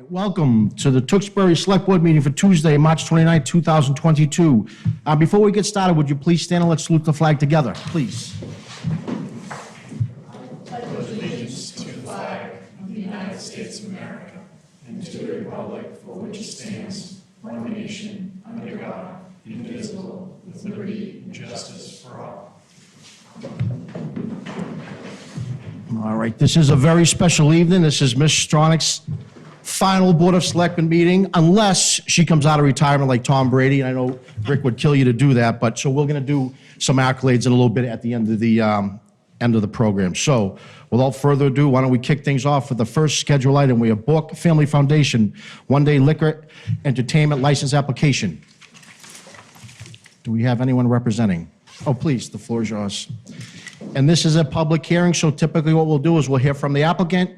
Welcome to the Tewksbury Select Board meeting for Tuesday, March 29, 2022. Before we get started, would you please stand and let's salute the flag together, please? I pledge allegiance to the flag of the United States of America and to the republic for which it stands, one nation, under God, indivisible, with liberty and justice for all. All right, this is a very special evening. This is Ms. Stronach's final Board of Selectmen meeting, unless she comes out of retirement like Tom Brady, and I know Rick would kill you to do that, but so we're going to do some accolades in a little bit at the end of the program. So without further ado, why don't we kick things off with the first schedule item. We have Borg Family Foundation one-day liquor entertainment license application. Do we have anyone representing? Oh, please, the floor is yours. And this is a public hearing, so typically what we'll do is we'll hear from the applicant,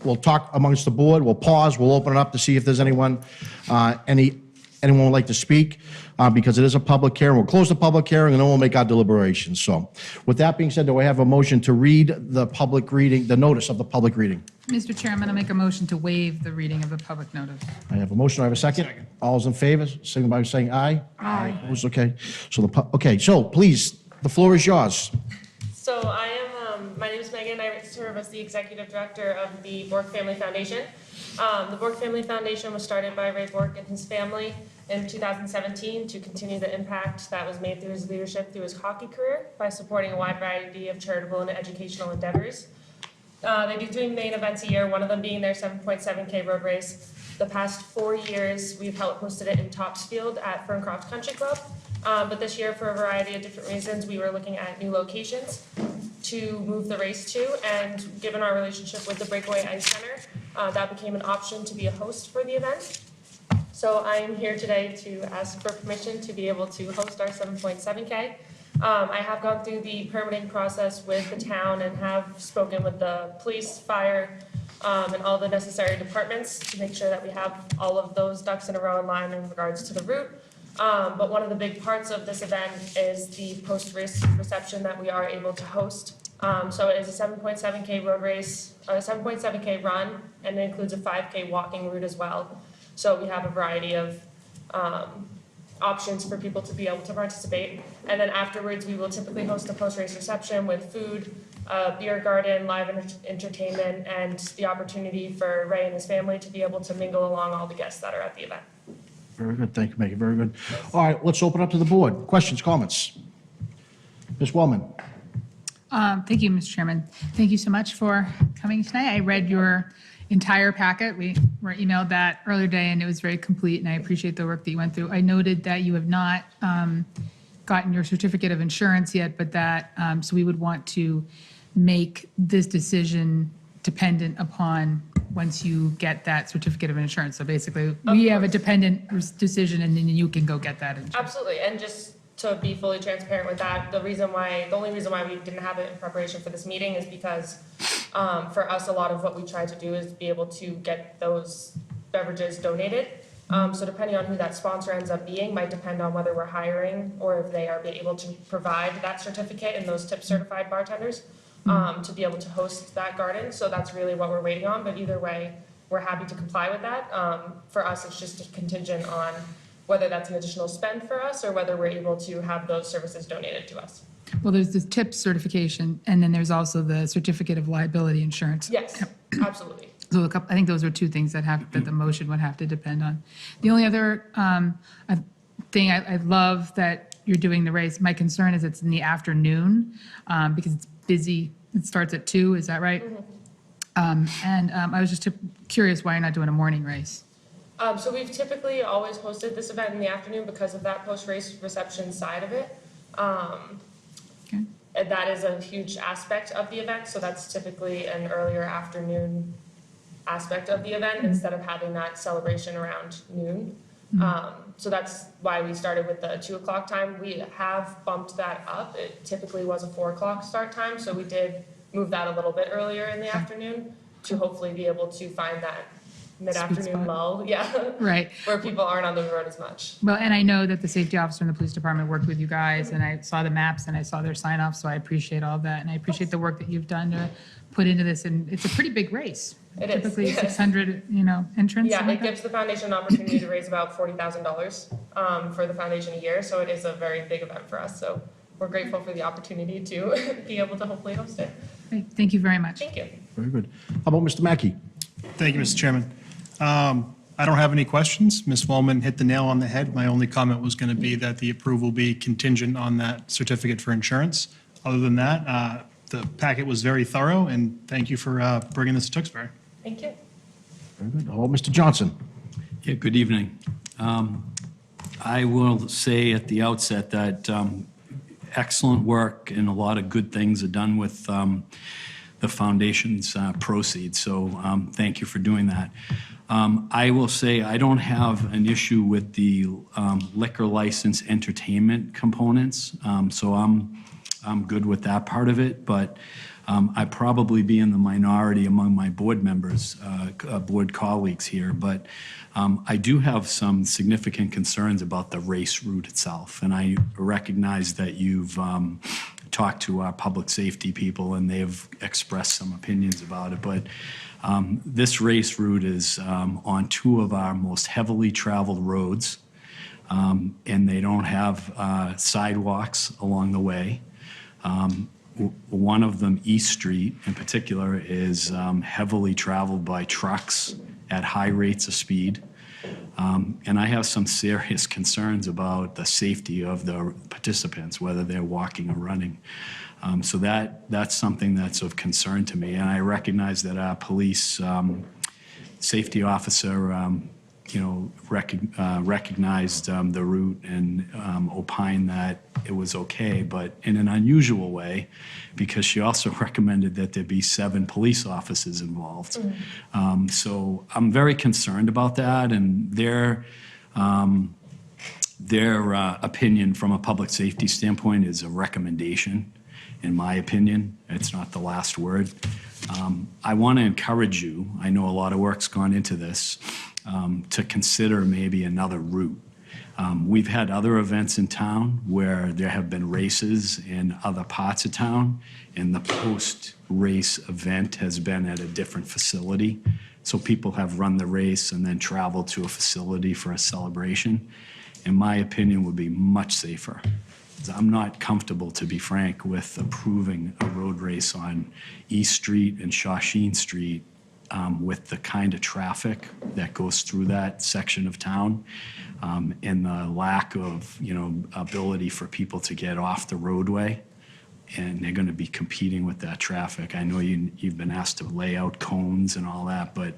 we'll talk amongst the board, we'll pause, we'll open it up to see if there's anyone would like to speak, because it is a public hearing. We'll close the public hearing, and then we'll make our deliberations. So with that being said, do I have a motion to read the public reading, the notice of the public reading? Mr. Chairman, I make a motion to waive the reading of the public notice. I have a motion, I have a second. All those in favor, signify by saying aye. Aye. Opposed? Okay, so please, the floor is yours. So my name is Megan. I serve as the Executive Director of the Borg Family Foundation. The Borg Family Foundation was started by Ray Borg and his family in 2017 to continue the impact that was made through his leadership through his hockey career by supporting a wide variety of charitable and educational endeavors. They do 3 main events a year, one of them being their 7.7K road race. The past 4 years, we've hosted it in Topsfield at Ferncroft Country Club. But this year, for a variety of different reasons, we were looking at new locations to move the race to, and given our relationship with the Breakaway Ice Center, that became an option to be a host for the event. So I am here today to ask for permission to be able to host our 7.7K. I have gone through the permitting process with the town and have spoken with the police, fire, and all the necessary departments to make sure that we have all of those ducks in a row in line in regards to the route. But one of the big parts of this event is the post-race reception that we are able to host. So it is a 7.7K road race, a 7.7K run, and it includes a 5K walking route as well. So we have a variety of options for people to be able to participate. And then afterwards, we will typically host a post-race reception with food, beer garden, live entertainment, and the opportunity for Ray and his family to be able to mingle along all the guests that are at the event. Very good, thank you, Megan, very good. All right, let's open up to the board. Questions, comments? Ms. Wellman. Thank you, Mr. Chairman. Thank you so much for coming tonight. I read your entire packet. We were emailed that earlier today, and it was very complete, and I appreciate the work that you went through. I noted that you have not gotten your certificate of insurance yet, but that, so we would want to make this decision dependent upon once you get that certificate of insurance. So basically, we have a dependent decision, and then you can go get that insurance. Absolutely, and just to be fully transparent with that, the only reason why we didn't have it in preparation for this meeting is because for us, a lot of what we try to do is be able to get those beverages donated. So depending on who that sponsor ends up being might depend on whether we're hiring or if they are able to provide that certificate and those tip certified bartenders to be able to host that garden. So that's really what we're waiting on, but either way, we're happy to comply with that. For us, it's just a contingent on whether that's an additional spend for us or whether we're able to have those services donated to us. Well, there's the tip certification, and then there's also the certificate of liability insurance. Yes, absolutely. So I think those are 2 things that the motion would have to depend on. The only other thing, I love that you're doing the race. My concern is it's in the afternoon because it's busy. It starts at 2, is that right? Mm-hmm. I was just curious why you're not doing a morning race. So we've typically always hosted this event in the afternoon because of that post-race reception side of it. Okay. And that is a huge aspect of the event, so that's typically an earlier afternoon aspect of the event instead of having that celebration around noon. So that's why we started with the 2 o'clock time. We have bumped that up. It typically was a 4 o'clock start time, so we did move that a little bit earlier in the afternoon to hopefully be able to find that mid-afternoon spot. lull, yeah. Right. Where people aren't on the road as much. Well, and I know that the safety officer in the police department worked with you guys, and I saw the maps and I saw their sign off, so I appreciate all that. And I appreciate the work that you've done to put into this, and it's a pretty big race. It is, Typically yes. 600, entrants. Yeah, something it like that. gives the foundation an opportunity to raise about $40,000 for the foundation a year, so it is a very big event for us. So we're grateful for the opportunity to be able to hopefully host it. Great. Thank you very much. Thank you. Very good. How about Mr. Mackey? Thank you, Mr. Chairman. I don't have any questions. Ms. Wellman hit the nail on the head. My only comment was going to be that the approval be contingent on that certificate for insurance. Other than that, the packet was very thorough, and thank you for bringing this to Tewksbury. Thank you. Very good. How about Mr. Johnson? Yeah, good evening. I will say at the outset that excellent work and a lot of good things are done with the foundation's proceeds, so thank you for doing that. I will say I don't have an issue with the liquor license entertainment components, so I'm good with that part of it, but I'd probably be in the minority among my board members, board colleagues here, but I do have some significant concerns about the race route itself, and I recognize that you've talked to our public safety people and they've expressed some opinions about it, but this race route is on two of our most heavily traveled roads, and they don't have sidewalks along the way. One of them, East Street in particular, is heavily traveled by trucks at high rates of speed. And I have some serious concerns about the safety of the participants, whether they're walking or running. So that's something that's of concern to me. And I recognize that our police safety officer recognized the route and opined that it was okay, but in an unusual way, because she also recommended that there be 7 police officers involved. So I'm very concerned about that, and their opinion from a public safety standpoint is a recommendation. In my opinion, it's not the last word. I want to encourage you, I know a lot of work's gone into this, to consider maybe another route. We've had other events in town where there have been races in other parts of town, and the post-race event has been at a different facility. So people have run the race and then traveled to a facility for a celebration. In my opinion, would be much safer. I'm not comfortable, to be frank, with approving a road race on East Street and Shawshene Street with the kind of traffic that goes through that section of town, and the lack of, ability for people to get off the roadway, and they're going to be competing with that traffic. I know you've been asked to lay out cones and all that, but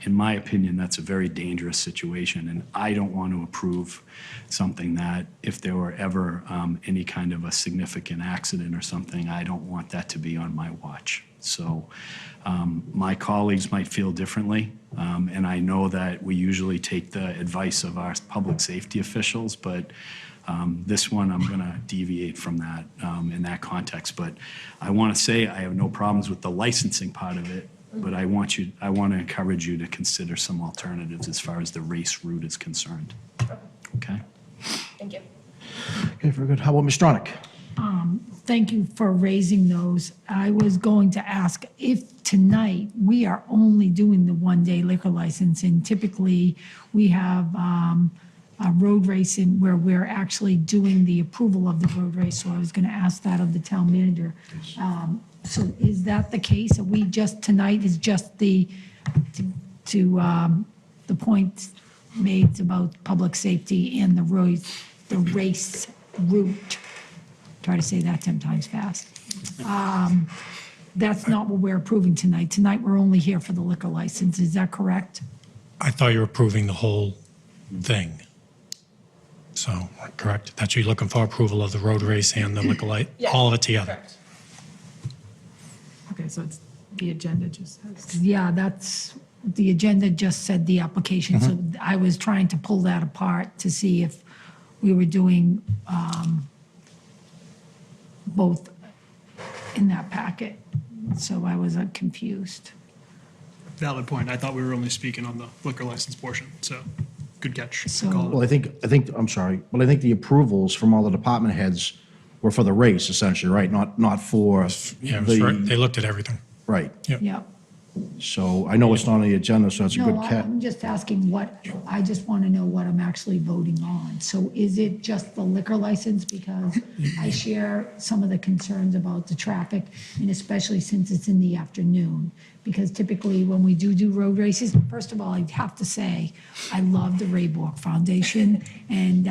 in my opinion, that's a very dangerous situation, and I don't want to approve something that if there were ever any kind of a significant accident or something, I don't want that to be on my watch. So my colleagues might feel differently, and I know that we usually take the advice of our public safety officials, but this one I'm going to deviate from that in that context. But I want to say I have no problems with the licensing part of it, but I want to encourage you to consider some alternatives as far as the race route is concerned. Okay? Thank you. Okay, very good. How about Ms. Stronach? Thank you for raising those. I was going to ask if tonight we are only doing the one-day liquor license, and typically we have a road race in where we're actually doing the approval of the road race. So I was going to ask that of the town manager. So is that the case? Are we just, tonight is just the point made about public safety and the race route? Try to say that 10 times fast. That's not what we're approving tonight. Tonight, we're only here for the liquor license. Is that correct? I thought you were approving the whole thing. So, correct? That's what you're looking for, approval of the road race and the liquor light, Yes, all of it together? Correct. Okay, so it's, the agenda just says. Yeah, that's, the agenda just said the application. So I was trying to pull that apart to see if we were doing both in that packet. So I was confused. Valid point. I thought we were only speaking on the liquor license portion, so good catch. Good So- call. Well, I think, I'm sorry, but I think the approvals from all the department heads were for the race essentially, right? Not for Yeah, it was right. They the, looked at everything. right. Yeah. So I know it's not on the agenda, so it's a good No, catch. I'm just asking I just want to know what I'm actually voting on. So is it just the liquor license? Because I share some of the concerns about the traffic, and especially since it's in the afternoon. Because typically, when we do road races, first of all, I have to say, I love the Ray Borg Foundation and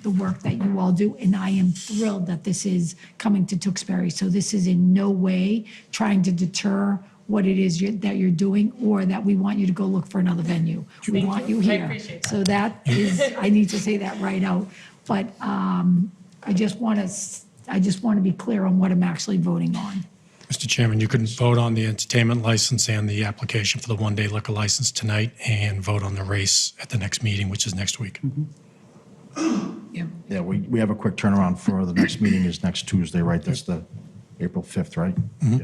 the work that you all do, and I am thrilled that this is coming to Tewksbury. So this is in no way trying to deter what it is that you're doing, or that we want you to go look for another venue. We want you I here. appreciate that. So that is, I need to say that right out. But I just want to be clear on what I'm actually voting on. Mr. Chairman, you can vote on the entertainment license and the application for the one-day liquor license tonight and vote on the race at the next meeting, which is next week. Yeah. Yeah, we have a quick turnaround for the next meeting is next Tuesday, right? That's the April 5th, right? Yeah.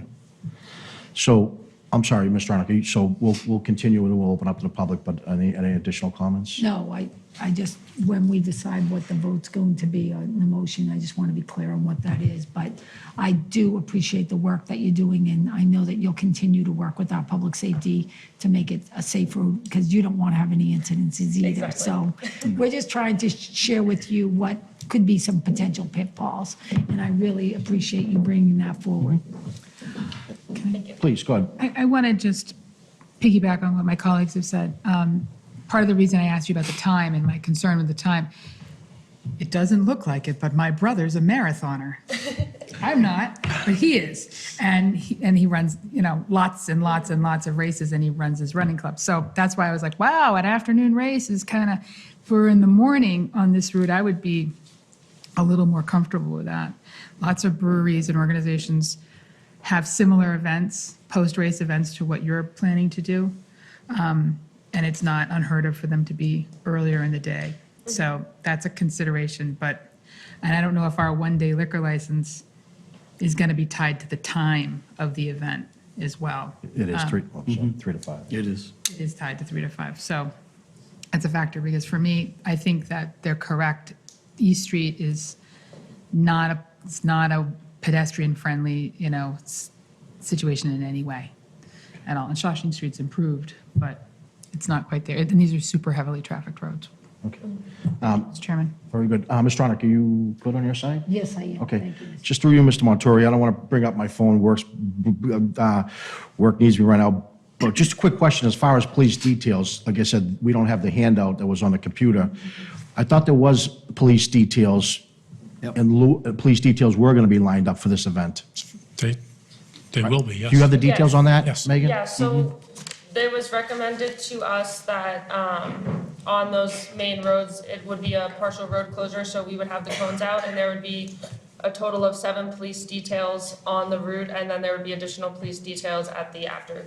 So, I'm sorry, Mr. Arnick, so we'll continue and we'll open up to the public, but any additional comments? No, I just, when we decide what the vote's going to be on the motion, I just want to be clear on what that is. But I do appreciate the work that you're doing, and I know that you'll continue to work with our public safety to make it a safe road, because you don't want to have any incidences either. Exactly. So we're just trying to share with you what could be some potential pitfalls, and I really appreciate you bringing that forward. Please, go ahead. I want to just piggyback on what my colleagues have said. Part of the reason I asked you about the time and my concern with the time, it doesn't look like it, but my brother's a marathoner. I'm not, but he is. And he runs, lots and lots and lots of races, and he runs his running club. So that's why I was like, wow, an afternoon race is kind of, for in the morning on this route, I would be a little more comfortable with that. Lots of breweries and organizations have similar events, post-race events to what you're planning to do. And it's not unheard of for them to be earlier in the day. So that's a consideration, and I don't know if our one-day liquor license is going to be tied to the time of the event as well. It is 3 to 5. It is. It is tied to 3 to 5. So that's a factor, because for me, I think that they're correct. East Street is not a pedestrian-friendly, situation in any way at all. And Shawshing Street's improved, but it's not quite there. And these are super heavily trafficked roads. Okay, Mr. Chairman. very good. Mr. Arnick, are you good on your side? Yes, I am. Okay, Thank you. just through you, Mr. Montori, I don't want to bring up my phone, work needs me right now, but just a quick question, as far as police details, like I said, we don't have the handout that was on the computer. I thought there was police details, and police details were going to be lined up for this event. They will be, yes. Do you have the details on that, Yes. Megan? Yeah, so it was recommended to us that on those main roads, it would be a partial road closure, so we would have the cones out, and there would be a total of 7 police details on the route, and then there would be additional police details at the after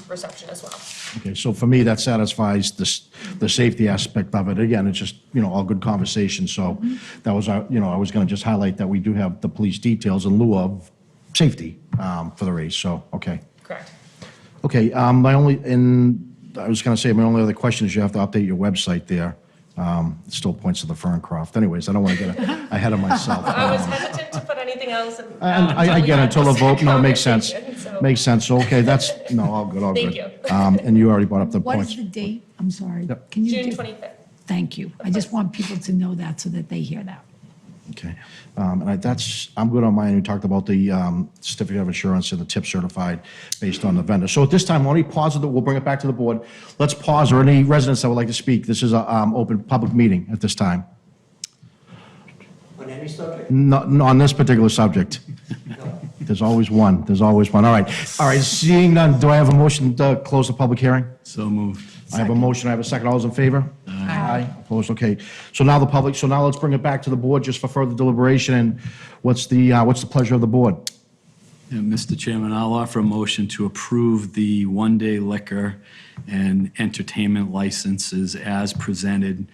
reception as well. Okay, so for me, that satisfies the safety aspect of it. Again, it's just, all good conversation, so that was, I was going to just highlight that we do have the police details in lieu of safety for the race, so, okay. Correct. Okay, I was going to say, my only other question is you have to update your website there. It still points to the Ferncroft. Anyways, I don't want to get ahead of myself. I was hesitant to put anything else. I get it, until the vote, no, it makes sense. Conversation, so- Makes sense, so, okay, all good, all good. Thank you. And you already brought up the What points. is the date? I'm sorry. Yep. Can you June do- 25th. Thank you. I just want people to know that so that they hear that. Okay, and I'm good on mine. We talked about the certificate of insurance and the tip certified based on the vendor. So at this time, let me pause it, we'll bring it back to the board. Let's pause, or any residents that would like to speak. This is an open public meeting at this time. On any subject? Not on this particular subject. There's always one, All right, seeing none, do I have a motion to close the public hearing? So moved. I have a motion, I have a second. All those in favor? Aye. Opposed, okay. So now let's bring it back to the board just for further deliberation, and what's the pleasure of the board? Yeah, Mr. Chairman, I'll offer a motion to approve the one-day liquor and entertainment licenses as presented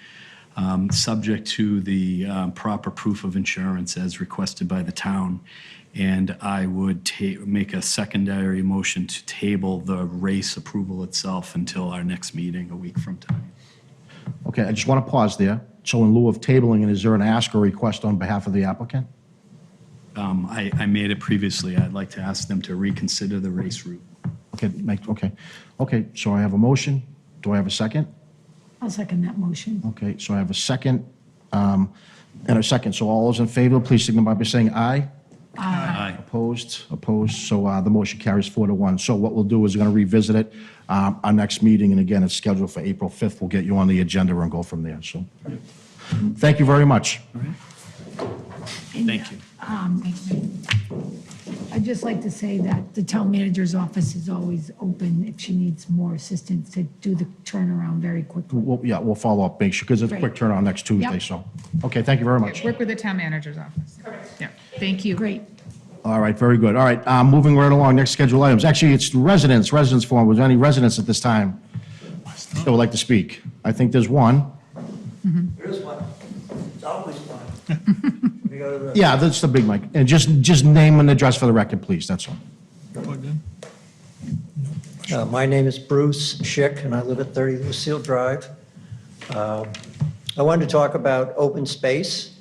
subject to the proper proof of insurance as requested by the town. And I would make a secondary motion to table the race approval itself until our next meeting a week from tonight. Okay, I just want to pause there. So in lieu of tabling, is there an ask or request on behalf of the applicant? I made it previously. I'd like to ask them to reconsider the race route. Okay, so I have a motion. Do I have a second? I'll second that motion. Okay, so I have a second, and a second. So all those in favor, please signify by saying aye. Aye. Opposed? So the motion carries 4-1. So what we'll do is we're going to revisit it, our next meeting, and again, it's scheduled for April 5th. We'll get you on the agenda and go from there, so. Thank you very much. Thank you. I'd just like to say that the town manager's office is always open if she needs more assistance to do the turnaround very quickly. We'll follow up, make sure, because it's a quick turnaround next Tuesday, Yep. so. Okay, thank you very much. Work with the town manager's office. Yeah, thank you. Great. All right, very good. All right, moving right along, next scheduled items. Actually, it's residents forum. Was there any residents at this time that would like to speak? I think there's one. There is one. It's always one. We go to the- Yeah, that's the big mic. And just name and address for the record, please, that's all. Plugged in? My name is Bruce Schick, and I live at 30 Lucille Drive. I wanted to talk about open space.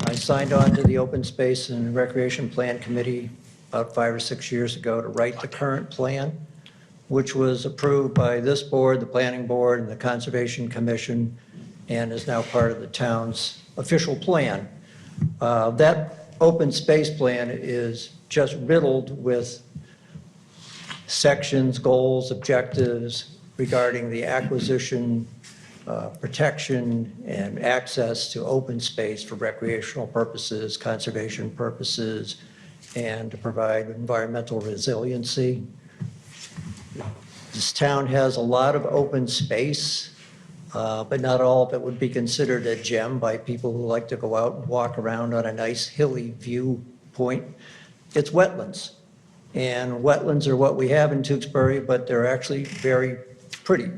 I signed on to the Open Space and Recreation Plan Committee about 5 or 6 years ago to write the current plan, which was approved by this board, the Planning Board, and the Conservation Commission, and is now part of the town's official plan. That open space plan is just riddled with sections, goals, objectives regarding the acquisition, protection, and access to open space for recreational purposes, conservation purposes, and to provide environmental resiliency. This town has a lot of open space, but not all of it would be considered a gem by people who like to go out and walk around on a nice hilly viewpoint. It's wetlands. And wetlands are what we have in Tewksbury, but they're actually very pretty.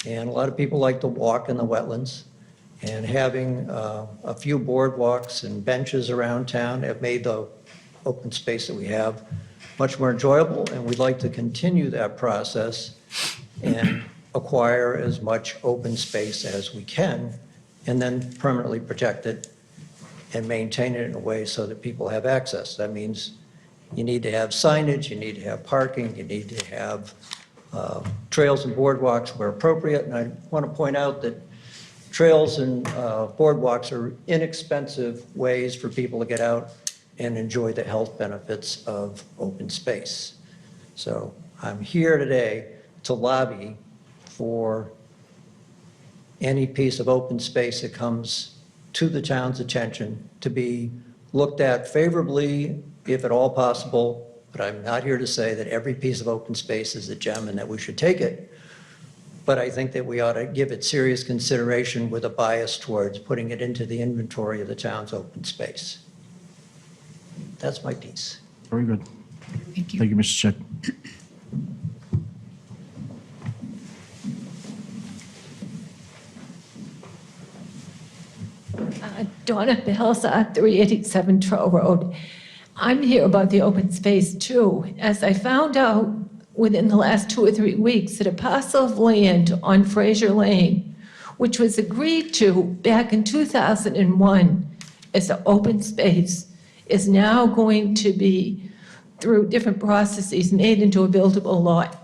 And a lot of people like to walk in the wetlands. And having a few boardwalks and benches around town have made the open space that we have much more enjoyable. And we'd like to continue that process and acquire as much open space as we can, and then permanently protect it and maintain it in a way so that people have access. That means you need to have signage, you need to have parking, you need to have trails and boardwalks where appropriate. And I want to point out that trails and boardwalks are inexpensive ways for people to get out and enjoy the health benefits of open space. So I'm here today to lobby for any piece of open space that comes to the town's attention to be looked at favorably, if at all possible. But I'm not here to say that every piece of open space is a gem and that we should take it. But I think that we ought to give it serious consideration with a bias towards putting it into the inventory of the town's open space. That's my piece. Very good. Thank you. Thank you, Mr. Chick. Donna Belsa, 387 Troll Road. I'm here about the open space too, as I found out within the last 2 or 3 weeks that a parcel of land on Fraser Lane, which was agreed to back in 2001 as an open space, is now going to be, through different processes, made into a buildable lot.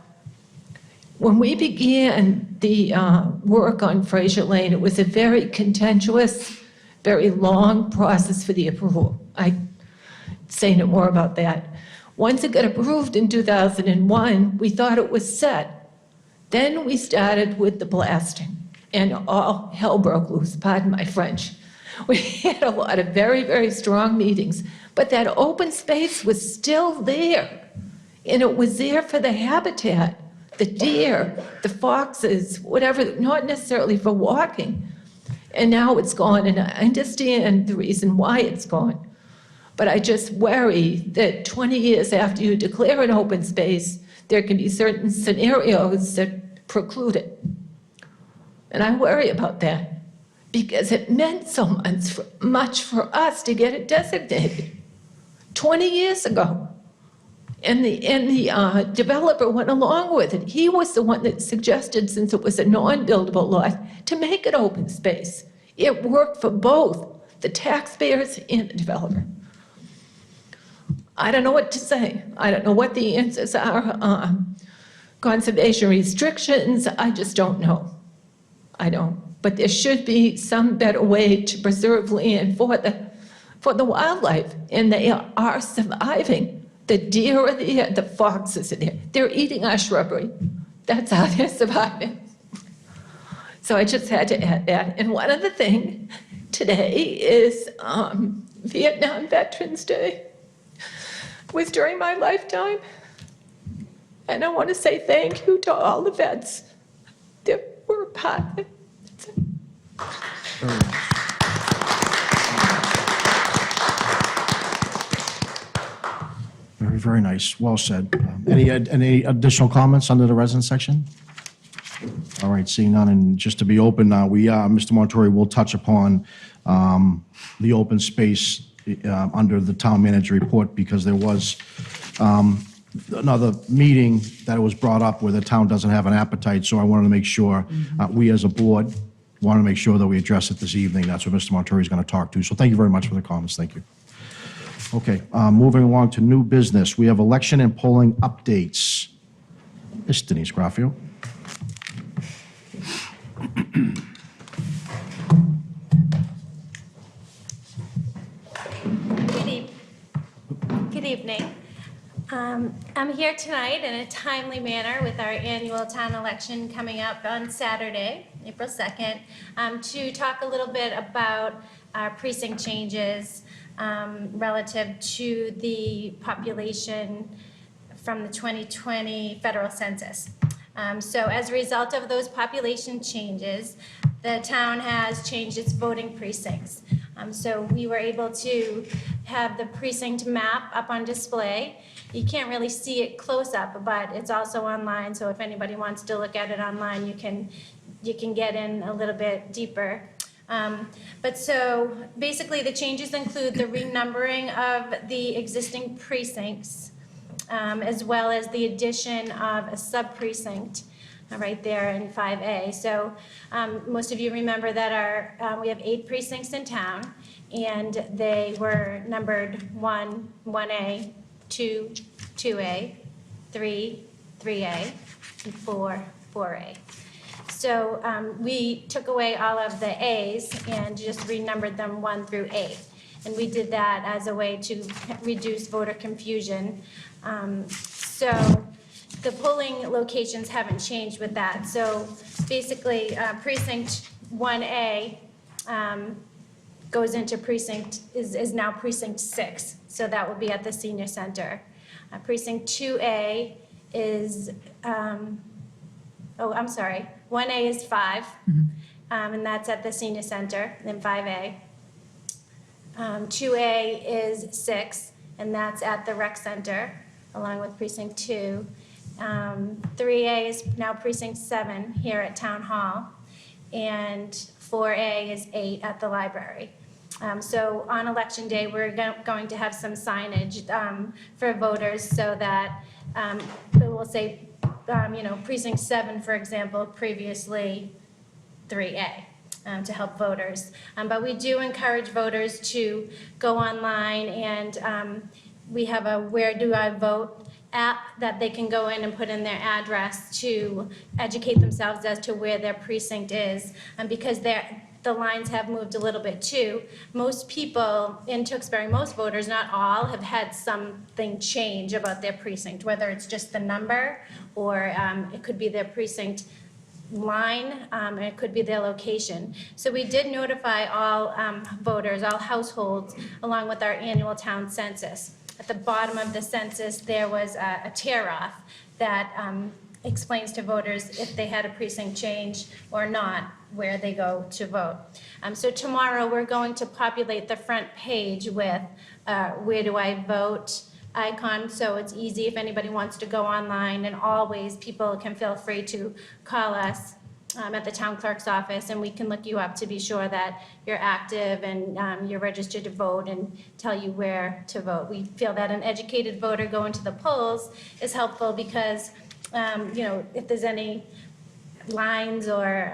When we began the work on Fraser Lane, it was a very contentious, very long process for the approval. I say no more about that. Once it got approved in 2001, we thought it was set. Then we started with the blasting, and all hell broke loose, pardon my French. We had a lot of very, very strong meetings, but that open space was still there, and it was there for the habitat, the deer, the foxes, whatever, not necessarily for walking. And now it's gone, and I understand the reason why it's gone. But I just worry that 20 years after you declare an open space, there can be certain scenarios that preclude it. And I worry about that, because it meant so much for us to get it designated 20 years ago. And the developer went along with it. He was the one that suggested, since it was a non-buildable lot, to make it open space. It worked for both the taxpayers and the developer. I don't know what to say. I don't know what the answers are. Conservation restrictions, I just don't know. I don't. But there should be some better way to preserve land for the wildlife, and they are surviving. The deer are there, the foxes are there. They're eating our shrubbery. That's how they're surviving. So I just had to add that. And one other thing, today is Vietnam Veterans Day. It was during my lifetime. And I want to say thank you to all the vets that were a part of it. Very, very nice. Well said. Any additional comments under the resident section? All right, seeing none, and just to be open, Mr. Montori will touch upon the open space under the town manager report, because there was another meeting that was brought up where the town doesn't have an appetite, so I wanted to make sure, we as a board want to make sure that we address it this evening. That's what Mr. Montori is going to talk to. So thank you very much for the comments. Thank you. Okay, moving along to new business. We have election and polling updates. Ms. Denise Graffio. Good evening. I'm here tonight in a timely manner with our annual town election coming up on Saturday, April 2nd, to talk a little bit about our precinct changes relative to the population from the 2020 federal census. So as a result of those population changes, the town has changed its voting precincts. So we were able to have the precinct map up on display. You can't really see it close up, but it's also online, so if anybody wants to look at it online, you can get in a little bit deeper. But so basically the changes include the renumbering of the existing precincts, as well as the addition of a sub-precinct right there in 5A. So most of you remember that we have 8 precincts in town, and they were numbered 1, 1A, 2, 2A, 3, 3A, and 4, 4A. So we took away all of the A's and just renumbered them 1 through 8. And we did that as a way to reduce voter confusion. So the polling locations haven't changed with that. So basically, precinct 1A goes into is now precinct 6. So that will be at the senior center. Precinct 2A is, 1A is 5, and that's at the senior center, then 5A. 2A is 6, and that's at the rec center, along with precinct 2. 3A is now precinct 7 here at Town Hall, and 4A is 8 at the library. So on election day, we're going to have some signage for voters so that it will say, precinct 7, for example, previously 3A. To help voters. But we do encourage voters to go online, and we have a Where Do I Vote app that they can go in and put in their address to educate themselves as to where their precinct is. Because the lines have moved a little bit too. Most people in Tewksbury, most voters, not all, have had something change about their precinct, whether it's just the number or it could be their precinct line, and it could be their location. So we did notify all voters, all households, along with our annual town census. At the bottom of the census, there was a tear-off that explains to voters if they had a precinct change or not, where they go to vote. So tomorrow, we're going to populate the front page with Where Do I Vote icon, so it's easy if anybody wants to go online, and always people can feel free to call us at the town clerk's office, and we can look you up to be sure that you're active and you're registered to vote and tell you where to vote. We feel that an educated voter going to the polls is helpful because, if there's any lines or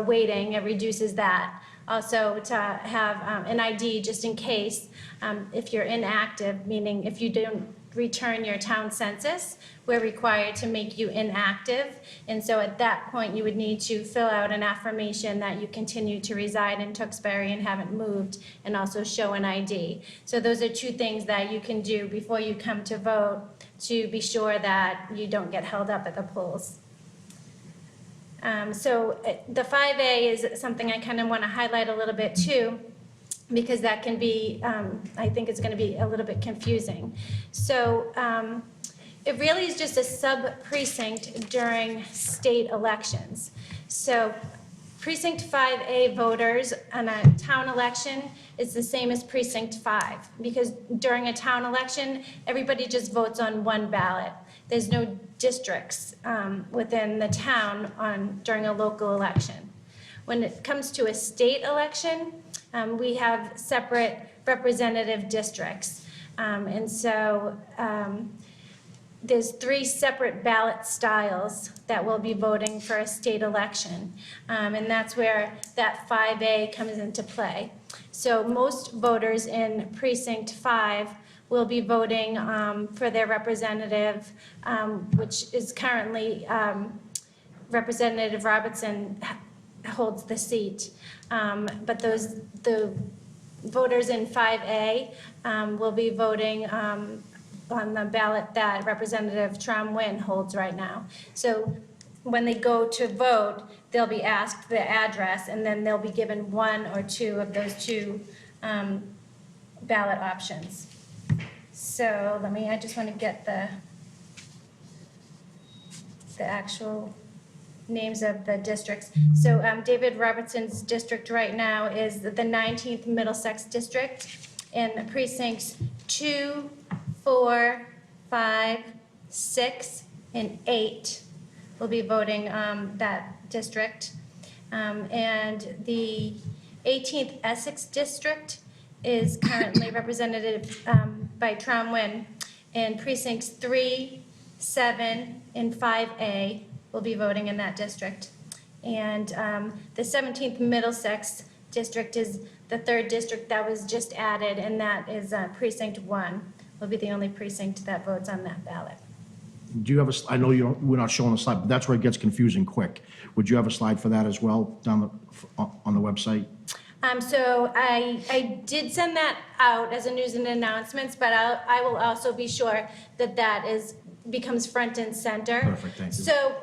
waiting, it reduces that. Also, to have an ID just in case, if you're inactive, meaning if you don't return your town census, we're required to make you inactive. And so at that point, you would need to fill out an affirmation that you continue to reside in Tewksbury and haven't moved, and also show an ID. So those are two things that you can do before you come to vote to be sure that you don't get held up at the polls. The 5A is something I kind of want to highlight a little bit too, because that can be, I think it's going to be a little bit confusing. So it really is just a sub-precinct during state elections. So Precinct 5A voters on a town election is the same as Precinct 5, because during a town election, everybody just votes on one ballot. There's no districts within the town during a local election. When it comes to a state election, we have separate representative districts. There's 3 separate ballot styles that will be voting for a state election. And that's where that 5A comes into play. So most voters in Precinct 5 will be voting for their representative, which is currently Representative Robertson holds the seat. But the voters in 5A will be voting on the ballot that Representative Trom-Wynn holds right now. So when they go to vote, they'll be asked the address, and then they'll be given 1 or 2 of those 2 ballot options. So I just want to get the actual names of the districts. So David Robertson's district right now is the 19th Middlesex District, and precincts 2, 4, 5, 6, and 8 will be voting that district. And the 18th Essex District is currently represented by Trom-Wynn, and precincts 3, 7, and 5A will be voting in that district. And the 17th Middlesex District is the 3rd district that was just added, and that is precinct 1. Will be the only precinct that votes on that ballot. Do you have I know we're not showing a slide, but that's where it gets confusing quick. Would you have a slide for that as well on the website? So I did send that out as a news and announcements, but I will also be sure that becomes front and center. Perfect, thank you. So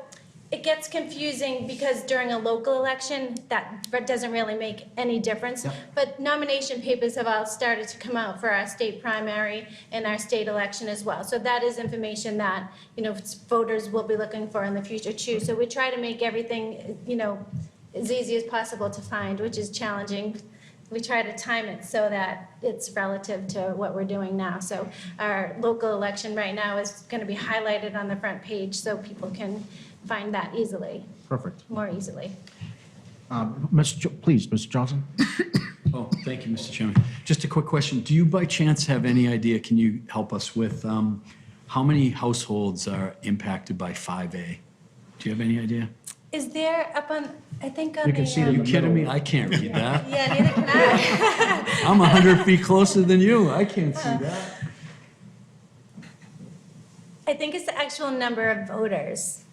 it gets confusing because during a local election, that doesn't really make any difference. Yep. But nomination papers have all started to come out for our state primary and our state election as well. So that is information that, voters will be looking for in the future too. So we try to make everything, as easy as possible to find, which is challenging. We try to time it so that it's relative to what we're doing now. So our local election right now is going to be highlighted on the front page so people can find that easily, Perfect. more easily. Please, Mr. Johnson? Oh, thank you, Mr. Chairman. Just a quick question. Do you by chance have any idea, can you help us with how many households are impacted by 5A? Do you have any idea? Is there up on, I think on You can see Are it. you kidding me? I can't read that. yeah, neither can I. I'm 100 feet closer than you. I can't see that. I think it's the actual number of voters.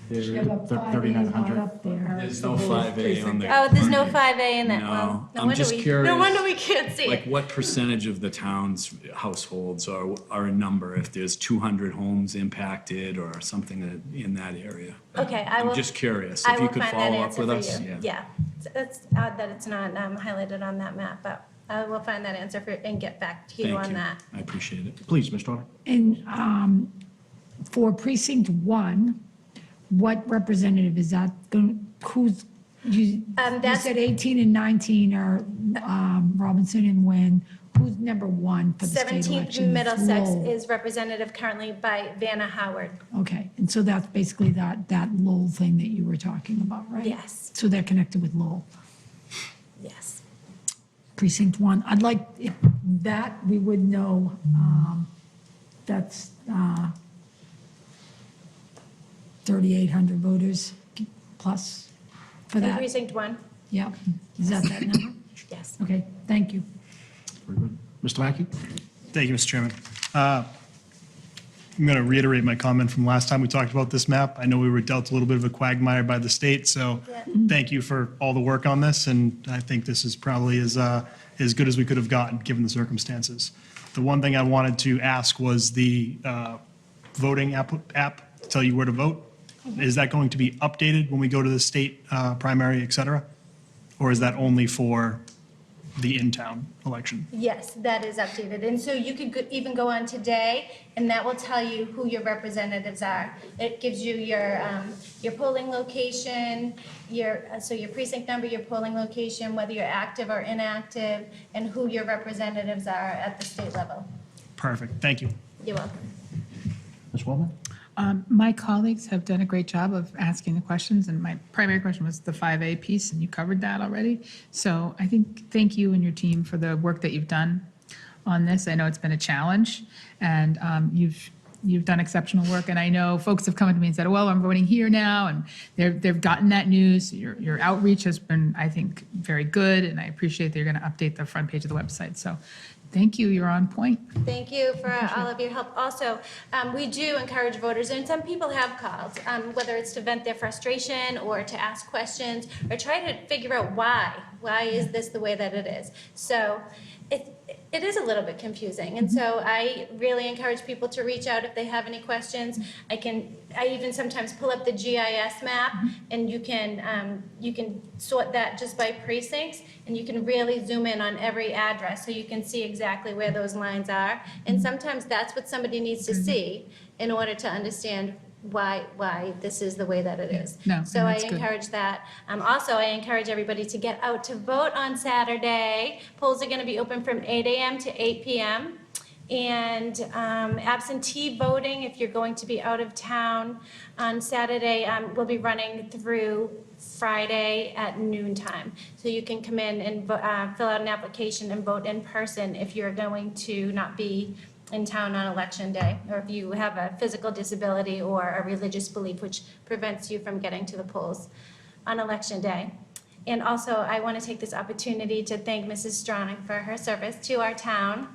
Yeah, but 3,900. 5A is not up there. There's no 5A on there. Oh, there's no 5A in that. No, Well, no I'm wonder just we- curious, No wonder we can't see Like it. what percentage of the town's households are a number, if there's 200 homes impacted or something in that area? Okay, I will. I'm just curious, I if will you could find that follow up answer with for us. you. Yeah, it's odd that it's not highlighted on that map, but I will find that answer and get back to you Thank on you. that. I appreciate it. Please, Ms. Dorner. And for precinct 1, what representative is that going, you That's- said 18 and 19 are Robinson and Wynn. who's number one for the state 17th election? Middlesex Lowell. is representative currently by Vanna Howard. Okay, and so that's basically that Lowell thing that you were talking about, right? Yes. So they're connected with Lowell. Yes. Precinct 1. I'd like, if that, we would know, that's 3,800 voters plus for In that. precinct 1? Yeah, is that number? Yes. Okay, thank you. Very good. Mr. Mackey? Thank you, Mr. Chairman. I'm going to reiterate my comment from last time we talked about this map. I know we were dealt a little bit of a quagmire by the state, so thank you for all the work on this, and I think this is probably as good as we could have gotten, given the circumstances. The one thing I wanted to ask was the voting app to tell you where to vote. Is that going to be updated when we go to the state primary, et cetera? Or is that only for the in-town election? Yes, that is updated. And so you could even go on today, and that will tell you who your representatives are. It gives you your polling location, your precinct number, your polling location, whether you're active or inactive, and who your representatives are at the state level. Perfect, thank you. You're welcome. Ms. Wellman? My colleagues have done a great job of asking the questions, and my primary question was the 5A piece, and you covered that already. So I think, thank you and your team for the work that you've done on this. I know it's been a challenge, and you've done exceptional work, and I know folks have come to me and said, well, I'm voting here now, and they've gotten that news. Your outreach has been, I think, very good, and I appreciate that you're going to update the front page of the website. So thank you, you're on point. Thank you for all of your help. Also, we do encourage voters, and some people have called, whether it's to vent their frustration or to ask questions or try to figure out why. Why is this the way that it is? So it is a little bit confusing, and so I really encourage people to reach out if they have any questions. I even sometimes pull up the GIS map, and you can sort that just by precincts, and you can really zoom in on every address so you can see exactly where those lines are. And sometimes that's what somebody needs to see in order to understand why this is the way that it is. No, So I that's good. encourage that. Also, I encourage everybody to get out to vote on Saturday. Polls are going to be open from 8 a.m. to 8 p.m. And absentee voting, if you're going to be out of town on Saturday, will be running through Friday at noontime. So you can come in and fill out an application and vote in person if you're going to not be in town on election day, or if you have a physical disability or a religious belief which prevents you from getting to the polls on election day. And also, I want to take this opportunity to thank Mrs. Stronach for her service to our town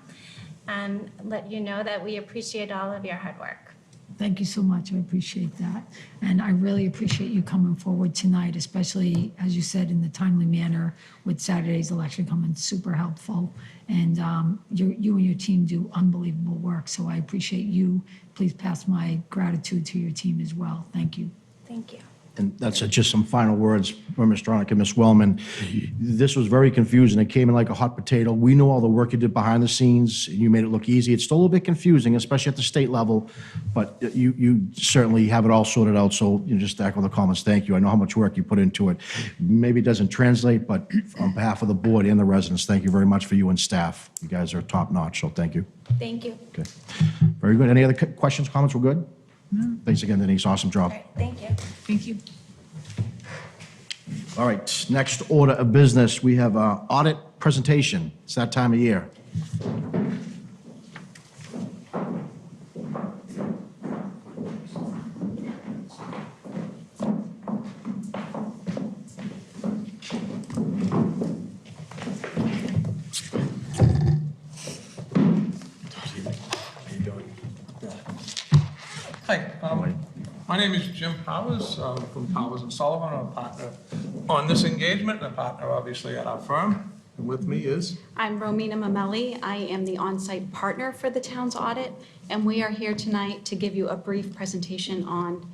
and let you know that we appreciate all of your hard work. Thank you so much. I appreciate that. And I really appreciate you coming forward tonight, especially, as you said, in the timely manner with Saturday's election coming, super helpful. And you and your team do unbelievable work, so I appreciate you. Please pass my gratitude to your team as well. Thank you. Thank you. And that's just some final words from Ms. Stronach and Ms. Wellman. This was very confusing. It came in like a hot potato. We know all the work you did behind the scenes, and you made it look easy. It's still a little bit confusing, especially at the state level, but you certainly have it all sorted out, so you just echo the comments. Thank you. I know how much work you put into it. Maybe it doesn't translate, but on behalf of the board and the residents, thank you very much for you and staff. You guys are top-notch, so thank you. Thank you. Okay. Very good. Any other questions, comments? We're good? Thanks again, Denise. Awesome job. All right, thank you. Thank you. All right, next order of business, we have an audit presentation. It's that time of year. Hi, my name is Jim Powers from Powers and Sullivan. I'm a partner on this engagement and a partner, obviously, at our firm. And with me is, I'm Romina Mamelli. I am the on-site partner for the town's audit, and we are here tonight to give you a brief presentation on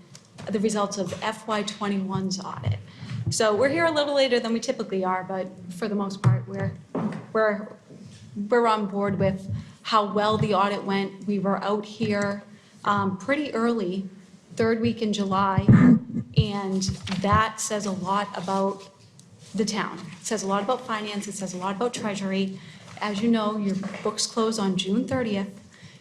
the results of FY21's audit. So we're here a little later than we typically are, but for the most part, we're on board with how well the audit went. We were out here pretty early, third week in July, and that says a lot about the town. It says a lot about finance, it says a lot about treasury, As you know, your books close on June 30th.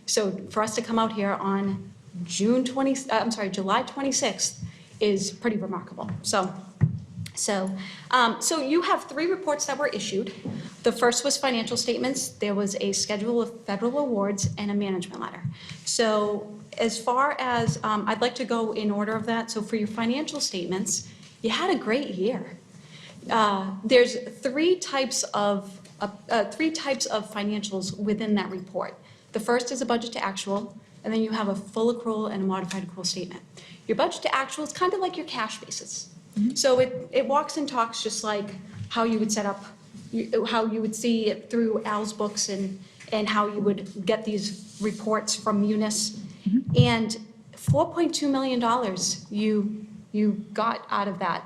So for us to come out here on July 26th is pretty remarkable. So you have 3 reports that were issued. The first was financial statements. There was a schedule of federal awards and a management letter. So as far as, I'd like to go in order of that. So for your financial statements, you had a great year. There's 3 types of financials within that report. The first is a budget to actual, and then you have a full accrual and a modified accrual statement. Your budget to actual is kind of like your cash basis. So it walks and talks just like how you would set up, how you would see it through Al's books and how you would get these reports from Munis. And $4.2 million you got out of that.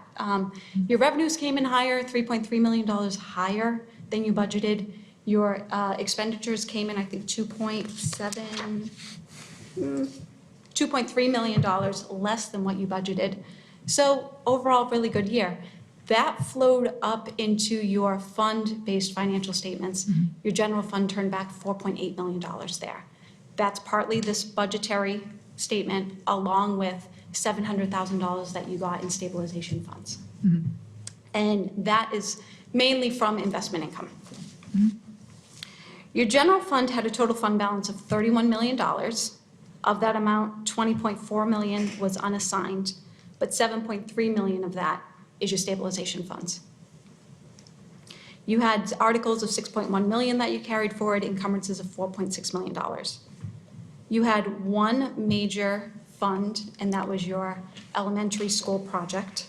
Your revenues came in higher, $3.3 million higher than you budgeted. Your expenditures came in, I think, $2.3 million less than what you budgeted. So overall, really good year. That flowed up into your fund-based financial statements. Your general fund turned back $4.8 million there. That's partly this budgetary statement along with $700,000 that you got in stabilization funds. And that is mainly from investment income. Your general fund had a total fund balance of $31 million. Of that amount, $20.4 million was unassigned, but $7.3 million of that is your stabilization funds. You had articles of $6.1 million that you carried forward, encumbrances of $4.6 million. You had one major fund, and that was your elementary school project.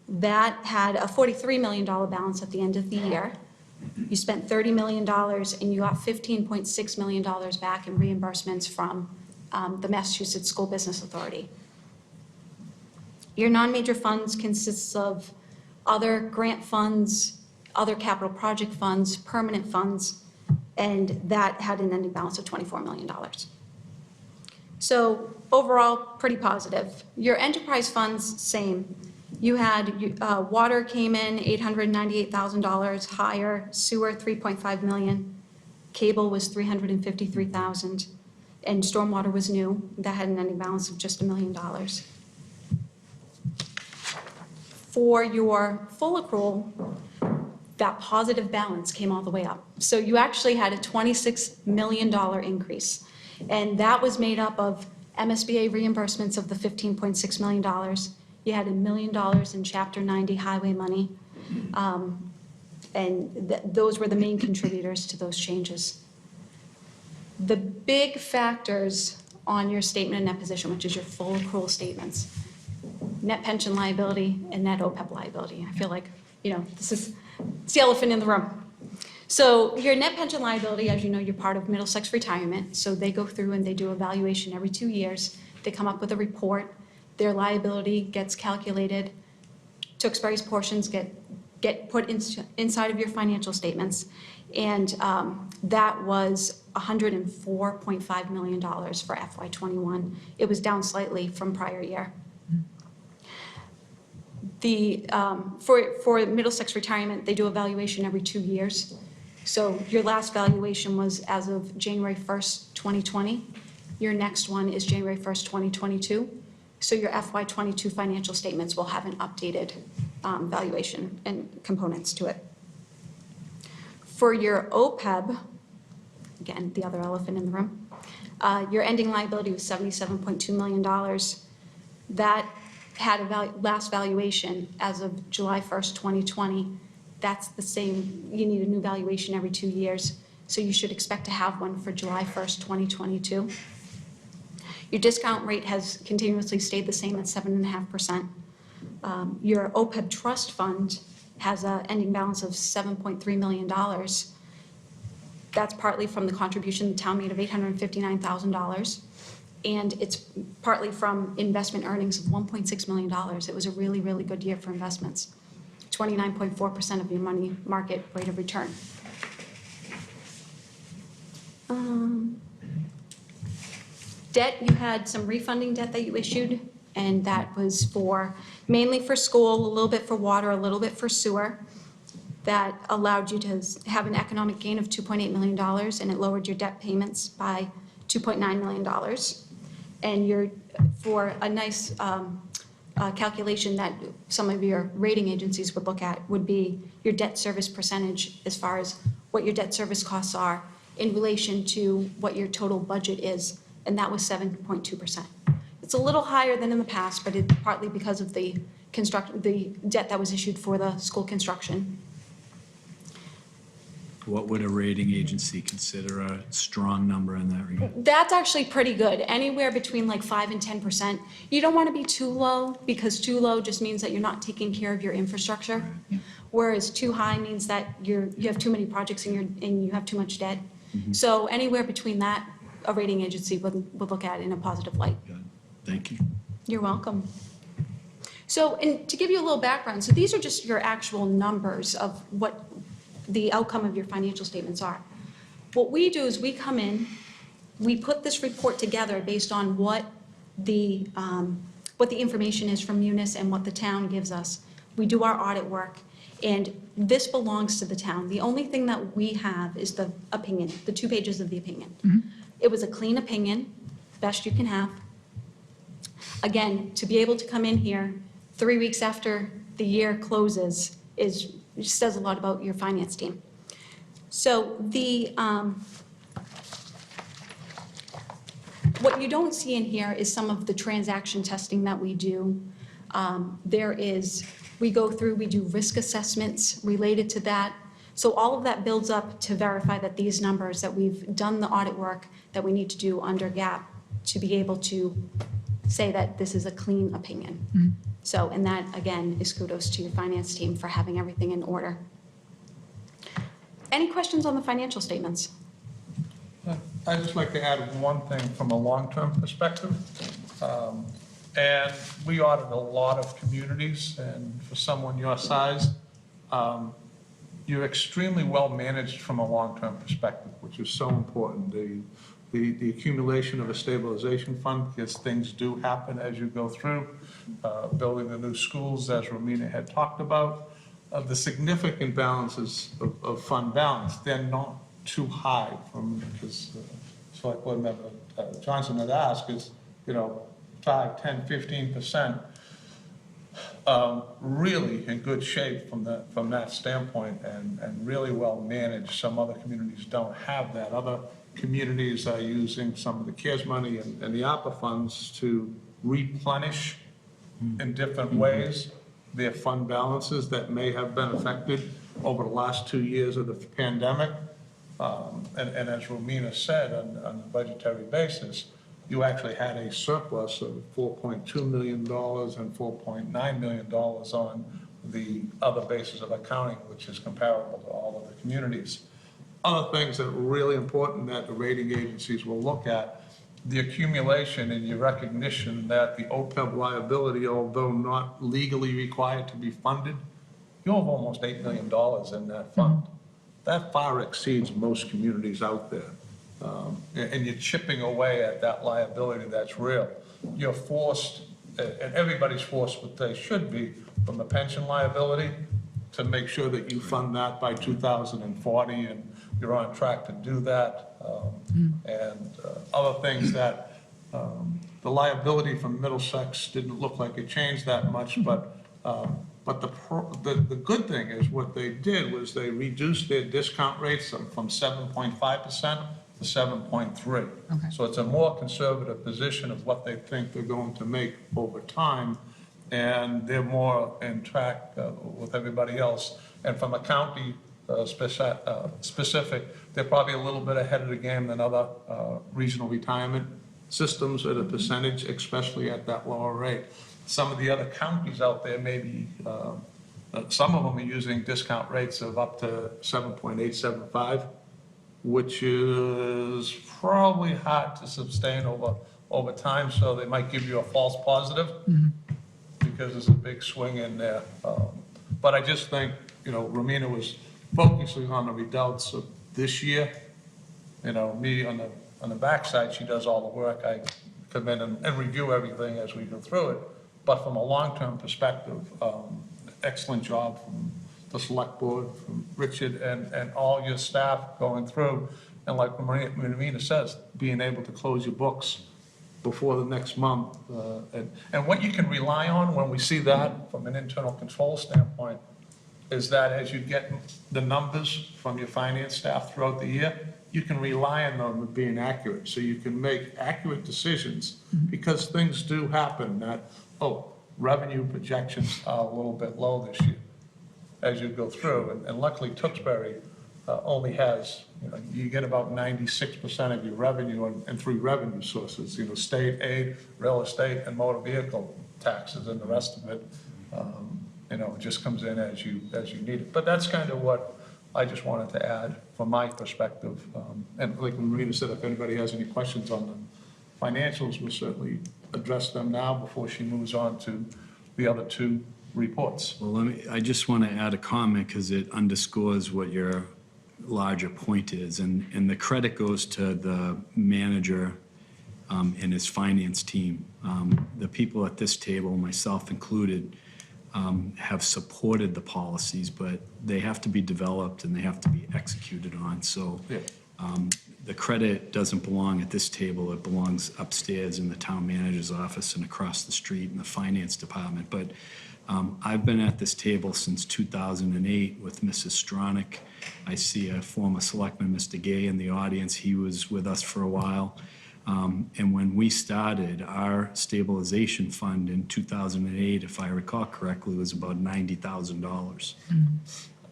That had a $43 million balance at the end of the year. You spent $30 million, and you got $15.6 million back in reimbursements from the Massachusetts School Business Authority. Your non-major funds consists of other grant funds, other capital project funds, permanent funds, and that had an ending balance of $24 million. So overall, pretty positive. Your enterprise funds, same. You had, water came in $898,000 higher, sewer $3.5 million, cable was $353,000, and stormwater was new. That had an ending balance of just $1 million. For your full accrual, that positive balance came all the way up. So you actually had a $26 million increase. And that was made up of MSBA reimbursements of the $15.6 million. You had $1 million in Chapter 90 highway money. Those were the main contributors to those changes. The big factors on your statement of net position, which is your full accrual statements, net pension liability and net OPEB liability. I feel like, it's the elephant in the room. So your net pension liability, as you know, you're part of Middlesex Retirement. So they go through and they do a valuation every 2 years. They come up with a report. Their liability gets calculated. Tewksbury's portions get put inside of your financial statements. And that was $104.5 million for FY21. It was down slightly from prior year. For Middlesex Retirement, they do a valuation every 2 years. So your last valuation was as of January 1st, 2020. Your next one is January 1st, 2022. So your FY22 financial statements will have an updated valuation and components to it. For your OPEB, again, the other elephant in the room, your ending liability was $77.2 million. That had a last valuation as of July 1st, 2020. That's the same. You need a new valuation every 2 years. So you should expect to have one for July 1st, 2022. Your discount rate has continuously stayed the same at 7.5%. Your OPEB trust fund has an ending balance of $7.3 million. That's partly from the contribution the town made of $859,000. And it's partly from investment earnings of $1.6 million. It was a really, really good year for investments. 29.4% of your money market rate of return. Debt, you had some refunding debt that you issued, and that was mainly for school, a little bit for water, a little bit for sewer. that allowed you to have an economic gain of $2.8 million, and it lowered your debt payments by $2.9 million. And you're, for a nice calculation that some of your rating agencies would look at, would be your debt service percentage as far as what your debt service costs are in relation to what your total budget is, and that was 7.2%. It's a little higher than in the past, but it's partly because of the debt that was issued for the school construction. What would a rating agency consider a strong number in that regard? That's actually pretty good, anywhere between like 5 and 10%. You don't want to be too low, because too low just means that you're not taking care of your infrastructure. Whereas too high means that you have too many projects and you have too much debt. So anywhere between that, a rating agency would look at in a positive light. Good. Thank you. You're welcome. So, and to give you a little background, so these are just your actual numbers of what the outcome of your financial statements are. What we do is we come in, we put this report together based on what the information is from Munis and what the town gives us. We do our audit work, and this belongs to the town. The only thing that we have is the opinion, the 2 pages of the opinion. It was a clean opinion, best you can have. Again, to be able to come in here 3 weeks after the year closes just says a lot about your finance team. So what you don't see in here is some of the transaction testing that we do. We go through, we do risk assessments related to that. So all of that builds up to verify that these numbers, that we've done the audit work that we need to do under GAAP to be able to say that this is a clean opinion. So, and that, again, is kudos to your finance team for having everything in order. Any questions on the financial statements? I'd just like to add one thing from a long-term perspective. And we audit a lot of communities, and for someone your size, you're extremely well managed from a long-term perspective, which is so important. The accumulation of a stabilization fund, because things do happen as you go through, building the new schools, as Romina had talked about, the significant balances of fund balance, they're not too high from, because Select Board Member Johnson had asked, is, 5, 10, 15%, really in good shape from that standpoint, and really well managed. Some other communities don't have that. Other communities are using some of the CARES money and the ARPA funds to replenish in different ways their fund balances that may have been affected over the last 2 years of the pandemic. And as Romina said, on a budgetary basis, you actually had a surplus of $4.2 million and $4.9 million on the other basis of accounting, which is comparable to all of the communities. Other things that are really important that the rating agencies will look at, the accumulation and your recognition that the OPEB liability, although not legally required to be funded, you have almost $8 million in that fund. That far exceeds most communities out there. And you're chipping away at that liability that's real. You're forced, and everybody's forced what they should be, from the pension liability to make sure that you fund that by 2040, and you're on track to do that. And other things that the liability from Middlesex didn't look like it changed that much, but the good thing is what they did was they reduced their discount rates from 7.5% to 7.3. Okay. So it's a more conservative position of what they think they're going to make over time, and they're more in track with everybody else. And from a county specific, they're probably a little bit ahead of the game than other regional retirement systems at a percentage, especially at that lower rate. Some of the other counties out there, maybe some of them are using discount rates of up to 7.875, which is probably hard to sustain over time. So they might give you a false positive because there's a big swing in there. But I just think, Romina was focusing on the results of this year. Me on the backside, she does all the work. I come in and review everything as we go through it. But from a long-term perspective, excellent job from the select board, from Richard and all your staff going through. And like Marina says, being able to close your books before the next month. And what you can rely on when we see that from an internal control standpoint is that as you get the numbers from your finance staff throughout the year, you can rely on them being accurate. So you can make accurate decisions because things do happen that, revenue projections are a little bit low this year as you go through. And luckily Tewksbury only has, you get about 96% of your revenue in three revenue sources, state aid, real estate, and motor vehicle taxes, and the rest of it, it just comes in as you need it. But that's kind of what I just wanted to add from my perspective. And like Marina said, if anybody has any questions on the financials, we'll certainly address them now before she moves on to the other two reports. Well, I just want to add a comment because it underscores what your larger point is. And the credit goes to the manager and his finance team. The people at this table, myself included, have supported the policies, but they have to be developed and they have to be executed on. So the credit doesn't belong at this table. It belongs upstairs in the town manager's office and across the street in the finance department. But I've been at this table since 2008 with Mrs. Stronach. I see a former selectman, Mr. Gay, in the audience. He was with us for a while. And when we started, our stabilization fund in 2008, if I recall correctly, was about $90,000.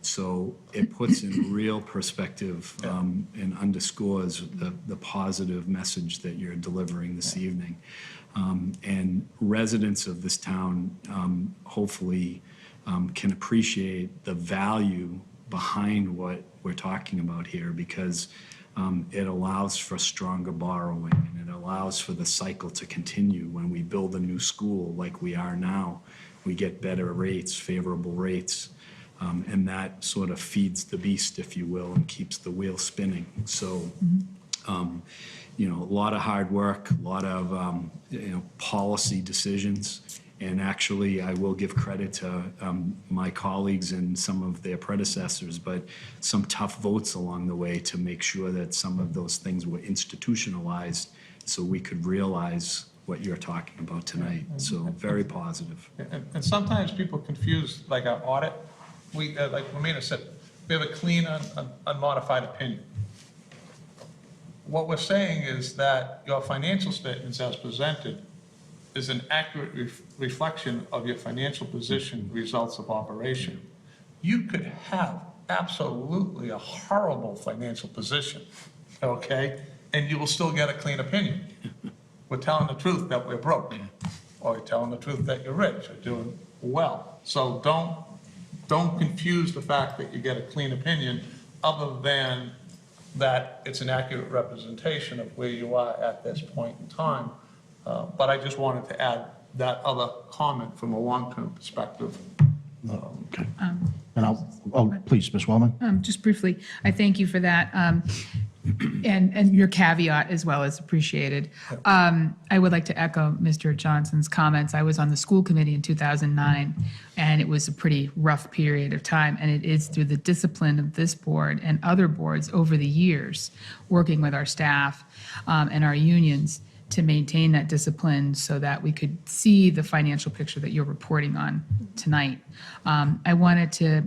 So it puts in real perspective and underscores the positive message that you're delivering this evening. And residents of this town hopefully can appreciate the value behind what we're talking about here, because it allows for stronger borrowing, and it allows for the cycle to continue. When we build a new school like we are now, we get better rates, favorable rates, and that sort of feeds the beast, if you will, and keeps the wheel spinning. So, a lot of hard work, a lot of, policy decisions. And actually, I will give credit to my colleagues and some of their predecessors, but some tough votes along the way to make sure that some of those things were institutionalized so we could realize what you're talking about tonight. So very positive. And sometimes people confuse like our audit. We, like Romina said, we have a clean, unmodified opinion. What we're saying is that your financial statements as presented is an accurate reflection of your financial position, results of operation. You could have absolutely a horrible financial position, okay? And you will still get a clean opinion. We're telling the truth that we're broke, or you're telling the truth that you're rich, or doing well. So don't confuse the fact that you get a clean opinion, other than that it's an accurate representation of where you are at this point in time. But I just wanted to add that other comment from a long-term perspective. Okay. And please, Ms. Wellman. Just briefly, I thank you for that. And your caveat as well is appreciated. I would like to echo Mr. Johnson's comments. I was on the school committee in 2009, and it was a pretty rough period of time. And it is through the discipline of this board and other boards over the years, working with our staff and our unions to maintain that discipline so that we could see the financial picture that you're reporting on tonight. I wanted to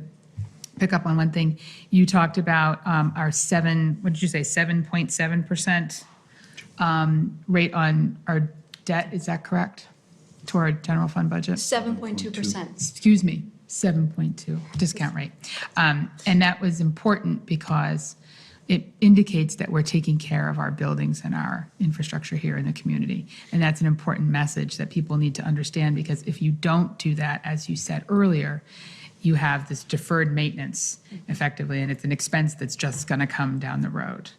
pick up on one thing. You talked about our 7.7% rate on our debt. Is that correct? To our general fund budget? 7.2%. Excuse me, 7.2 discount rate. And that was important because it indicates that we're taking care of our buildings and our infrastructure here in the community. And that's an important message that people need to understand, because if you don't do that, as you said earlier, you have this deferred maintenance effectively, and it's an expense that's just going to come down the road.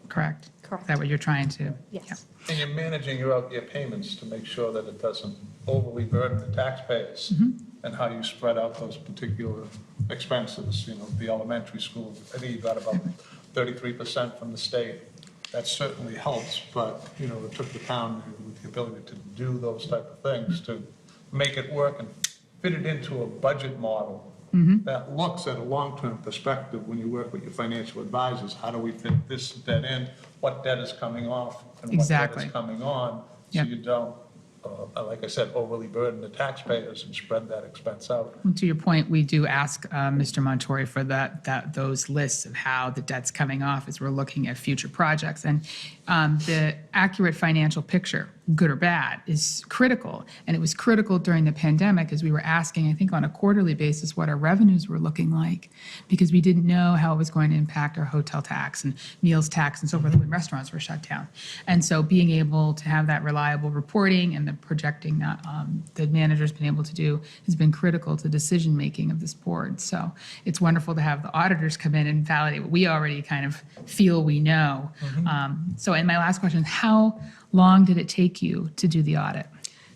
Correct? Correct. Is that what you're trying to? Yes. Yeah. And you're managing your payments to make sure that it doesn't overly burden the taxpayers, and how you spread out those particular expenses. The elementary school, I think you got about 33% from the state. That certainly helps, but, it took the town with the ability to do those type of things to make it work and fit it into a budget model that looks at a long-term perspective when you work with your financial advisors. How do we fit this debt in? What debt is coming off and what debt Exactly. is coming on? So Yep. you don't, like I said, overly burden the taxpayers and spread that expense out. And to your point, we do ask Mr. Montori for those lists of how the debt's coming off as we're looking at future projects. And the accurate financial picture, good or bad, is critical. And it was critical during the pandemic as we were asking, I think on a quarterly basis, what our revenues were looking like, because we didn't know how it was going to impact our hotel tax and meals tax and so forth when restaurants were shut down. And so being able to have that reliable reporting and the projecting that the manager's been able to do has been critical to decision-making of this board. So it's wonderful to have the auditors come in and validate what we already kind of feel we know. And my last question, how long did it take you to do the audit?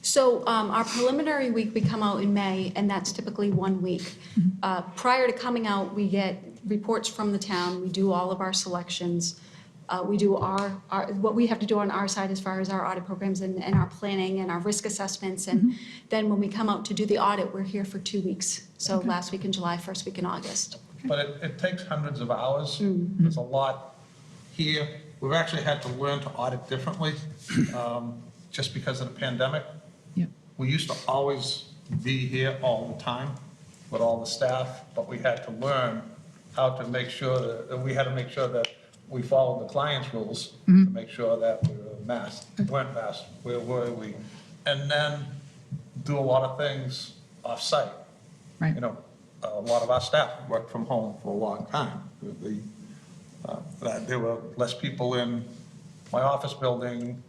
So our preliminary week, we come out in May, and that's typically 1 week. Prior to coming out, we get reports from the town. We do all of our selections. We do our what we have to do on our side as far as our audit programs and our planning and our risk assessments. And then when we come out to do the audit, we're here for 2 weeks. So last week in July, first week in August. But it takes hundreds of hours. There's a lot here. We've actually had to learn to audit differently just because of the pandemic. Yep. We used to always be here all the time with all the staff, but we had to learn how to make sure that we followed the client's rules to make sure that we were masked, weren't masked, where were we? And then do a lot of things off-site. Right. You know, a lot of our staff worked from home for a long time. There were less people in my office building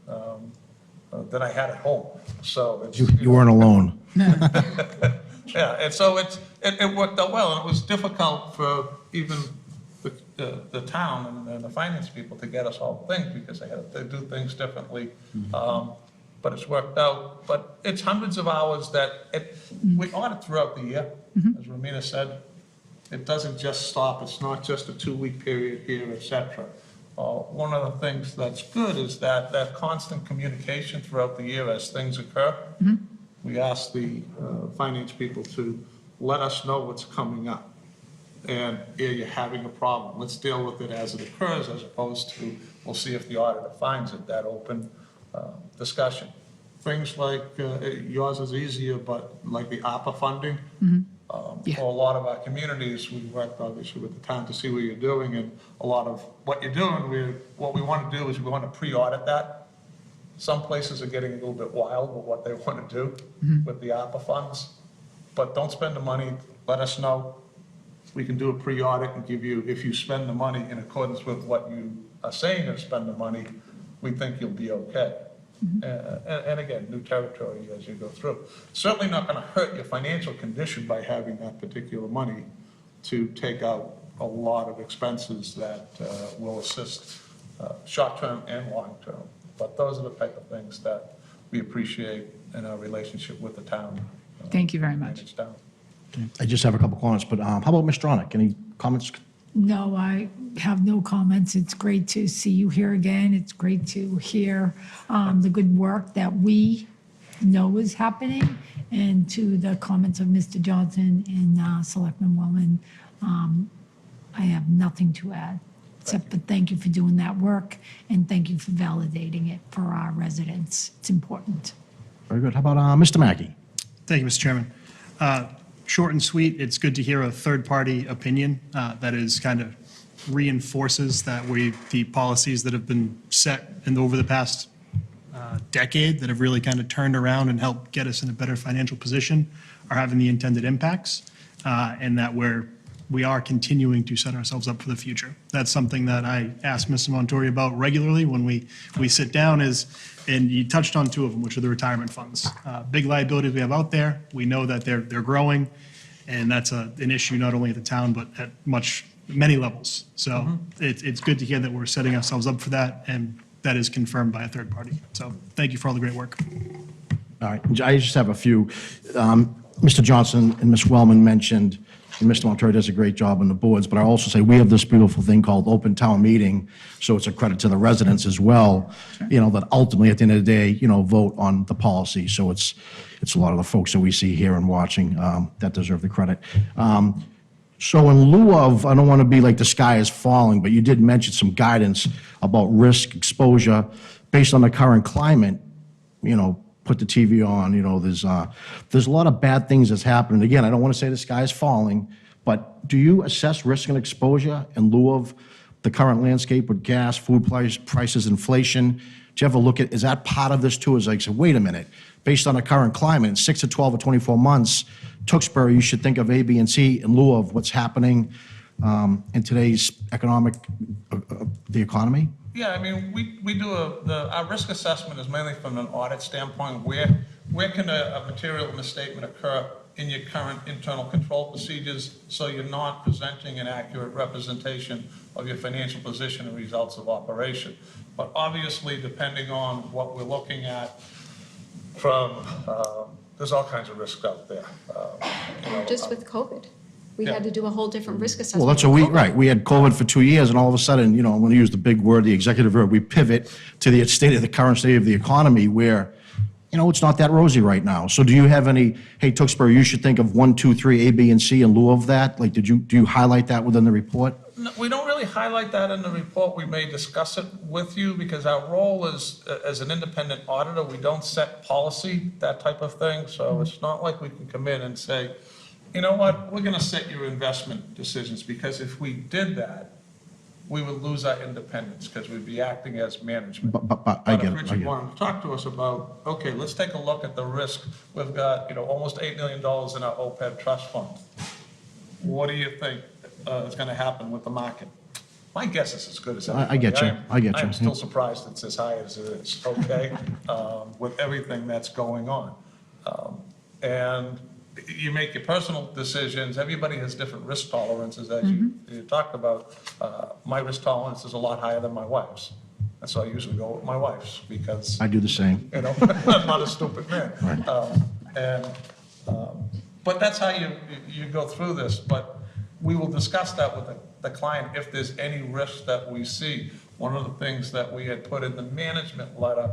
than I had at home. So it's, You weren't alone. yeah, and so it worked out well, and it was difficult for even the town and the finance people to get us all things because they had to do things differently. But it's worked out. But it's hundreds of hours that we audit throughout the year, as Romina said. It doesn't just stop. It's not just a 2-week period here, et cetera. One of the things that's good is that constant communication throughout the year as things occur. We ask the finance people to let us know what's coming up. And are you having a problem? Let's deal with it as it occurs, as opposed to, we'll see if the auditor finds it, that open discussion. Things like, yours is easier, but like the ARPA funding, for a lot of our communities, we worked obviously with the town to see what you're doing, and a lot of what you're doing, what we want to do is we want to pre-audit that. Some places are getting a little bit wild with what they want to do with the ARPA funds, but don't spend the money, let us know. We can do a pre-audit and give you, if you spend the money in accordance with what you are saying to spend the money, we think you'll be okay. And again, new territory as you go through. Certainly not going to hurt your financial condition by having that particular money to take out a lot of expenses that will assist short-term and long-term. But those are the type of things that we appreciate in our relationship with the town. Thank you very much. Managed town. I just have a couple comments, but how about Ms. Stronach? Any comments? No, I have no comments. It's great to see you here again. It's great to hear the good work that we know is happening. And to the comments of Mr. Johnson and Selectman Wellman, I have nothing to add, except for thank you for doing that work, and thank you for validating it for our residents. It's important. Very good. How about Mr. Mackey? Thank you, Mr. Chairman. Short and sweet, it's good to hear a third-party opinion that is kind of reinforces that the policies that have been set over the past decade that have really kind of turned around and helped get us in a better financial position are having the intended impacts, and that we are continuing to set ourselves up for the future. That's something that I ask Mr. Montori about regularly when we sit down and you touched on two of them, which are the retirement funds. Big liabilities we have out there. We know that they're growing, and that's an issue not only at the town, but at many levels. So it's good to hear that we're setting ourselves up for that, and that is confirmed by a third party. So thank you for all the great work. All right, I just have a few. Mr. Johnson and Ms. Wellman mentioned and Mr. Montori does a great job on the boards, but I also say we have this beautiful thing called open town meeting, so it's a credit to the residents as well, that ultimately, at the end of the day, vote on the policy. So it's a lot of the folks that we see here and watching that deserve the credit. So in lieu of, I don't want to be like the sky is falling, but you did mention some guidance about risk exposure based on the current climate, put the TV on, there's a lot of bad things that's happening. Again, I don't want to say the sky is falling, but do you assess risk and exposure in lieu of the current landscape with gas, food prices, inflation? Do you ever look at, is that part of this too? Is like, so wait a minute, based on the current climate, in 6 to 12 or 24 months, Tewksbury, you should think of A, B, and C in lieu of what's happening in today's the economy? Yeah, I mean, we do our risk assessment is mainly from an audit standpoint. Where can a material misstatement occur in your current internal control procedures so you're not presenting an accurate representation of your financial position and results of operation? But obviously, depending on what we're looking at from, there's all kinds of risks out there. Just with COVID, we Yeah. had to do a whole different risk assessment. Well, that's what with COVID. right. We had COVID for 2 years, and all of a sudden, I'm going to use the big word, the executive word, we pivot to the current state of the economy where, it's not that rosy right now. So do you have any, hey, Tewksbury, you should think of 1, 2, 3, A, B, and C in lieu of that? Like, do you highlight that within the report? No, we don't really highlight that in the report. We may discuss it with you because our role is, as an independent auditor, we don't set policy, that type of thing. So it's not like we can come in and say, you know what, we're going to set your investment decisions, because if we did that, we would lose our independence because we'd be acting as management. But I get If it. Richard wanted to talk to us about, okay, let's take a look at the risk. We've got, almost $8 million in our OPEB trust fund. What do you think is going to happen with the market? My guess is as good as anybody. I get you. I get you. I'm still surprised it's as high as it is, okay, with everything that's going on. And you make your personal decisions. Everybody has different risk tolerances, as you talked about. My risk tolerance is a lot higher than my wife's. And so I usually go with my wife's because, I do the same. I'm not a stupid man. But that's how you go through this. But we will discuss that with the client if there's any risk that we see. One of the things that we had put in the management letter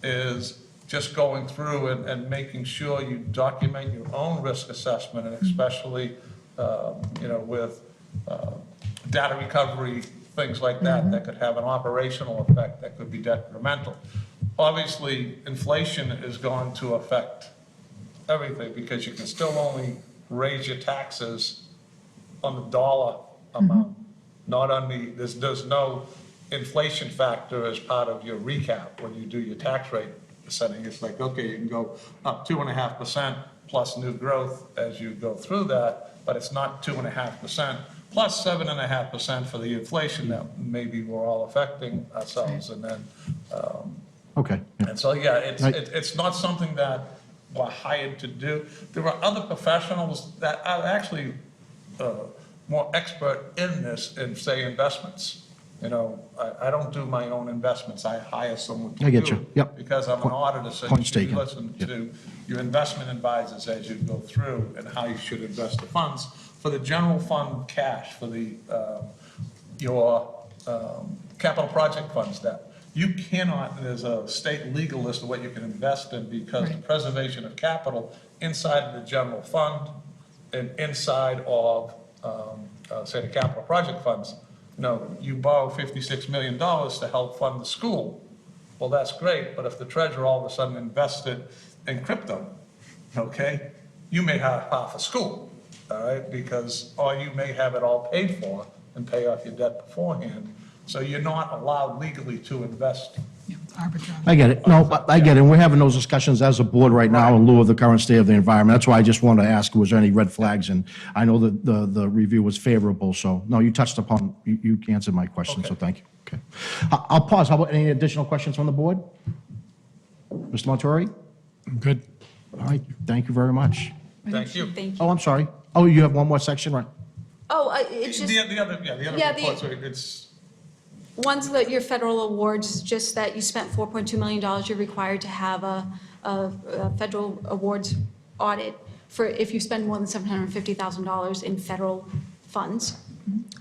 is just going through and making sure you document your own risk assessment, and especially, with data recovery, things like that, that could have an operational effect that could be detrimental. Obviously, inflation is going to affect everything because you can still only raise your taxes on the dollar amount, not on there's no inflation factor as part of your recap when you do your tax rate setting. It's like, okay, you can go up 2.5% plus new growth as you go through that, but it's not 2.5% plus 7.5% for the inflation that maybe we're all affecting ourselves. And then, Okay. Yeah. and so, yeah, it's not something that we're hired to do. There are other professionals that are actually more expert in this, in say investments. I don't do my own investments. I hire someone to do. I get you. Yep. Because I'm an auditor, so you Point's should taken. listen to your investment advisors as you go through and how you should invest the funds. For the general fund cash, for the your capital project funds that you cannot, there's a state legal list of what you can invest in because the preservation of capital inside of the general fund and inside of, say, the capital project funds. You borrow $56 million to help fund the school. Well, that's great, but if the treasurer all of a sudden invested in crypto, okay, you may have half a school, all right, or you may have it all paid for and pay off your debt beforehand. So you're not allowed legally to invest. Arbitrage. I get it. No, I get it. We're having those discussions as a board right now in lieu of the current state of the environment. That's why I just wanted to ask, was there any red flags? And I know that the review was favorable, so, no, you touched upon, you answered my question, so thank you. Okay. I'll pause. How about any additional questions from the board? Mr. Montori? I'm good. All right, thank you very much. Thank you. Thank you. Oh, I'm sorry. Oh, you have one more section, right? Oh, it's just. The other Yeah, reports, it's, One's that your federal awards, just that you spent $4.2 million, you're required to have a federal awards audit for if you spend more than $750,000 in federal funds.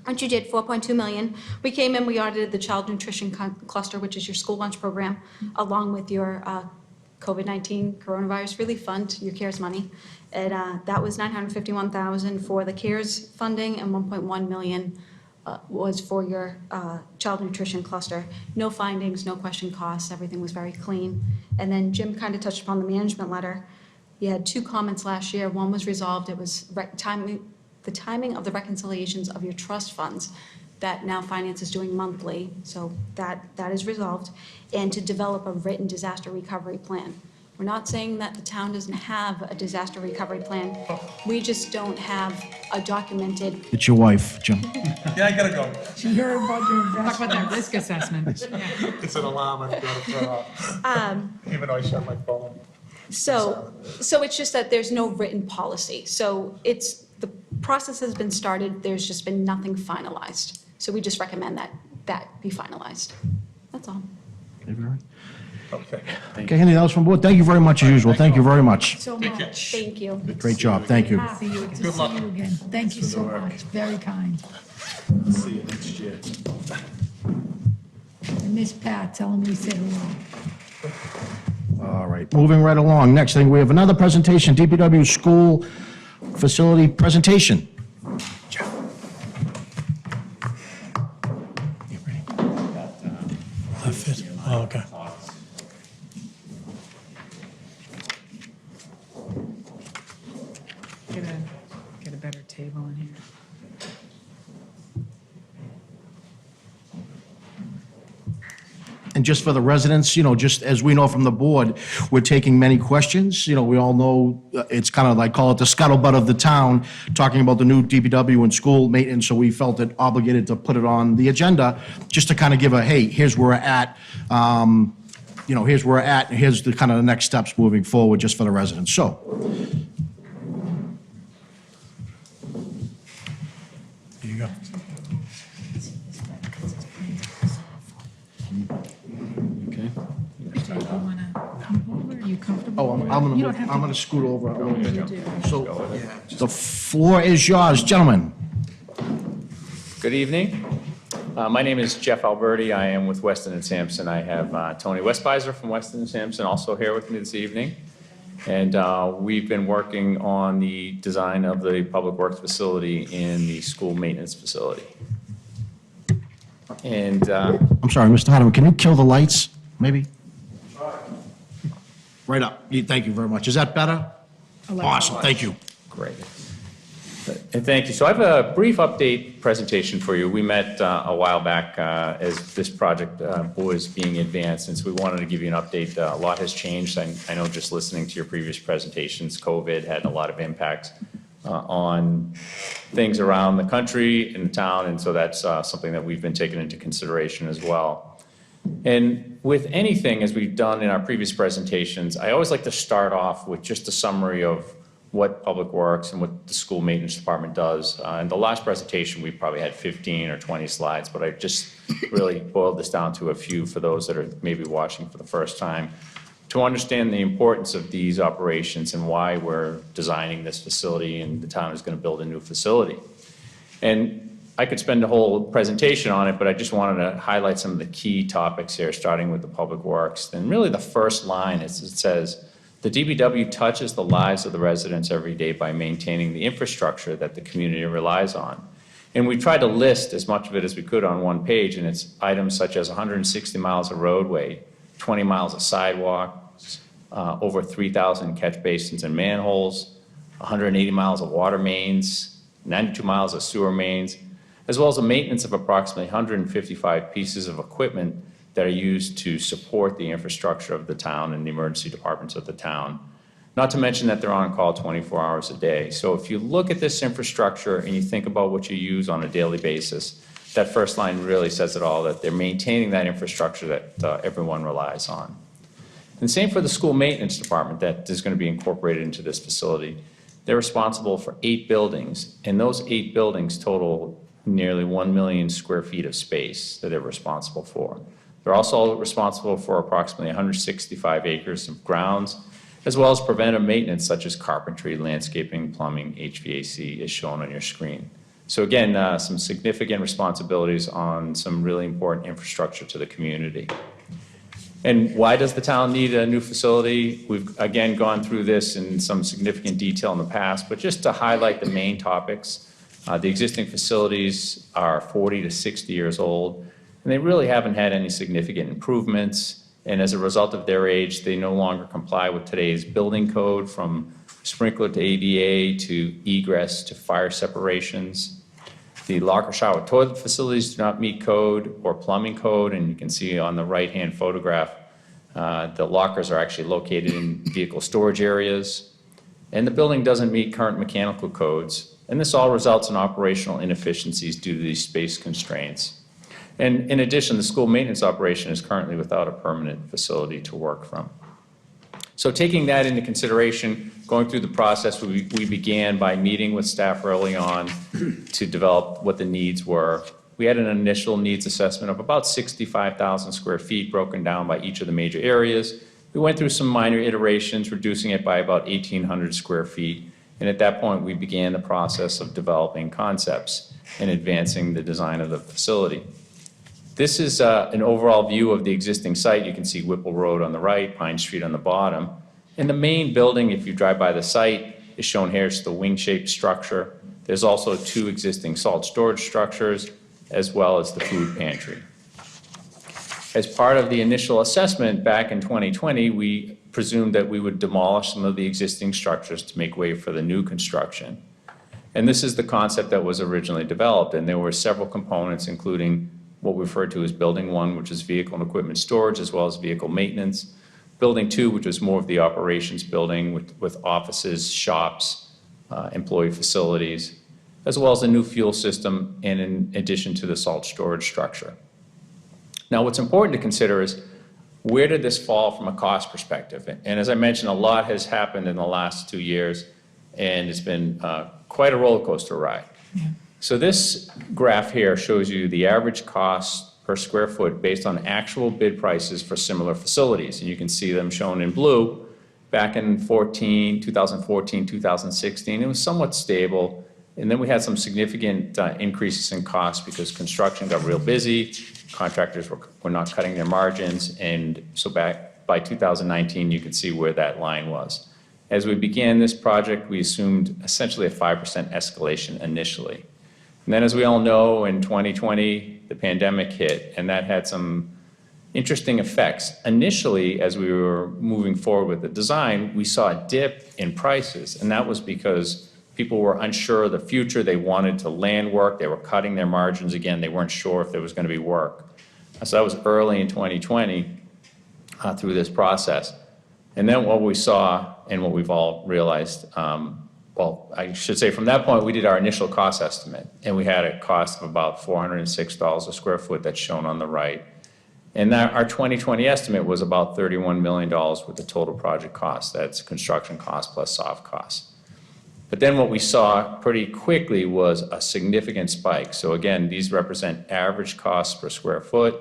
Which you did, 4.2 million. We came in, we audited the child nutrition cluster, which is your school lunch program, along with your COVID-19 coronavirus relief fund, your CARES money. And that was 951,000 for the CARES funding, and 1.1 million was for your child nutrition cluster. No findings, no question costs, everything was very clean. And then Jim kind of touched upon the management letter. You had 2 comments last year. One was resolved. It was the timing of the reconciliations of your trust funds that now finance is doing monthly, so that is resolved, and to develop a written disaster recovery plan. We're not saying that the town doesn't have a disaster recovery plan. We just don't have a documented. It's your wife, Jim. Yeah, I gotta go. She heard about your Talk investment. about that risk assessment. Yeah. It's an alarm I've got to turn off. Even though I shut my phone. So it's just that there's no written policy. So the process has been started, there's just been nothing finalized. So we just recommend that be finalized. That's all. Okay. Okay, anything else from board? Thank you very much as usual. Thank you very much. So much. Thank you. Great job, thank you. Happy to see you again. Thank you so much. Very kind. See you next year. And Miss Pat, tell him we said hello. All right, moving right along. Next thing, we have another presentation, DPW school facility presentation. That fit? Oh, okay. Get a better table in here. And just for the residents, just as we know from the board, we're taking many questions. We all know it's kind of like, call it the scuttlebutt of the town, talking about the new DPW and school maintenance, so we felt it obligated to put it on the agenda, just to kind of give hey, here's where we're at, here's where we're at, and here's the kind of the next steps moving forward, just for the residents. So, Here you go. Okay. Do you want to come over? Are you comfortable? I'm You don't have to- gonna scoot over a little bit. You do. So, the floor is yours, gentlemen. Good evening. My name is Jeff Alberti. I am with Weston and Sampson. I have Tony Westbizer from Weston and Sampson also here with me this evening. And we've been working on the design of the Public Works facility and the school maintenance facility. And I'm sorry, Mr. Hardeman, can you kill the lights, maybe? Right up. Thank you very much. Is that better? Awesome, thank you. great. And thank you. So I have a brief update presentation for you. We met a while back as this project was being advanced, and so we wanted to give you an update. A lot has changed. I know just listening to your previous presentations, COVID had a lot of impact on things around the country and the town, and so that's something that we've been taking into consideration as well. And with anything, as we've done in our previous presentations, I always like to start off with just a summary of what Public Works and what the school maintenance department does. In the last presentation, we probably had 15 or 20 slides, but I just really boiled this down to a few for those that are maybe watching for the first time, to understand the importance of these operations and why we're designing this facility and the town is going to build a new facility. And I could spend a whole presentation on it, but I just wanted to highlight some of the key topics here, starting with the Public Works. And really the first line is, it says, the DPW touches the lives of the residents every day by maintaining the infrastructure that the community relies on. And we tried to list as much of it as we could on one page, and it's items such as 160 miles of roadway, 20 miles of sidewalks, over 3,000 catch basins and manholes, 180 miles of water mains, 92 miles of sewer mains, as well as the maintenance of approximately 155 pieces of equipment that are used to support the infrastructure of the town and the emergency departments of the town. Not to mention that they're on call 24 hours a day. So if you look at this infrastructure and you think about what you use on a daily basis, that first line really says it all, that they're maintaining that infrastructure that everyone relies on. And same for the school maintenance department that is going to be incorporated into this facility. They're responsible for 8 buildings, and those 8 buildings total nearly 1 million square feet of space that they're responsible for. They're also responsible for approximately 165 acres of grounds, as well as preventive maintenance such as carpentry, landscaping, plumbing, HVAC, as shown on your screen. So again, some significant responsibilities on some really important infrastructure to the community. And why does the town need a new facility? We've, again, gone through this in some significant detail in the past, but just to highlight the main topics, the existing facilities are 40 to 60 years old, and they really haven't had any significant improvements. And as a result of their age, they no longer comply with today's building code, from sprinkler to ADA to egress to fire separations. The locker, shower, toilet facilities do not meet code or plumbing code, and you can see on the right-hand photograph, the lockers are actually located in vehicle storage areas. And the building doesn't meet current mechanical codes, and this all results in operational inefficiencies due to these space constraints. And in addition, the school maintenance operation is currently without a permanent facility to work from. So taking that into consideration, going through the process, we began by meeting with staff early on to develop what the needs were. We had an initial needs assessment of about 65,000 square feet broken down by each of the major areas. We went through some minor iterations, reducing it by about 1,800 square feet. And at that point, we began the process of developing concepts and advancing the design of the facility. This is an overall view of the existing site. You can see Whipple Road on the right, Pine Street on the bottom. And the main building, if you drive by the site, is shown here. It's the wing-shaped structure. There's also 2 existing salt storage structures, as well as the food pantry. As part of the initial assessment back in 2020, we presumed that we would demolish some of the existing structures to make way for the new construction. And this is the concept that was originally developed, and there were several components, including what we refer to as Building 1, which is vehicle and equipment storage, as well as vehicle maintenance. Building 2, which was more of the operations building with offices, shops, employee facilities, as well as a new fuel system, and in addition to the salt storage structure. Now, what's important to consider is, where did this fall from a cost perspective? And as I mentioned, a lot has happened in the last 2 years, and it's been quite a roller coaster ride. Yeah. So this graph here shows you the average cost per square foot based on actual bid prices for similar facilities. And you can see them shown in blue. Back in 2014, 2016, it was somewhat stable. And then we had some significant increases in costs because construction got real busy. Contractors were not cutting their margins. And so back by 2019, you can see where that line was. As we began this project, we assumed essentially a 5% escalation initially. And then, as we all know, in 2020, the pandemic hit, and that had some interesting effects. Initially, as we were moving forward with the design, we saw a dip in prices, and that was because people were unsure of the future. They wanted to land work. They were cutting their margins again. They weren't sure if there was going to be work. So that was early in 2020 through this process. And then what we saw and what we've all realized, well, I should say from that point, we did our initial cost estimate, and we had a cost of about $406 a square foot that's shown on the right. And our 2020 estimate was about $31 million with the total project cost. That's construction cost plus soft costs. But then what we saw pretty quickly was a significant spike. So again, these represent average costs per square foot,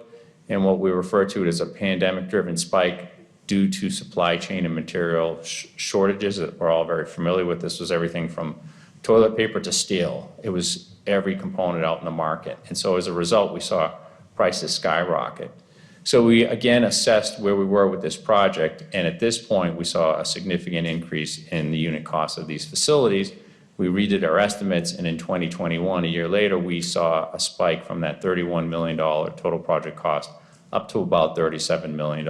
and what we refer to it as a pandemic-driven spike due to supply chain and material shortages that we're all very familiar with. This was everything from toilet paper to steel. It was every component out in the market. And so as a result, we saw prices skyrocket. So we again assessed where we were with this project, and at this point, we saw a significant increase in the unit cost of these facilities. We redid our estimates, and in 2021, a year later, we saw a spike from that $31 million total project cost up to about $37 million.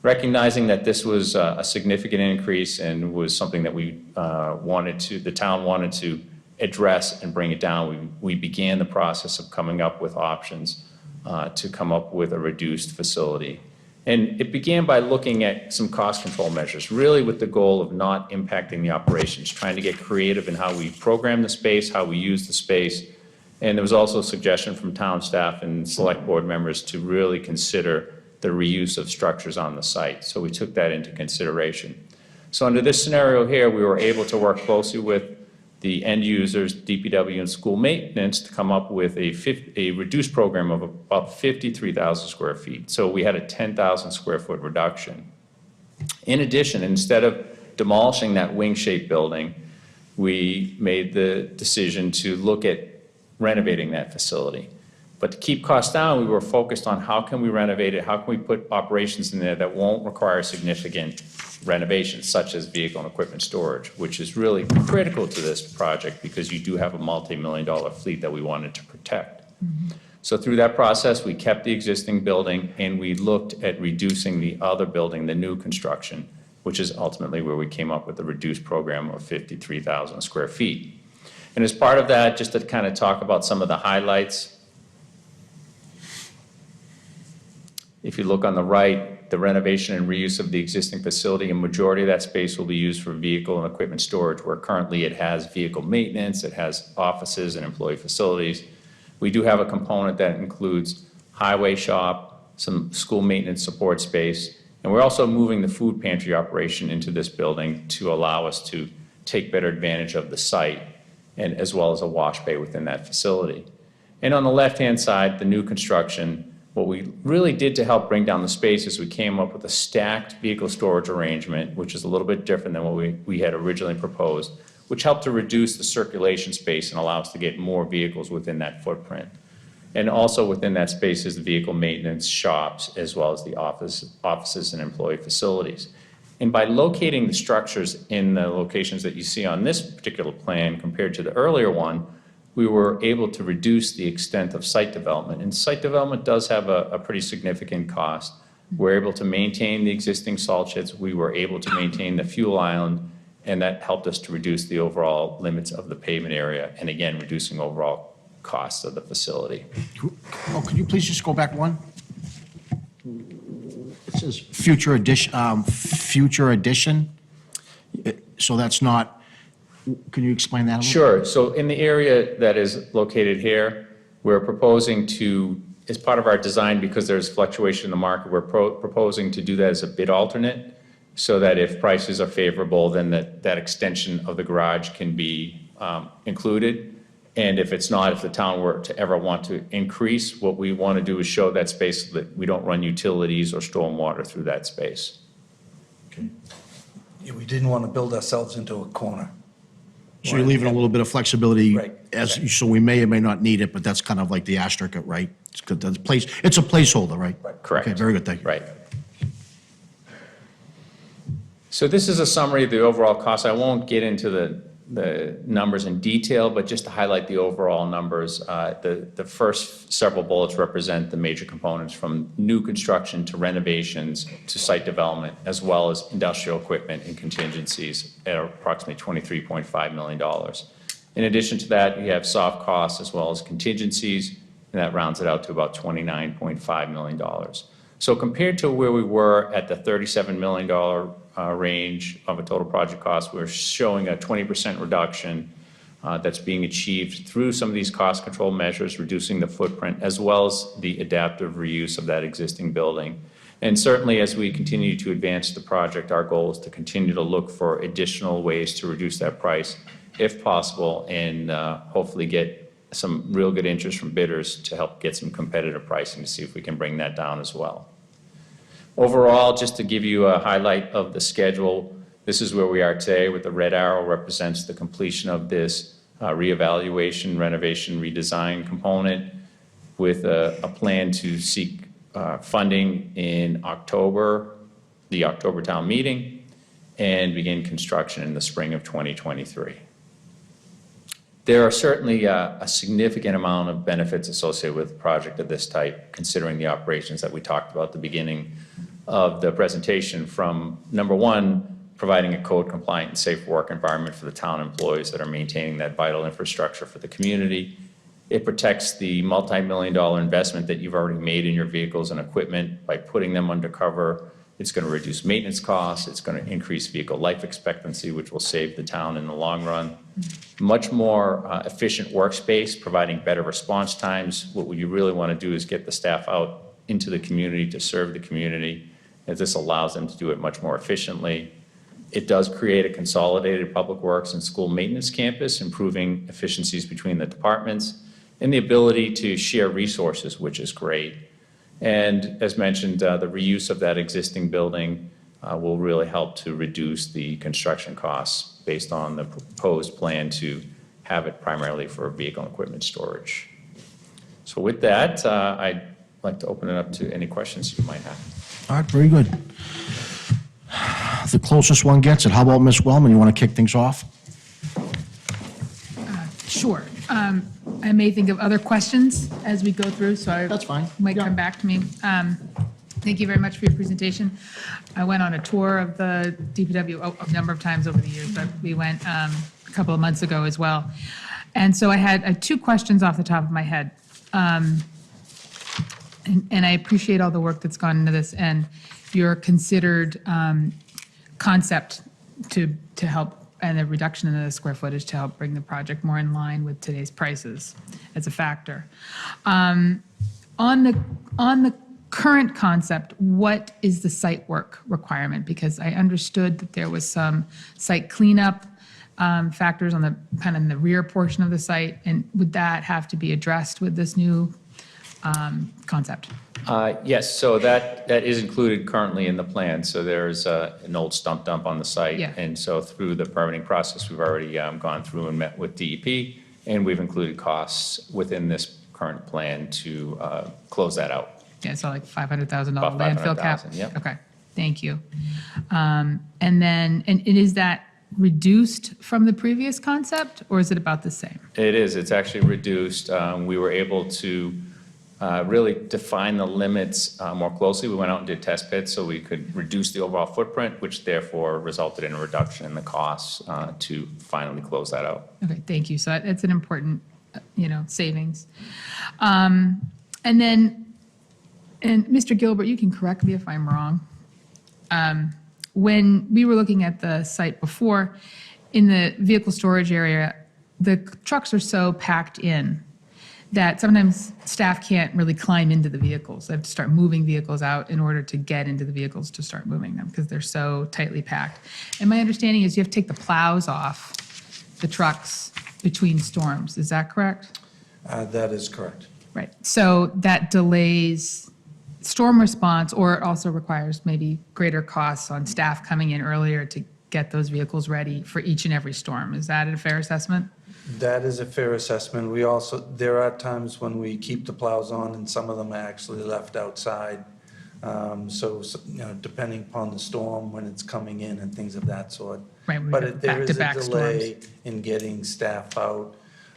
Recognizing that this was a significant increase and was something that we the town wanted to address and bring it down, we began the process of coming up with options to come up with a reduced facility. And it began by looking at some cost control measures, really with the goal of not impacting the operations, trying to get creative in how we program the space, how we use the space. And there was also a suggestion from town staff and select board members to really consider the reuse of structures on the site. So we took that into consideration. So under this scenario here, we were able to work closely with the end users, DPW and school maintenance, to come up with a reduced program of about 53,000 square feet. So we had a 10,000 square foot reduction. In addition, instead of demolishing that wing-shaped building, we made the decision to look at renovating that facility. But to keep costs down, we were focused on how can we renovate it, how can we put operations in there that won't require significant renovations, such as vehicle and equipment storage, which is really critical to this project because you do have a multi-million-dollar fleet that we wanted to protect. So through that process, we kept the existing building and we looked at reducing the other building, the new construction, which is ultimately where we came up with the reduced program of 53,000 square feet. And as part of that, just to kind of talk about some of the highlights, if you look on the right, the renovation and reuse of the existing facility, a majority of that space will be used for vehicle and equipment storage, where currently it has vehicle maintenance, it has offices and employee facilities. We do have a component that includes highway shop, some school maintenance support space, and we're also moving the food pantry operation into this building to allow us to take better advantage of the site, and as well as a wash bay within that facility. And on the left-hand side, the new construction, what we really did to help bring down the space is we came up with a stacked vehicle storage arrangement, which is a little bit different than what we had originally proposed, which helped to reduce the circulation space and allow us to get more vehicles within that footprint. And also within that space is the vehicle maintenance shops, as well as the offices and employee facilities. And by locating the structures in the locations that you see on this particular plan compared to the earlier one, we were able to reduce the extent of site development. And site development does have a pretty significant cost. We're able to maintain the existing salt sheds. We were able to maintain the fuel island, and that helped us to reduce the overall limits of the pavement area, and again, reducing overall costs of the facility. Oh, could you please just go back one? It says future addition. So that's not, can you explain that a little? Sure. So in the area that is located here, we're proposing to, as part of our design, because there's fluctuation in the market, we're proposing to do that as a bid alternate, so that if prices are favorable, then that extension of the garage can be included. And if it's not, if the town were to ever want to increase, what we want to do is show that space so that we don't run utilities or storm water through that space. Yeah, we didn't want to build ourselves into a corner. So you're leaving a little bit of flexibility Right. so we may or may not need it, but that's kind of like the asterisk, right? It's good, it's a placeholder, right? Correct. Okay, very good, thank you. Right. So this is a summary of the overall cost. I won't get into the numbers in detail, but just to highlight the overall numbers, the first several bullets represent the major components from new construction to renovations to site development, as well as industrial equipment and contingencies at approximately $23.5 million. In addition to that, you have soft costs as well as contingencies, and that rounds it out to about $29.5 million. So compared to where we were at the $37 million range of a total project cost, we're showing a 20% reduction that's being achieved through some of these cost control measures, reducing the footprint, as well as the adaptive reuse of that existing building. And certainly as we continue to advance the project, our goal is to continue to look for additional ways to reduce that price if possible, and hopefully get some real good interest from bidders to help get some competitive pricing to see if we can bring that down as well. Overall, just to give you a highlight of the schedule, this is where we are today, with the red arrow represents the completion of this reevaluation, renovation, redesign component, with a plan to seek funding in October, the October town meeting, and begin construction in the spring of 2023. There are certainly a significant amount of benefits associated with a project of this type, considering the operations that we talked about at the beginning of the presentation, from number one, providing a code compliant and safe work environment for the town employees that are maintaining that vital infrastructure for the community. It protects the multi-million-dollar investment that you've already made in your vehicles and equipment by putting them under cover. It's going to reduce maintenance costs. It's going to increase vehicle life expectancy, which will save the town in the long run. Much more efficient workspace, providing better response times. What you really want to do is get the staff out into the community to serve the community, as this allows them to do it much more efficiently. It does create a consolidated public works and school maintenance campus, improving efficiencies between the departments, and the ability to share resources, which is great. And as mentioned, the reuse of that existing building will really help to reduce the construction costs based on the proposed plan to have it primarily for vehicle and equipment storage. So with that, I'd like to open it up to any questions you might have. All right, very good. The closest one gets it. How about Ms. Wellman? You want to kick things off? Sure. I may think of other questions as we go through, so I That's fine. might Yeah. come back to me. Thank you very much for your presentation. I went on a tour of the DPW a number of times over the years, but we went a couple of months ago as well. And so I had two questions off the top of my head. And I appreciate all the work that's gone into this and your considered concept to help, and the reduction in the square footage to help bring the project more in line with today's prices as a factor. On the current concept, what is the site work requirement? Because I understood that there was some site cleanup factors on the kind of in the rear portion of the site, and would that have to be addressed with this new concept? Yes, so that is included currently in the plan. So there's an old stump dump on the site. Yeah. And so through the permitting process, we've already gone through and met with DEP, and we've included costs within this current plan to close that out. Yeah, so like $500,000 About landfill cap? $500,000, yep. Okay, thank you. And then, and is that reduced from the previous concept, or is it about the same? It is, it's actually reduced. We were able to really define the limits more closely. We went out and did test pits so we could reduce the overall footprint, which therefore resulted in a reduction in the costs to finally close that out. Okay, thank you. So it's an important, savings. And then, and Mr. Gilbert, you can correct me if I'm wrong. When we were looking at the site before, in the vehicle storage area, the trucks are so packed in that sometimes staff can't really climb into the vehicles. They have to start moving vehicles out in order to get into the vehicles to start moving them because they're so tightly packed. And my understanding is you have to take the plows off the trucks between storms. Is that correct? That is correct. Right. So that delays storm response, or it also requires maybe greater costs on staff coming in earlier to get those vehicles ready for each and every storm. Is that a fair assessment? That is a fair assessment. There are times when we keep the plows on and some of them are actually left outside. So, depending upon the storm, when it's coming in and things of that sort. Right, we But have there is a back-to-back delay in getting staff out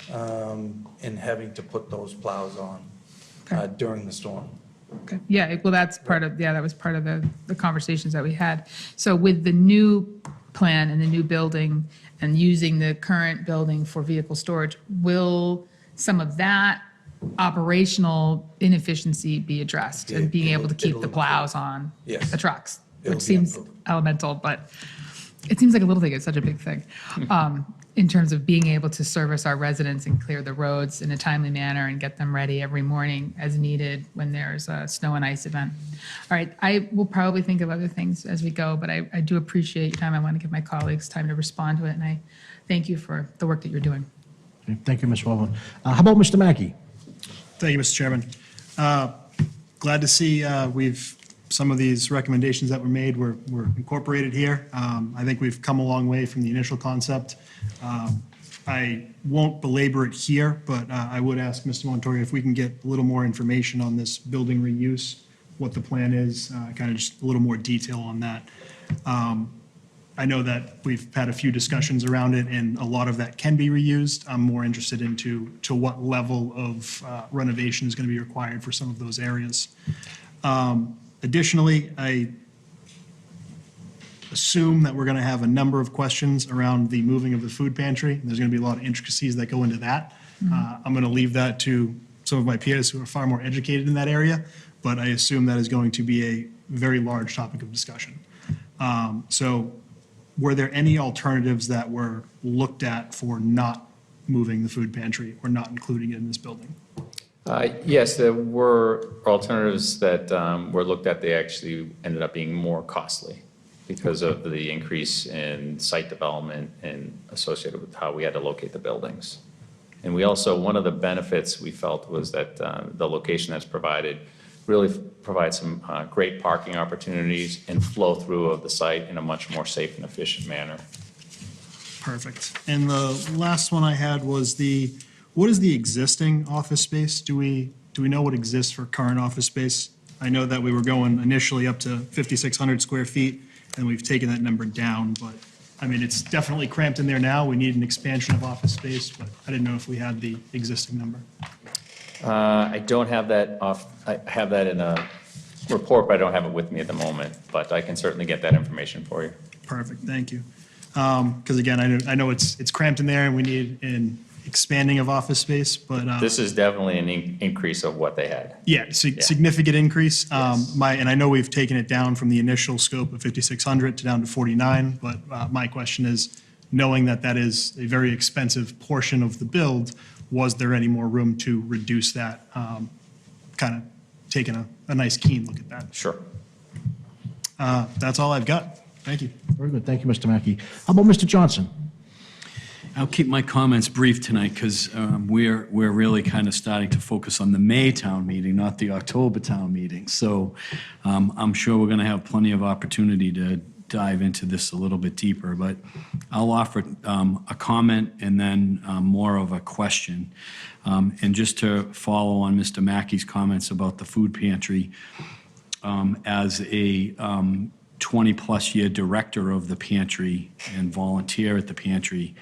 and having to put those plows on during the storm. Okay. Yeah, well, that's part of, that was part of the conversations that we had. So with the new plan and the new building and using the current building for vehicle storage, will some of that operational inefficiency be addressed and being able to keep It'll the plows on Yes. the trucks? It'll Which be seems improved. elemental, but it seems like a little thing. It's such a big thing. In terms of being able to service our residents and clear the roads in a timely manner and get them ready every morning as needed when there's a snow and ice event. All right, I will probably think of other things as we go, but I do appreciate your time. I want to give my colleagues time to respond to it, and I thank you for the work that you're doing. Okay, thank you, Ms. Wellman. How about Mr. Mackey? Thank you, Mr. Chairman. Glad to see some of these recommendations that were made were incorporated here. I think we've come a long way from the initial concept. I won't belabor it here, but I would ask Mr. Montori if we can get a little more information on this building reuse, what the plan is, kind of just a little more detail on that. I know that we've had a few discussions around it, and a lot of that can be reused. I'm more interested into what level of renovation is going to be required for some of those areas. Additionally, I assume that we're going to have a number of questions around the moving of the food pantry. There's going to be a lot of intricacies that go into that. I'm going to leave that to some of my peers who are far more educated in that area, but I assume that is going to be a very large topic of discussion. So were there any alternatives that were looked at for not moving the food pantry or not including it in this building? Yes, there were alternatives that were looked at. They actually ended up being more costly because of the increase in site development and associated with how we had to locate the buildings. And we also, one of the benefits we felt was that the location that's provided really provide some great parking opportunities and flow through of the site in a much more safe and efficient manner. Perfect. And the last one I had was what is the existing office space? Do we know what exists for current office space? I know that we were going initially up to 5,600 square feet, and we've taken that number down, but, I mean, it's definitely cramped in there now. We need an expansion of office space, but I didn't know if we had the existing number. I don't have that I have that in a report, but I don't have it with me at the moment, but I can certainly get that information for you. Perfect, thank you. Because again, I know it's cramped in there and we need an expanding of office space, but. This is definitely an increase of what they had. Yeah, significant increase. And I know we've taken it down from the initial scope of 5,600 to down to 49, but my question is, knowing that that is a very expensive portion of the build, was there any more room to reduce that? Kind of taking a nice keen look at that. Sure. That's all I've got. Thank you. Very good, thank you, Mr. Mackey. How about Mr. Johnson? I'll keep my comments brief tonight because we're really kind of starting to focus on the May town meeting, not the October town meeting. So I'm sure we're going to have plenty of opportunity to dive into this a little bit deeper, but I'll offer a comment and then more of a question. And just to follow on Mr. Mackey's comments about the food pantry, as a 20-plus year director of the pantry and volunteer at the pantry,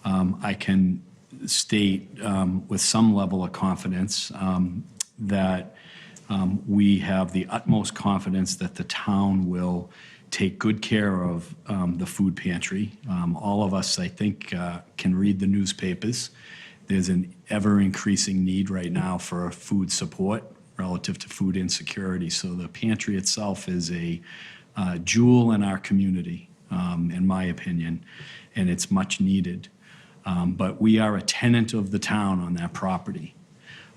I can state with some level of confidence that we have the utmost confidence that the town will take good care of the food pantry. All of us, I think, can read the newspapers. There's an ever-increasing need right now for food support relative to food insecurity. So the pantry itself is a jewel in our community, in my opinion, and it's much needed. But we are a tenant of the town on that property.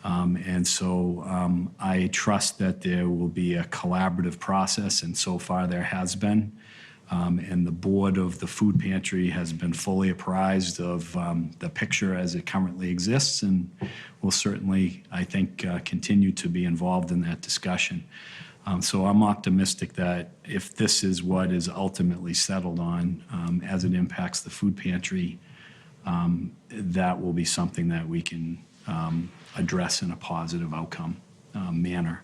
And so I trust that there will be a collaborative process, and so far there has been. And the board of the food pantry has been fully apprised of the picture as it currently exists, and will certainly, I think, continue to be involved in that discussion. So I'm optimistic that if this is what is ultimately settled on as it impacts the food pantry, that will be something that we can address in a positive outcome manner.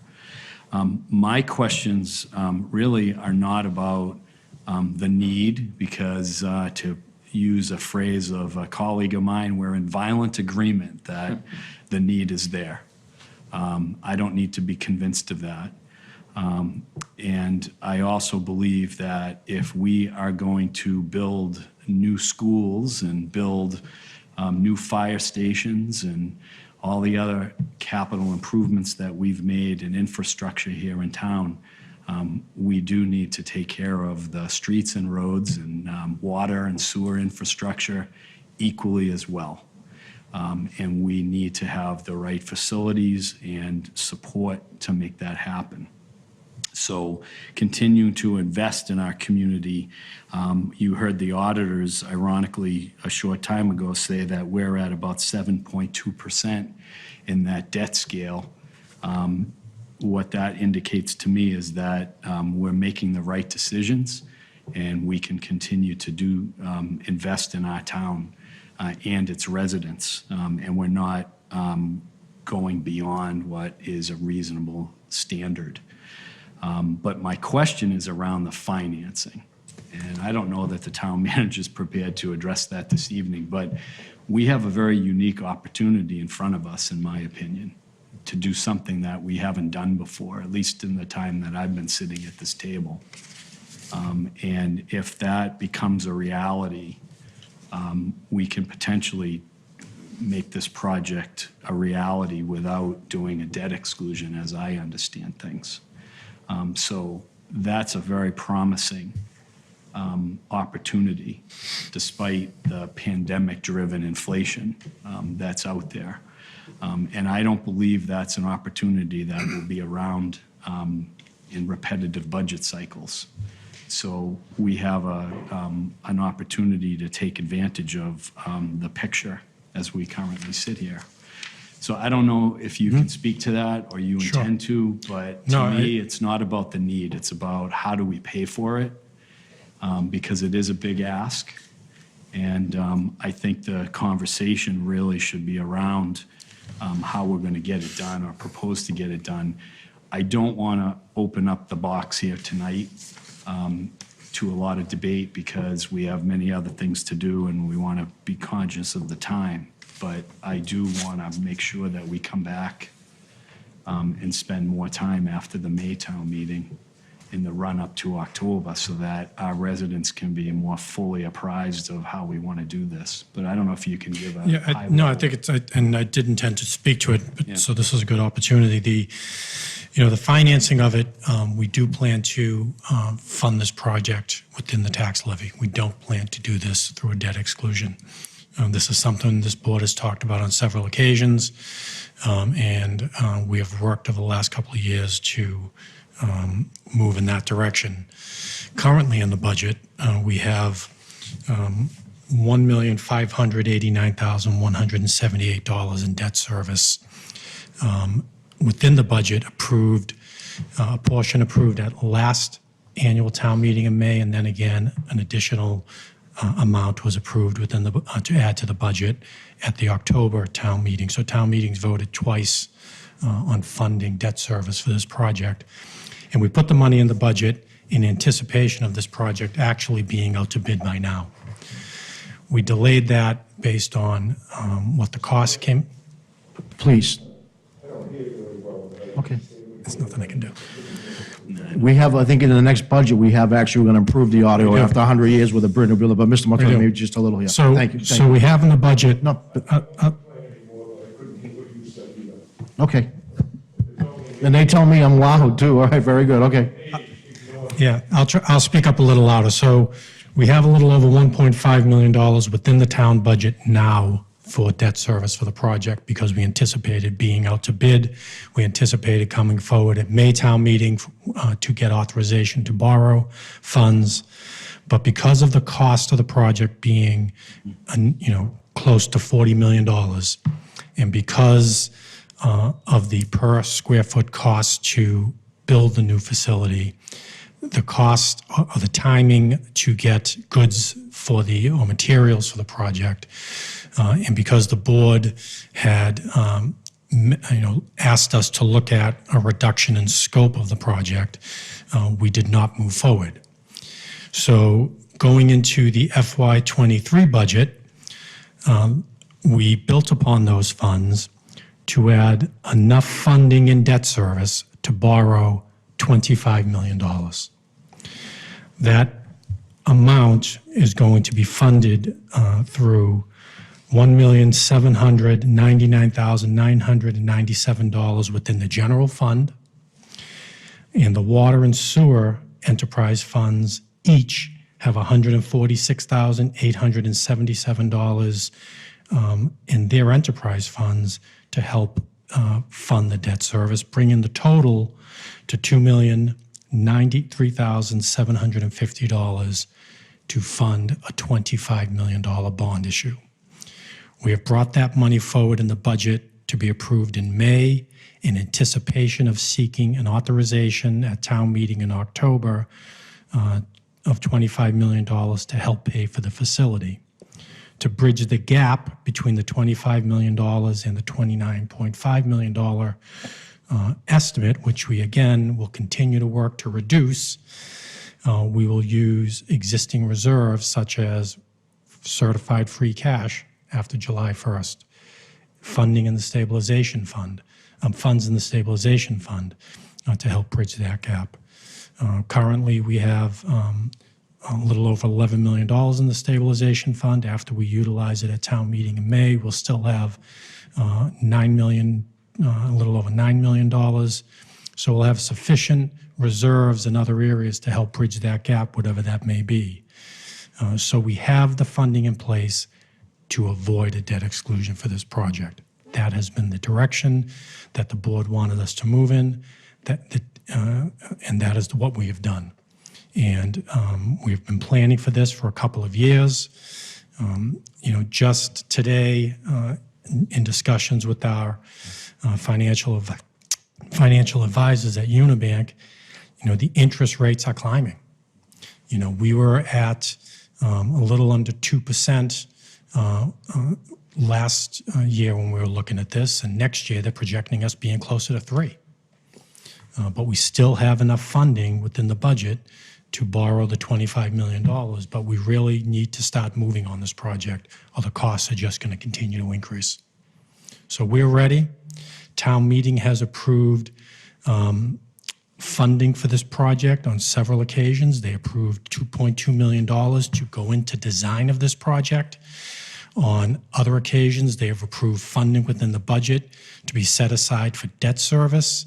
My questions really are not about the need, because to use a phrase of a colleague of mine, we're in violent agreement that the need is there. I don't need to be convinced of that. And I also believe that if we are going to build new schools and build new fire stations and all the other capital improvements that we've made in infrastructure here in town, we do need to take care of the streets and roads and water and sewer infrastructure equally as well. And we need to have the right facilities and support to make that happen. So continuing to invest in our community. You heard the auditors, ironically, a short time ago say that we're at about 7.2% in that debt scale. What that indicates to me is that we're making the right decisions, and we can continue to invest in our town and its residents. And we're not going beyond what is a reasonable standard. But my question is around the financing. And I don't know that the town manager is prepared to address that this evening, but we have a very unique opportunity in front of us, in my opinion, to do something that we haven't done before, at least in the time that I've been sitting at this table. And if that becomes a reality, we can potentially make this project a reality without doing a debt exclusion, as I understand things. So that's a very promising opportunity, despite the pandemic-driven inflation that's out there. And I don't believe that's an opportunity that will be around in repetitive budget cycles. So we have an opportunity to take advantage of the picture as we currently sit here. So I don't know if you can speak to that or you Sure. intend to, but No, to me, it's not about the need, it's about how do we pay for it? Because it is a big ask. And I think the conversation really should be around how we're going to get it done or propose to get it done. I don't want to open up the box here tonight to a lot of debate because we have many other things to do and we want to be conscious of the time. But I do want to make sure that we come back and spend more time after the Maytown meeting in the run-up to October so that our residents can be more fully apprised of how we want to do this. But I don't know if you can give a Yeah, high no, I level- think it's, and I did intend to speak to it, Yeah. but, so this is a good opportunity. The financing of it, we do plan to fund this project within the tax levy. We don't plan to do this through a debt exclusion. This is something this board has talked about on several occasions, and we have worked over the last couple of years to move in that direction. Currently in the budget, we have $1,589,178 in debt service. Within the budget approved, a portion approved at last annual town meeting in May, and then again, an additional amount was approved within the, to add to the budget at the October town meeting. So town meetings voted twice on funding debt service for this project. And we put the money in the budget in anticipation of this project actually being out to bid by now. We delayed that based on what the cost came. Please. Okay. There's nothing I can do. We have, I think in the next budget, we have actually, we're going to improve the audio We do. after 100 years with a brand new building, but Mr. We McCullough, do. maybe just a little here. So, Thank you. so we have in the budget. No, okay. And they tell me I'm loud too. All right, very good, okay. Yeah, I'll speak up a little louder. So we have a little over $1.5 million within the town budget now for debt service for the project because we anticipated being out to bid. We anticipated coming forward at Maytown meeting to get authorization to borrow funds. But because of the cost of the project being, close to $40 million, and because of the per square foot cost to build the new facility, the cost or the timing to get goods for or materials for the project, and because the board had, asked us to look at a reduction in scope of the project, we did not move forward. So going into the FY23 budget, we built upon those funds to add enough funding in debt service to borrow $25 million. That amount is going to be funded through $1,799,997 within the general fund, and the water and sewer enterprise funds each have $146,877 in their enterprise funds to help fund the debt service, bringing the total to $2,093,750 to fund a $25 million bond issue. We have brought that money forward in the budget to be approved in May in anticipation of seeking an authorization at town meeting in October of $25 million to help pay for the facility. To bridge the gap between the $25 million and the $29.5 million estimate, which we again will continue to work to reduce, we will use existing reserves such as certified free cash after July 1st, funding in the stabilization fund, funds in the stabilization fund to help bridge that gap. Currently, we have a little over $11 million in the stabilization fund. After we utilize it at town meeting in May, we'll still have a little over $9 million. So we'll have sufficient reserves in other areas to help bridge that gap, whatever that may be. So we have the funding in place to avoid a debt exclusion for this project. That has been the direction that the board wanted us to move in, and that is what we have done. And we've been planning for this for a couple of years. Just today, in discussions with our financial advisors at Unibank, the interest rates are climbing. We were at a little under 2% last year when we were looking at this, and next year they're projecting us being closer to 3. But we still have enough funding within the budget to borrow the $25 million, but we really need to start moving on this project, or the costs are just going to continue to increase. So we're ready. Town meeting has approved funding for this project on several occasions. They approved $2.2 million to go into design of this project. On other occasions, they have approved funding within the budget to be set aside for debt service.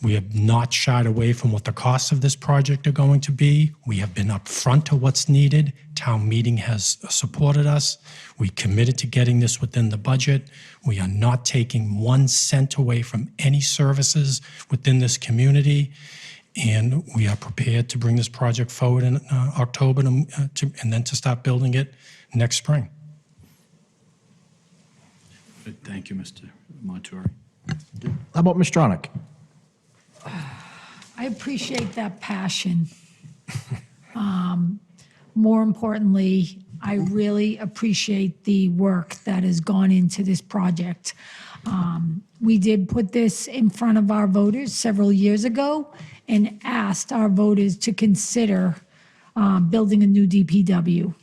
We have not shied away from what the costs of this project are going to be. We have been upfront to what's needed. Town meeting has supported us. We committed to getting this within the budget. We are not taking 1 cent away from any services within this community. And we are prepared to bring this project forward in October and then to start building it next spring. Thank you, Mr. Montori. How about Ms. Stronach? I appreciate that passion. More importantly, I really appreciate the work that has gone into this project. We did put this in front of our voters several years ago and asked our voters to consider building a new DPW.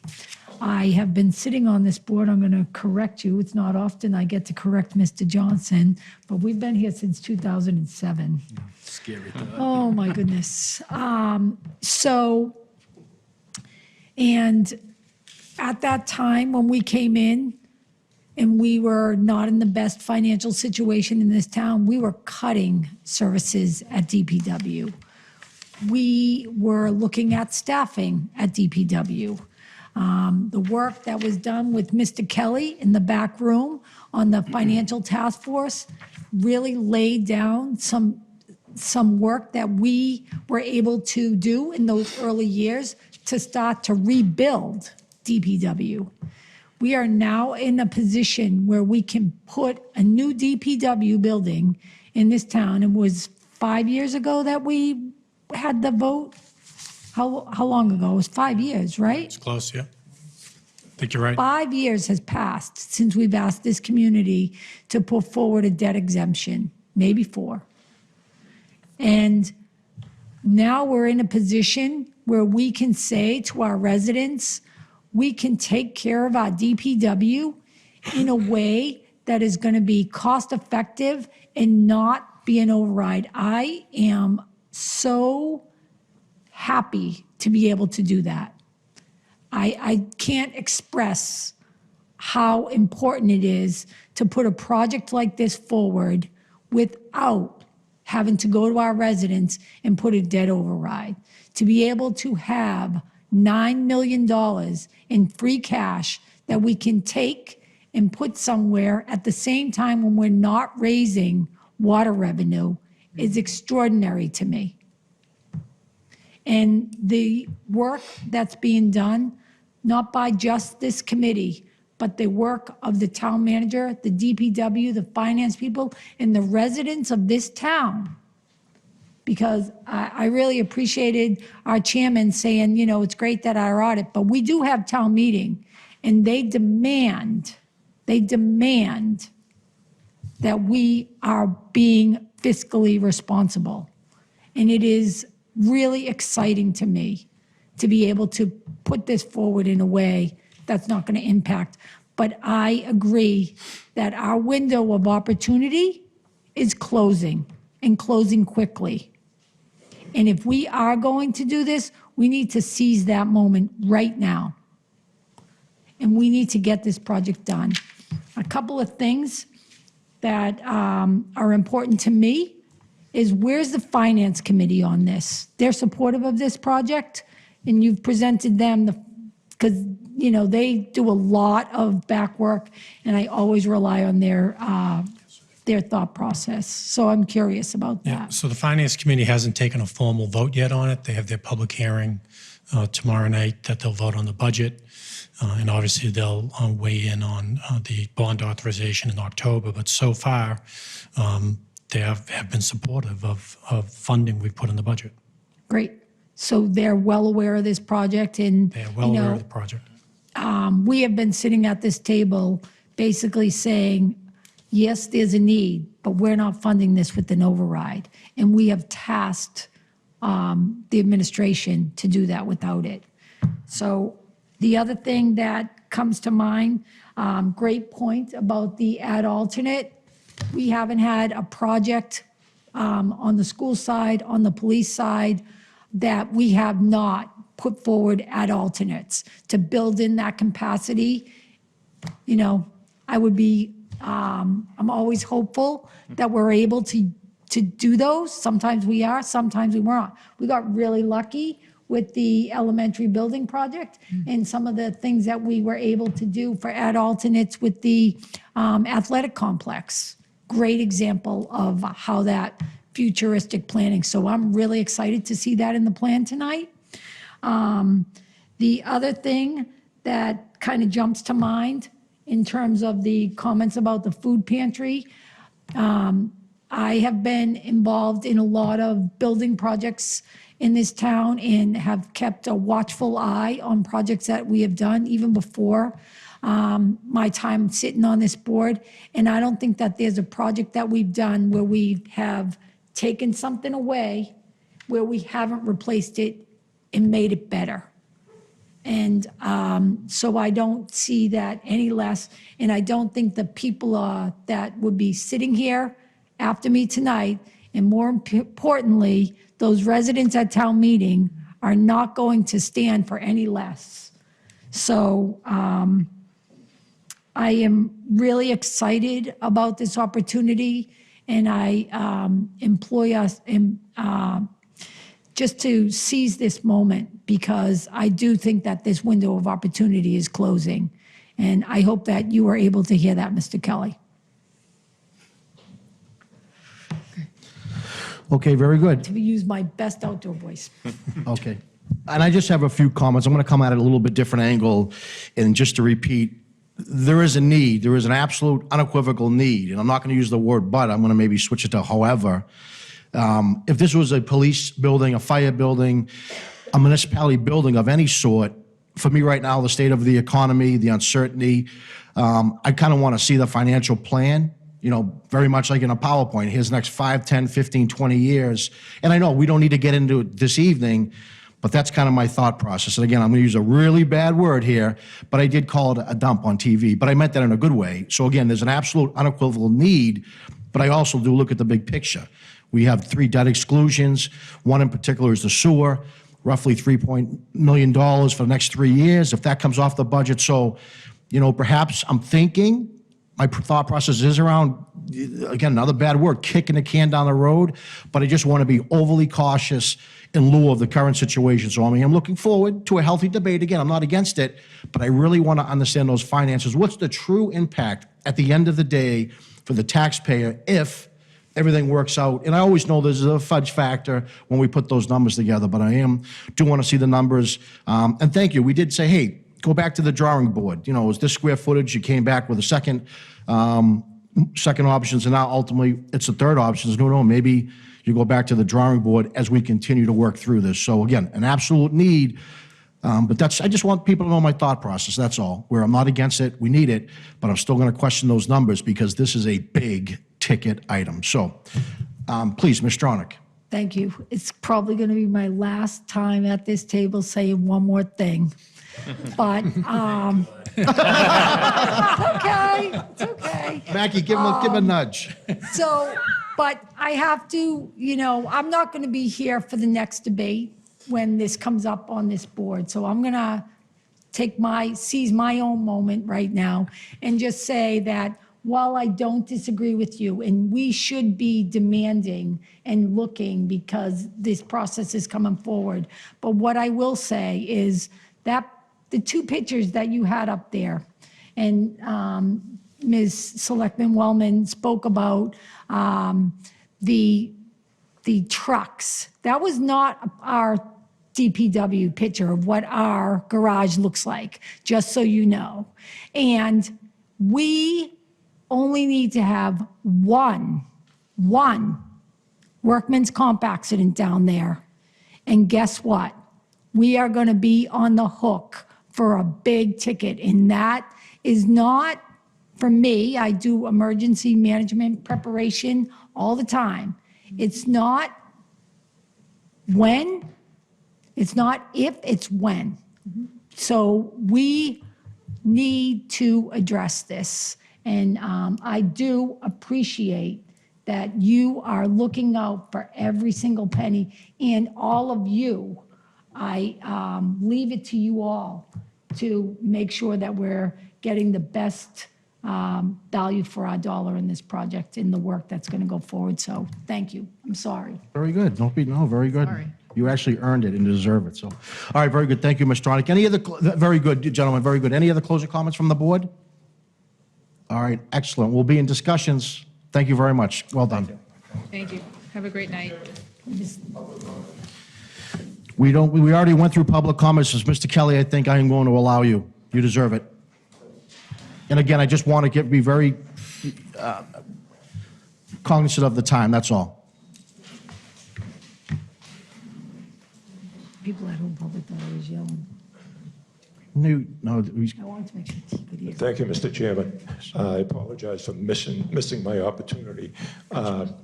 I have been sitting on this board. I'm going to correct you. It's not often I get to correct Mr. Johnson, but we've been here since 2007. Scary thought. Oh, my goodness. And at that time, when we came in and we were not in the best financial situation in this town, we were cutting services at DPW. We were looking at staffing at DPW. The work that was done with Mr. Kelly in the back room on the financial task force really laid down some work that we were able to do in those early years to start to rebuild DPW. We are now in a position where we can put a new DPW building in this town. It was 5 years ago that we had the vote. How long ago? It was 5 years, right? It's close, yeah. I think you're right. 5 years has passed since we've asked this community to put forward a debt exemption, maybe 4. And now we're in a position where we can say to our residents, we can take care of our DPW in a way that is going to be cost-effective and not be an override. I am so happy to be able to do that. I can't express how important it is to put a project like this forward without having to go to our residents and put a debt override. To be able to have $9 million in free cash that we can take and put somewhere at the same time when we're not raising water revenue is extraordinary to me. And the work that's being done, not by just this committee, but the work of the town manager, the DPW, the finance people, and the residents of this town. Because I really appreciated our chairman saying, it's great that our audit, but we do have town meeting, and they demand that we are being fiscally responsible. And it is really exciting to me to be able to put this forward in a way that's not going to impact. But I agree that our window of opportunity is closing, and closing quickly. And if we are going to do this, we need to seize that moment right now. And we need to get this project done. A couple of things that are important to me is where's the finance committee on this? They're supportive of this project, and you've presented them because they do a lot of back work, and I always rely on their thought process. So I'm curious about Yeah, that. so the Finance Committee hasn't taken a formal vote yet on it. They have their public hearing tomorrow night that they'll vote on the budget. And obviously, they'll weigh in on the bond authorization in October. But so far, they have been supportive of funding we've put in the budget. Great. So they're well aware of this project, and They are well you know, aware of the project. we have been sitting at this table basically saying, yes, there's a need, but we're not funding this with an override. And we have tasked the administration to do that without it. So the other thing that comes to mind, great point about the ad alternate. We haven't had a project on the school side, on the police side, that we have not put forward ad alternates to build in that capacity. You know, I would be, I'm always hopeful that we're able to do those. Sometimes we are, sometimes we weren't. We got really lucky with the elementary building project and some of the things that we were able to do for ad alternates with the athletic complex. Great example of how that futuristic planning. So I'm really excited to see that in the plan tonight. The other thing that kind of jumps to mind in terms of the comments about the food pantry, I have been involved in a lot of building projects in this town and have kept a watchful eye on projects that we have done even before my time sitting on this board. And I don't think that there's a project that we've done where we have taken something away where we haven't replaced it and made it better. And so I don't see that any less. And I don't think the people that would be sitting here after me tonight, and more importantly, those residents at town meeting are not going to stand for any less. So I am really excited about this opportunity, and I employ us just to seize this moment, because I do think that this window of opportunity is closing. And I hope that you are able to hear that, Mr. Kelly. Okay, very good. To use my best outdoor voice. Okay. And I just have a few comments. I'm going to come at it a little bit different angle. And just to repeat, there is a need. There is an absolute unequivocal need. And I'm not going to use the word but. I'm going to maybe switch it to however. If this was a police building, a fire building, a municipality building of any sort, for me right now, the state of the economy, the uncertainty, I kind of want to see the financial plan, you know, very much like in a PowerPoint. Here's the next 5, 10, 15, 20 years. And I know we don't need to get into it this evening, but that's kind of my thought process. And again, I'm going to use a really bad word here, but I did call it a dump on TV, but I meant that in a good way. So again, there's an absolute unequivocal need, but I also do look at the big picture. We have 3 debt exclusions. One in particular is the sewer, roughly $3 million for the next 3 years, if that comes off the budget. So, you know, perhaps I'm thinking, my thought process is around, again, another bad word, kicking the can down the road, but I just want to be overly cautious in lieu of the current situation. So, I mean, I'm looking forward to a healthy debate. Again, I'm not against it, but I really want to understand those finances. What's the true impact at the end of the day for the taxpayer if everything works out? And I always know there's a fudge factor when we put those numbers together, but I do want to see the numbers. And thank you. We did say, hey, go back to the drawing board. You know, it was this square footage. You came back with a second options, and now ultimately it's the third option. No, maybe you go back to the drawing board as we continue to work through this. So again, an absolute need. But I just want people to know my thought process, that's all. Where I'm not against it, we need it, but I'm still going to question those numbers because this is a big ticket item. So please, Ms. Stronach. Thank you. It's probably going to be my last time at this table saying one more thing. But it's okay. Mackie, give him a nudge. So, but I have to, you know, I'm not going to be here for the next debate when this comes up on this board. So I'm going to seize my own moment right now and just say that while I don't disagree with you, and we should be demanding and looking because this process is coming forward, but what I will say is that the 2 pictures that you had up there, and Ms. Selectman Wellman spoke about the trucks. That was not our DPW picture of what our garage looks like, just so you know. And we only need to have one workman's comp accident down there. And guess what? We are going to be on the hook for a big ticket. And that is not for me. I do emergency management preparation all the time. It's not when, it's not if, it's when. So we need to address this. And I do appreciate that you are looking out for every single penny. And all of you, I leave it to you all to make sure that we're getting the best value for our dollar in this project, in the work that's going to go forward. So thank you. I'm sorry. Very good. No, very good. Sorry. You actually earned it and deserve it, so. All right, very good. Thank you, Ms. Stronach. Any other, very good, gentlemen, very good. Any other closing comments from the board? All right, excellent. We'll be in discussions. Thank you very much. Well done. Thank you. Have a great night. We already went through public comments. As Mr. Kelly, I think I am going to allow you. You deserve it. And again, I just want to be very cognizant of the time, that's all. People at home probably thought I was yelling. No, I wanted to make sure he could hear. Thank you, Mr. Chairman. I apologize for missing my opportunity. Mrs.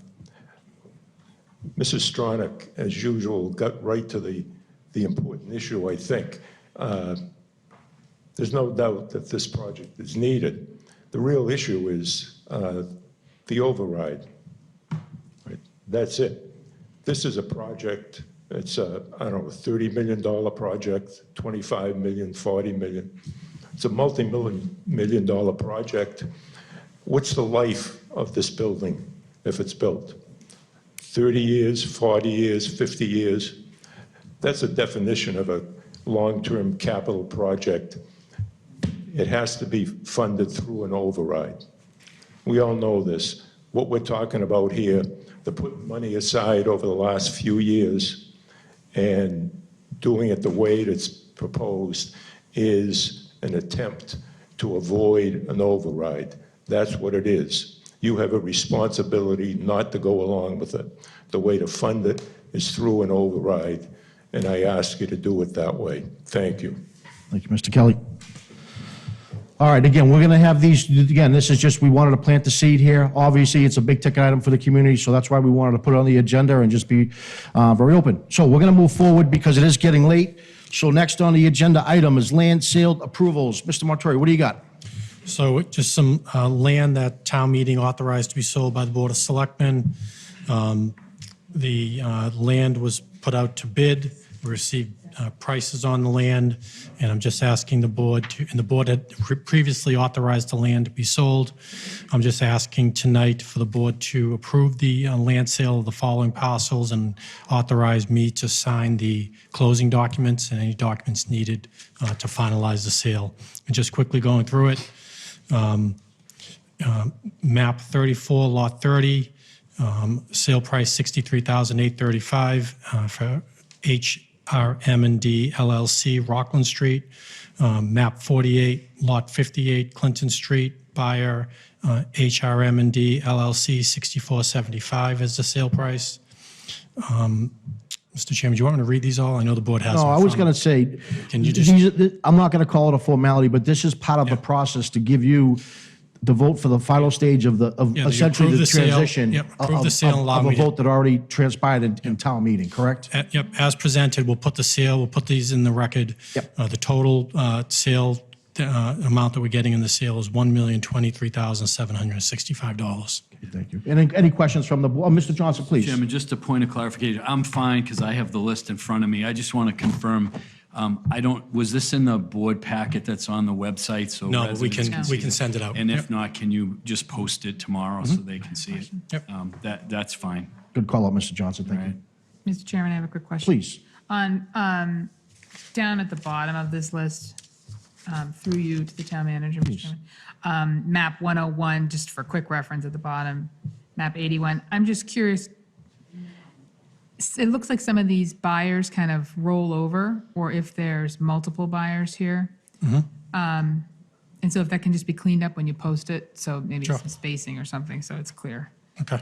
Stronach, as usual, got right to the important issue, I think. There's no doubt that this project is needed. The real issue is the override. Right? That's it. This is a project, it's a, I don't know, a $30 million project, 25 million, 40 million. It's a multi-million dollar project. What's the life of this building if it's built? 30 years, 40 years, 50 years? That's a definition of a long-term capital project. It has to be funded through an override. We all know this. What we're talking about here, the putting money aside over the last few years and doing it the way it's proposed is an attempt to avoid an override. That's what it is. You have a responsibility not to go along with it. The way to fund it is through an override, and I ask you to do it that way. Thank you. Thank you, Mr. Kelly. All right, again, we're going to have these, again, this is just, we wanted to plant the seed here. Obviously, it's a big ticket item for the community, so that's why we wanted to put it on the agenda and just be very open. So we're going to move forward because it is getting late. So next on the agenda item is land sale approvals. Mr. Montori, what do you got? So just some land that town meeting authorized to be sold by the Board of Selectmen. The land was put out to bid. We received prices on the land, and I'm just asking the board to, and the board had previously authorized the land to be sold. I'm just asking tonight for the board to approve the land sale of the following parcels and authorize me to sign the closing documents and any documents needed to finalize the sale. And just quickly going through it, map 34, lot 30, sale price $63,835 for HRM&D LLC, Rockland Street. Map 48, lot 58, Clinton Street, buyer HRM&D LLC, $64.75 is the sale price. Mr. Chairman, do you want me to read these all? I know the board has them. No, I was going to say, Can you just- I'm not going to call it a formality, but this is part of the process to give you the vote for the final stage of Yeah, you essentially approve the the sale. transition Yep, approve the sale and allow of a me to- vote that already transpired in town meeting, correct? Yep, as presented, we'll put the sale, we'll put these in the record. Yep. The total sale amount that we're getting in the sale is $1,023,765. Thank you. Any questions from the board? Mr. Johnson, please. Chairman, just a point of clarification. I'm fine because I have the list in front of me. I just want to confirm, was this in the board packet that's on the website? So No, but we residents can see it? send it out. And if Yep. not, can you just post it tomorrow so they can see it? Yep. That's fine. Good call out, Mr. Johnson. Thank you. Mr. Chairman, I have a quick question. Please. On, down at the bottom of this list, through you to the town manager, Mr. Chairman, map 101, just for quick reference at the bottom, map 81, I'm just curious, It looks like some of these buyers kind of roll over, or if there's multiple buyers here. And so if that can just be cleaned up when you post it, so maybe Sure. some spacing or something, so it's clear. Okay.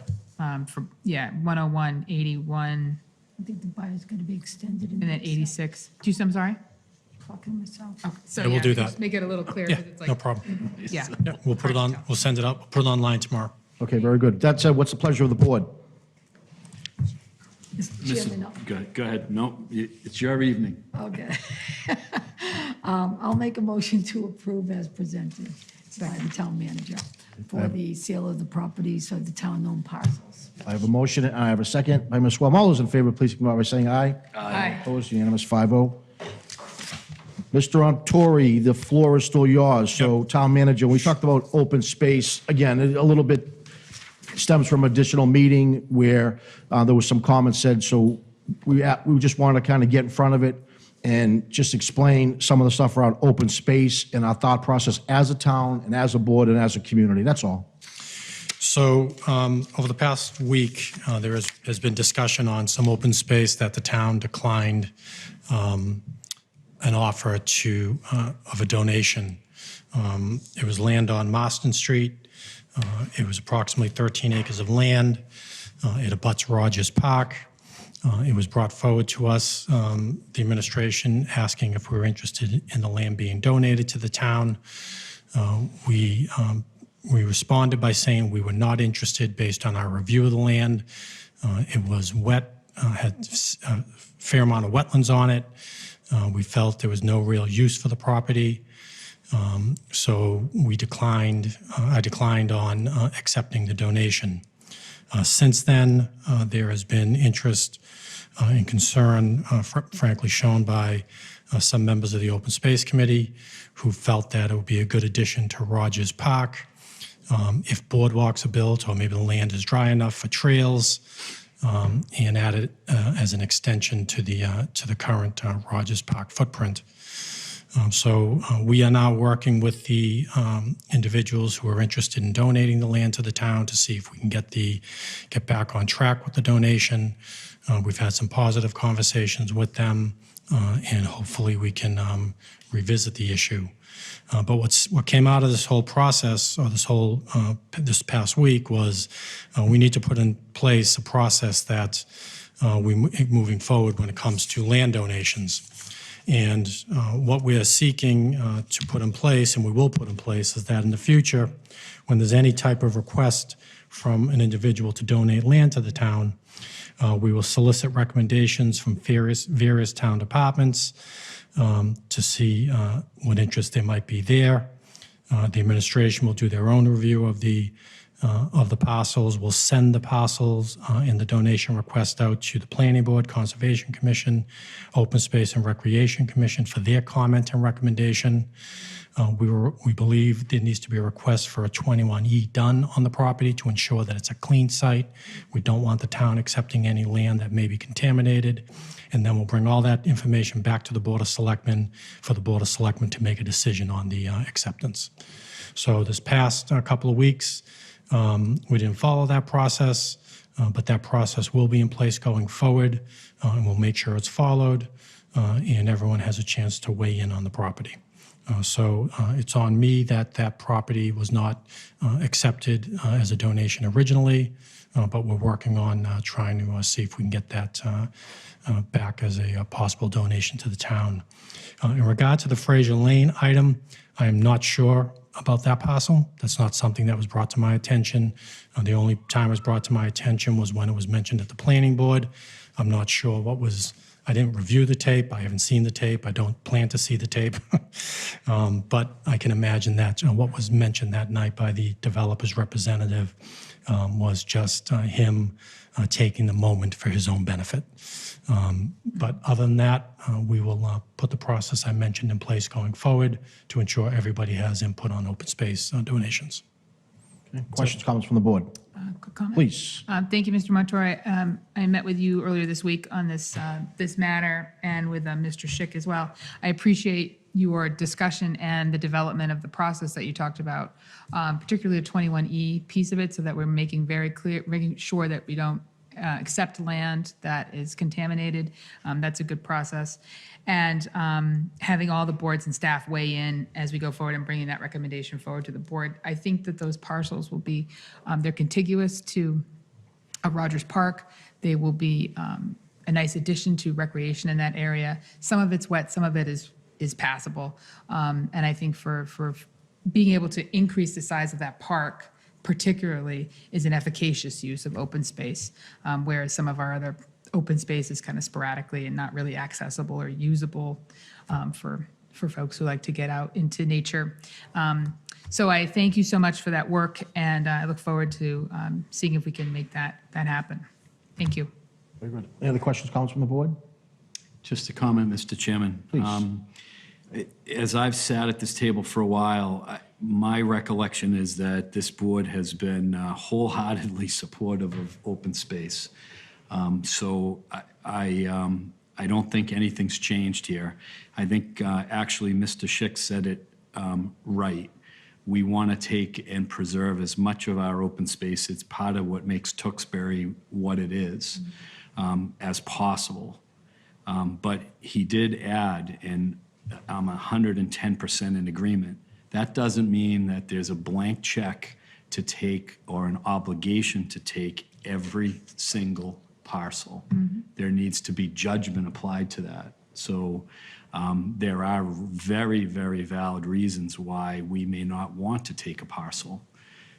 For, yeah, 101, 81, I think the buyer's going to be extended. and then 86. I'm sorry? Talking to myself. Okay, so Yeah, we'll do just that. Make it a little clearer. Yeah, 'cause it's like, no problem. Yeah. Yeah, we'll put it on, we'll send it up, we'll put it online tomorrow. Okay, very good. That said, what's the pleasure of the board? Mr. Chairman, Go ahead. No, it's your evening. okay. I'll make a motion to approve as presented by the town manager for the sale of the properties of the town-owned parcels. I have a motion, and I have a second by Ms. Wellman. All those in favor, please come out by saying aye. Aye. Opposed, unanimous, 5-0. Mr. Ontori, the floor is still yours. So, town manager, we talked about open space, again, a little bit stems from additional meeting where there was some comments said, so we just wanted to kind of get in front of it and just explain some of the stuff around open space and our thought process as a town and as a board and as a community. That's all. So over the past week, there has been discussion on some open space that the town declined an offer of a donation. It was land on Marston Street. It was approximately 13 acres of land. It abuts Rogers Park. It was brought forward to us, the administration, asking if we were interested in the land being donated to the town. We responded by saying we were not interested based on our review of the land. It was wet, had a fair amount of wetlands on it. We felt there was no real use for the property. So I declined on accepting the donation. Since then, there has been interest and concern, frankly, shown by some members of the Open Space Committee who felt that it would be a good addition to Rogers Park. If boardwalks are built, or maybe the land is dry enough for trails, and add it as an extension to the current Rogers Park footprint. So we are now working with the individuals who are interested in donating the land to the town to see if we can get back on track with the donation. We've had some positive conversations with them, and hopefully we can revisit the issue. But what came out of this whole process, or this past week, was we need to put in place a process that moving forward when it comes to land donations. And what we are seeking to put in place, and we will put in place, is that in the future, when there's any type of request from an individual to donate land to the town, we will solicit recommendations from various town departments to see what interest there might be there. The administration will do their own review of the parcels. We'll send the parcels and the donation request out to the Planning Board, Conservation Commission, Open Space and Recreation Commission for their comment and recommendation. We believe there needs to be a request for a 21E done on the property to ensure that it's a clean site. We don't want the town accepting any land that may be contaminated. And then we'll bring all that information back to the Board of Selectmen for the Board of Selectmen to make a decision on the acceptance. So this past couple of weeks, we didn't follow that process, but that process will be in place going forward, and we'll make sure it's followed, and everyone has a chance to weigh in on the property. So it's on me that property was not accepted as a donation originally, but we're working on trying to see if we can get that back as a possible donation to the town. In regard to the Fraser Lane item, I am not sure about that parcel. That's not something that was brought to my attention. The only time it was brought to my attention was when it was mentioned at the planning board. I'm not sure I didn't review the tape. I haven't seen the tape. I don't plan to see the tape. But I can imagine that what was mentioned that night by the developer's representative was just him taking the moment for his own benefit. But other than that, we will put the process I mentioned in place going forward to ensure everybody has input on open space donations. Questions, comments from the board? Quick comment. Please. Thank you, Mr. Montori. I met with you earlier this week on this matter and with Mr. Schick as well. I appreciate your discussion and the development of the process that you talked about, particularly the 21E piece of it, so that we're making very clear, making sure that we don't accept land that is contaminated. That's a good process. And having all the boards and staff weigh in as we go forward and bringing that recommendation forward to the board. I think that those parcels will be, they're contiguous to Rogers Park. They will be a nice addition to recreation in that area. Some of it's wet, some of it is passable. And I think for being able to increase the size of that park particularly is an efficacious use of open space, whereas some of our other open space is kind of sporadically and not really accessible or usable for folks who like to get out into nature. So I thank you so much for that work, and I look forward to seeing if we can make that happen. Thank you. Very good. Any other questions, comments from the board? Just a comment, Mr. Chairman. Please. As I've sat at this table for a while, my recollection is that this board has been wholeheartedly supportive of open space. So I don't think anything's changed here. I think actually Mr. Schick said it right. We want to take and preserve as much of our open space. It's part of what makes Tewksbury what it is, as possible. But he did add, and I'm 110% in agreement, that doesn't mean that there's a blank check to take or an obligation to take every single parcel. There needs to be judgment applied to that. So there are very, very valid reasons why we may not want to take a parcel.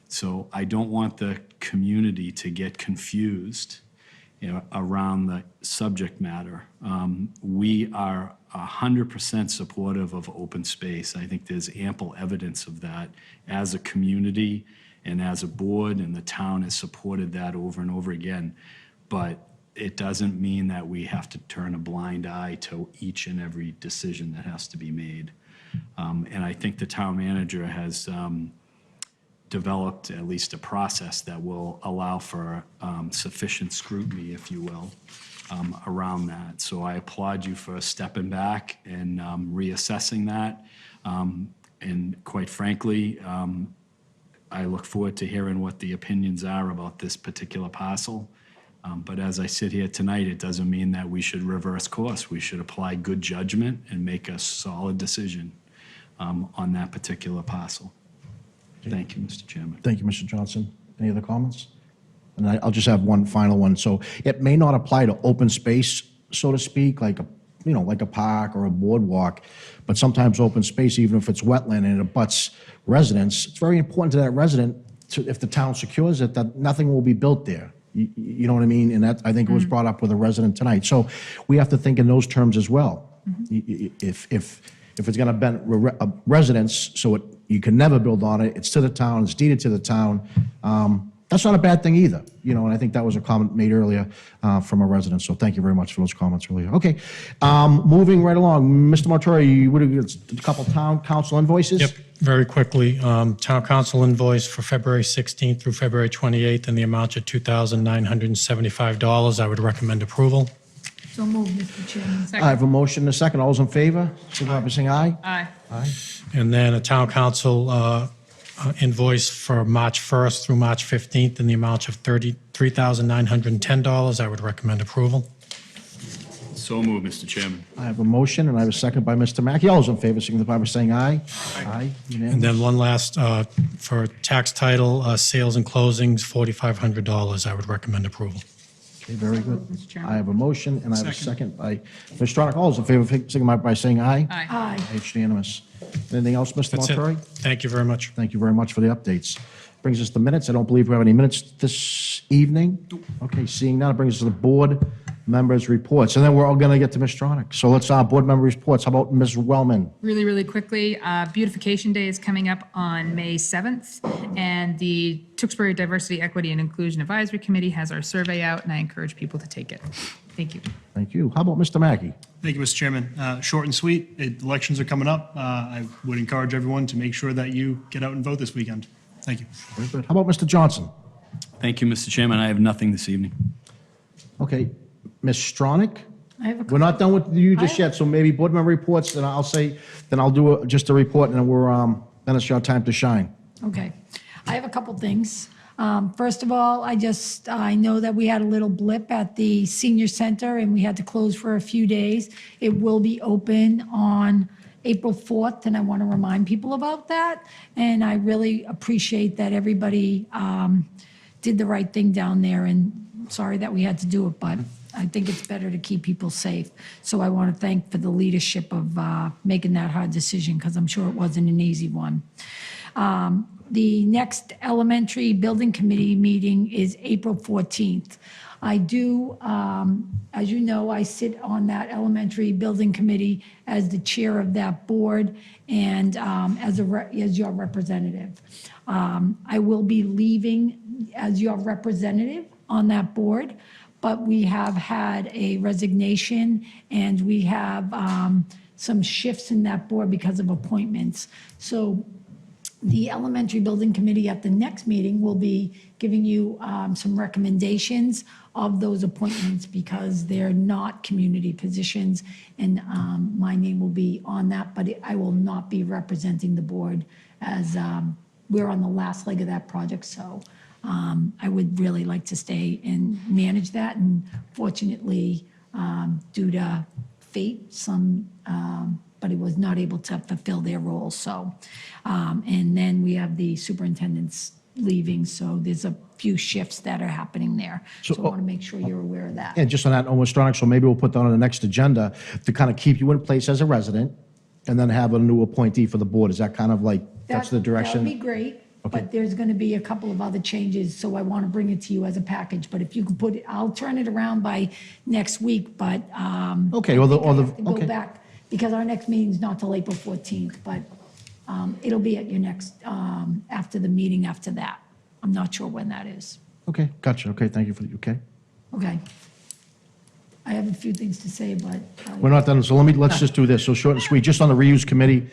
So I don't want the community to get confused, around the subject matter. We are 100% supportive of open space. I think there's ample evidence of that as a community and as a board, and the town has supported that over and over again. But it doesn't mean that we have to turn a blind eye to each and every decision that has to be made. And I think the town manager has developed at least a process that will allow for sufficient scrutiny, if you will, around that. So I applaud you for stepping back and reassessing that. And quite frankly, I look forward to hearing what the opinions are about this particular parcel. But as I sit here tonight, it doesn't mean that we should reverse course. We should apply good judgment and make a solid decision on that particular parcel. Thank you, Mr. Chairman. Thank you, Mr. Johnson. Any other comments? And I'll just have one final one. So it may not apply to open space, so to speak, like a park or a boardwalk, but sometimes open space, even if it's wetland and it abuts residents, it's very important to that resident, if the town secures it, that nothing will be built there. You know what I mean? And that, I think it was brought up with a resident tonight. So we have to think in those terms as well. If it's going to benefit residents, so you can never build on it, it's to the town, it's deeded to the town, that's not a bad thing either. And I think that was a comment made earlier from a resident. So thank you very much for those comments earlier. Okay, moving right along. Mr. Montori, you would have a couple town council invoices? Yep, very quickly. Town council invoice for February 16th through February 28th in the amount of $2,975. I would recommend approval. So moved, Mr. Chairman. I have a motion and a second. All those in favor, signify by saying aye. Aye. Aye. And then a town council invoice for March 1st through March 15th in the amount of $3,910. I would recommend approval. So moved, Mr. Chairman. I have a motion and I have a second by Mr. Mackey. All those in favor, signify by saying aye. Aye. Unanimous. And then one last, for tax title, sales and closings, $4,500. I would recommend approval. Okay, very good. Mr. Chairman. I have a motion and I have a second by Ms. Stronach. All those in favor, signify by saying aye. Aye. Aye. It's unanimous. Anything else, Mr. That's it. Montori? Thank you very much. Thank you very much for the updates. Brings us to minutes. I don't believe we have any minutes this evening. Okay, seeing none, it brings us to the board members' reports. And then we're all going to get to Ms. Stronach. So let's, board member reports. How about Ms. Wellman? Really, really quickly, Beautification Day is coming up on May 7th, and the Tewksbury Diversity, Equity, and Inclusion Advisory Committee has our survey out, and I encourage people to take it. Thank you. Thank you. How about Mr. Mackey? Thank you, Mr. Chairman. Short and sweet. Elections are coming up. I would encourage everyone to make sure that you get out and vote this weekend. Thank you. Very good. How about Mr. Johnson? Thank you, Mr. Chairman. I have nothing this evening. Okay, Ms. Stronach? I have a We're not done with you just yet, so maybe board member reports, then I'll do just a report, and then then it's your time to shine. Okay. I have a couple things. First of all, I know that we had a little blip at the senior center and we had to close for a few days. It will be open on April 4th, and I want to remind people about that. And I really appreciate that everybody did the right thing down there, and sorry that we had to do it, but I think it's better to keep people safe. So I want to thank for the leadership of making that hard decision, because I'm sure it wasn't an easy one. The next elementary building committee meeting is April 14th. I do, as you know, I sit on that elementary building committee as the chair of that board and as your representative. I will be leaving as your representative on that board, but we have had a resignation and we have some shifts in that board because of appointments. So the elementary building committee at the next meeting will be giving you some recommendations of those appointments because they're not community positions, and my name will be on that, but I will not be representing the board as we're on the last leg of that project, so I would really like to stay and manage that, and fortunately, due to fate, but it was not able to fulfill their role, so. And then we have the superintendents leaving, so there's a few shifts that are happening there. So I want to make sure you're aware of that. And just on that, Mr. Stronach, so maybe we'll put that on the next agenda to kind of keep you in place as a resident and then have a new appointee for the board. Is that kind of like, that's the direction? That would be great, but there's going to be a couple of other changes, so I want to bring it to you as a package. But if you could put it, I'll turn it around by next week, but Okay, I or the, think I or the, have to go okay. back, because our next meeting's not till April 14th, but it'll be at your next, after the meeting after that. I'm not sure when that is. Okay, gotcha. Okay, thank you for the, okay. Okay. I have a few things to say, but We're not done, so let's just do this. So short and sweet, just on the reuse committee,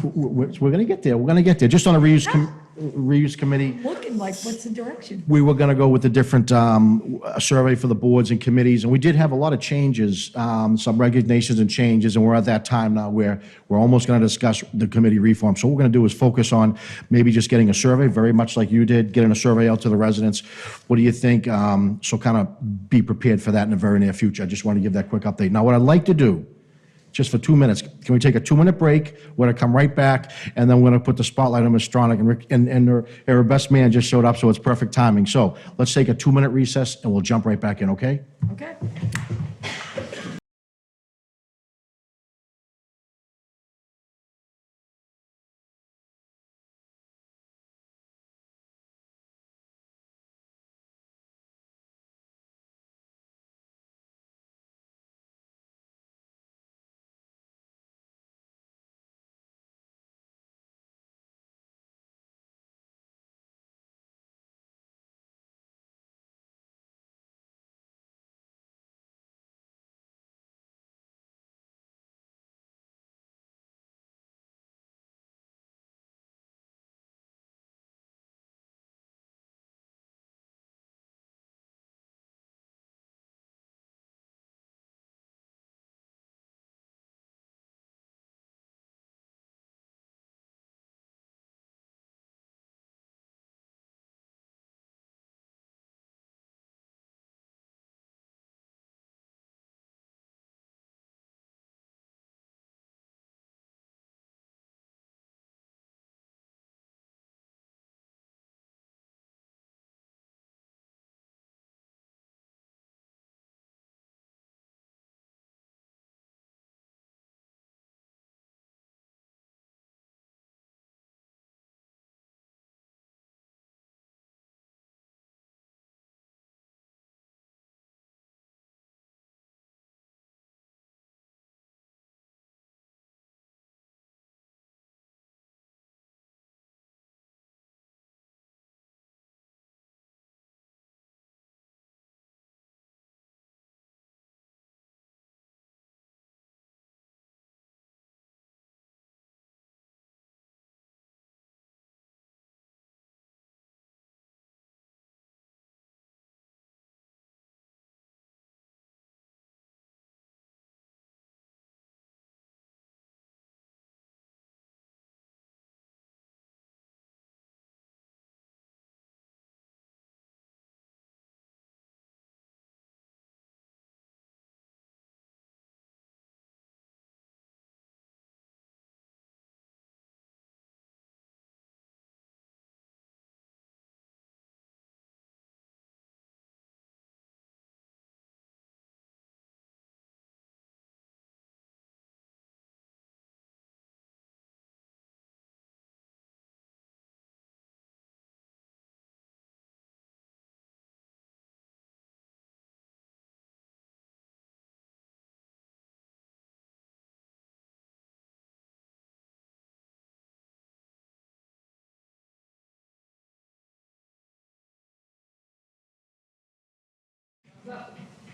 we're gonna get there, we're gonna get there. Just on the reuse committee, looking like, what's the direction? we were gonna go with the different, a survey for the boards and committees, and we did have a lot of changes, some resignations and changes, and we're at that time now where we're almost gonna discuss the committee reform. So what we're gonna do is focus on maybe just getting a survey, very much like you did, getting a survey out to the residents. What do you think? So kind of be prepared for that in the very near future. I just want to give that quick update. Now, what I'd like to do, just for 2 minutes, can we take a 2-minute break? We're going to come right back, and then we're going to put the spotlight on Ms. Stronach, and Rick, and her best man just showed up, so it's perfect timing. So let's take a 2-minute recess, and we'll jump right back in, okay? Okay.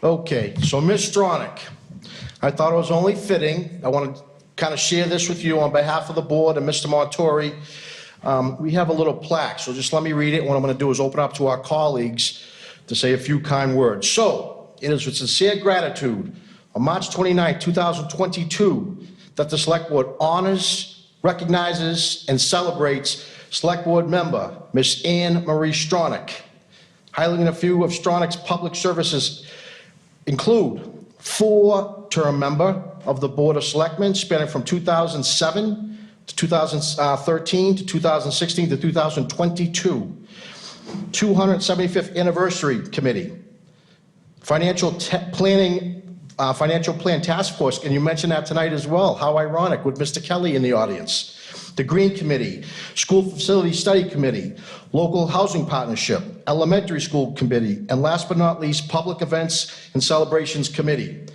Okay, so Ms. Stronach, I thought it was only fitting, I want to kind of share this with you on behalf of the board and Mr. Montori. We have a little plaque, so just let me read it. What I'm going to do is open up to our colleagues to say a few kind words. So, it is with sincere gratitude on March 29, 2022, that the Select Board honors, recognizes, and celebrates Select Board member, Ms. Anne Marie Stronach. Highlighting a few of Stronach's public services include 4-term member of the Board of Selectmen spanning from 2007 to 2013 to 2016 to 2022. 275th Anniversary Committee. Financial Plan Task Force, and you mentioned that tonight as well. How ironic, with Mr. Kelly in the audience. The Green Committee, School Facility Study Committee, Local Housing Partnership, Elementary School Committee, and last but not least, Public Events and Celebrations Committee.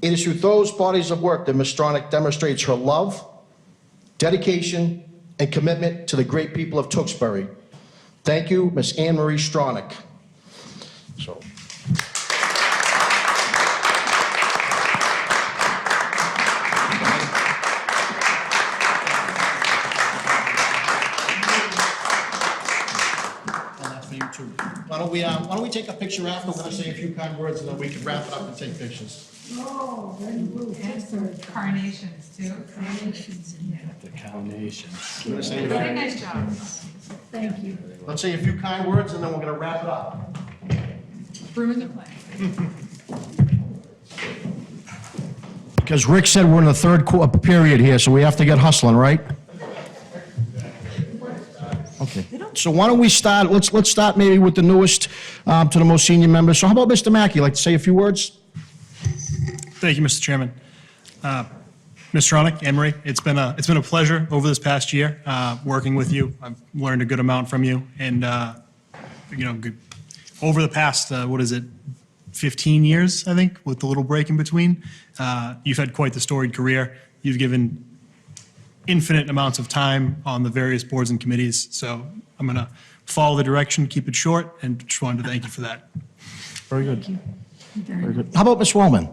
It is through those bodies of work that Ms. Stronach demonstrates her love, dedication, and commitment to the great people of Tewksbury. Thank you, Ms. Anne Marie Stronach. So. Why don't we take a picture after? We're going to say a few kind words, and then we can wrap it up and take pictures. Oh, very good. Carnations, too. Carnations in there. The carnations. We're gonna say- Very nice job. Thank you. Let's say a few kind words, and then we're going to wrap it up. Ruin the plan. Because Rick said we're in the third period here, so we have to get hustling, right? Okay. So why don't we start, let's start maybe with the newest to the most senior members. So how about Mr. Mackey, like to say a few words? Thank you, Mr. Chairman. Ms. Stronach, Anne Marie, it's been a pleasure over this past year working with you. I've learned a good amount from you, and over the past 15 years, I think, with the little break in between, you've had quite the storied career. You've given infinite amounts of time on the various boards and committees, so I'm going to follow the direction, keep it short, and just wanted to thank you for that. Very good. Thank you. Very good. How about Ms. Wellman?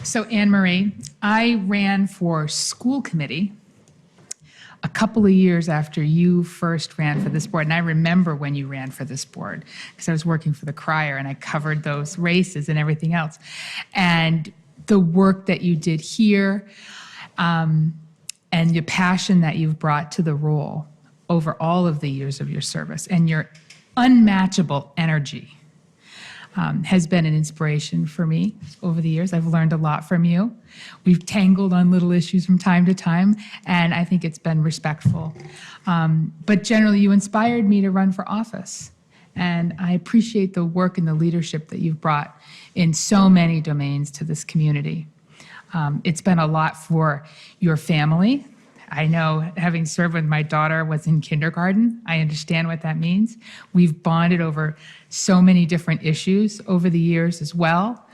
So Anne Marie, I ran for school committee a couple of years after you first ran for this board. And I remember when you ran for this board because I was working for the Crier and I covered those races and everything else. And the work that you did here and the passion that you've brought to the role over all of the years of your service and your unmatchable energy has been an inspiration for me over the years. I've learned a lot from you. We've tangled on little issues from time to time, and I think it's been respectful. But generally, you inspired me to run for office, and I appreciate the work and the leadership that you've brought in so many domains to this community. It's been a lot for your family. I know, having served when my daughter was in kindergarten, I understand what that means. We've bonded over so many different issues over the years as well.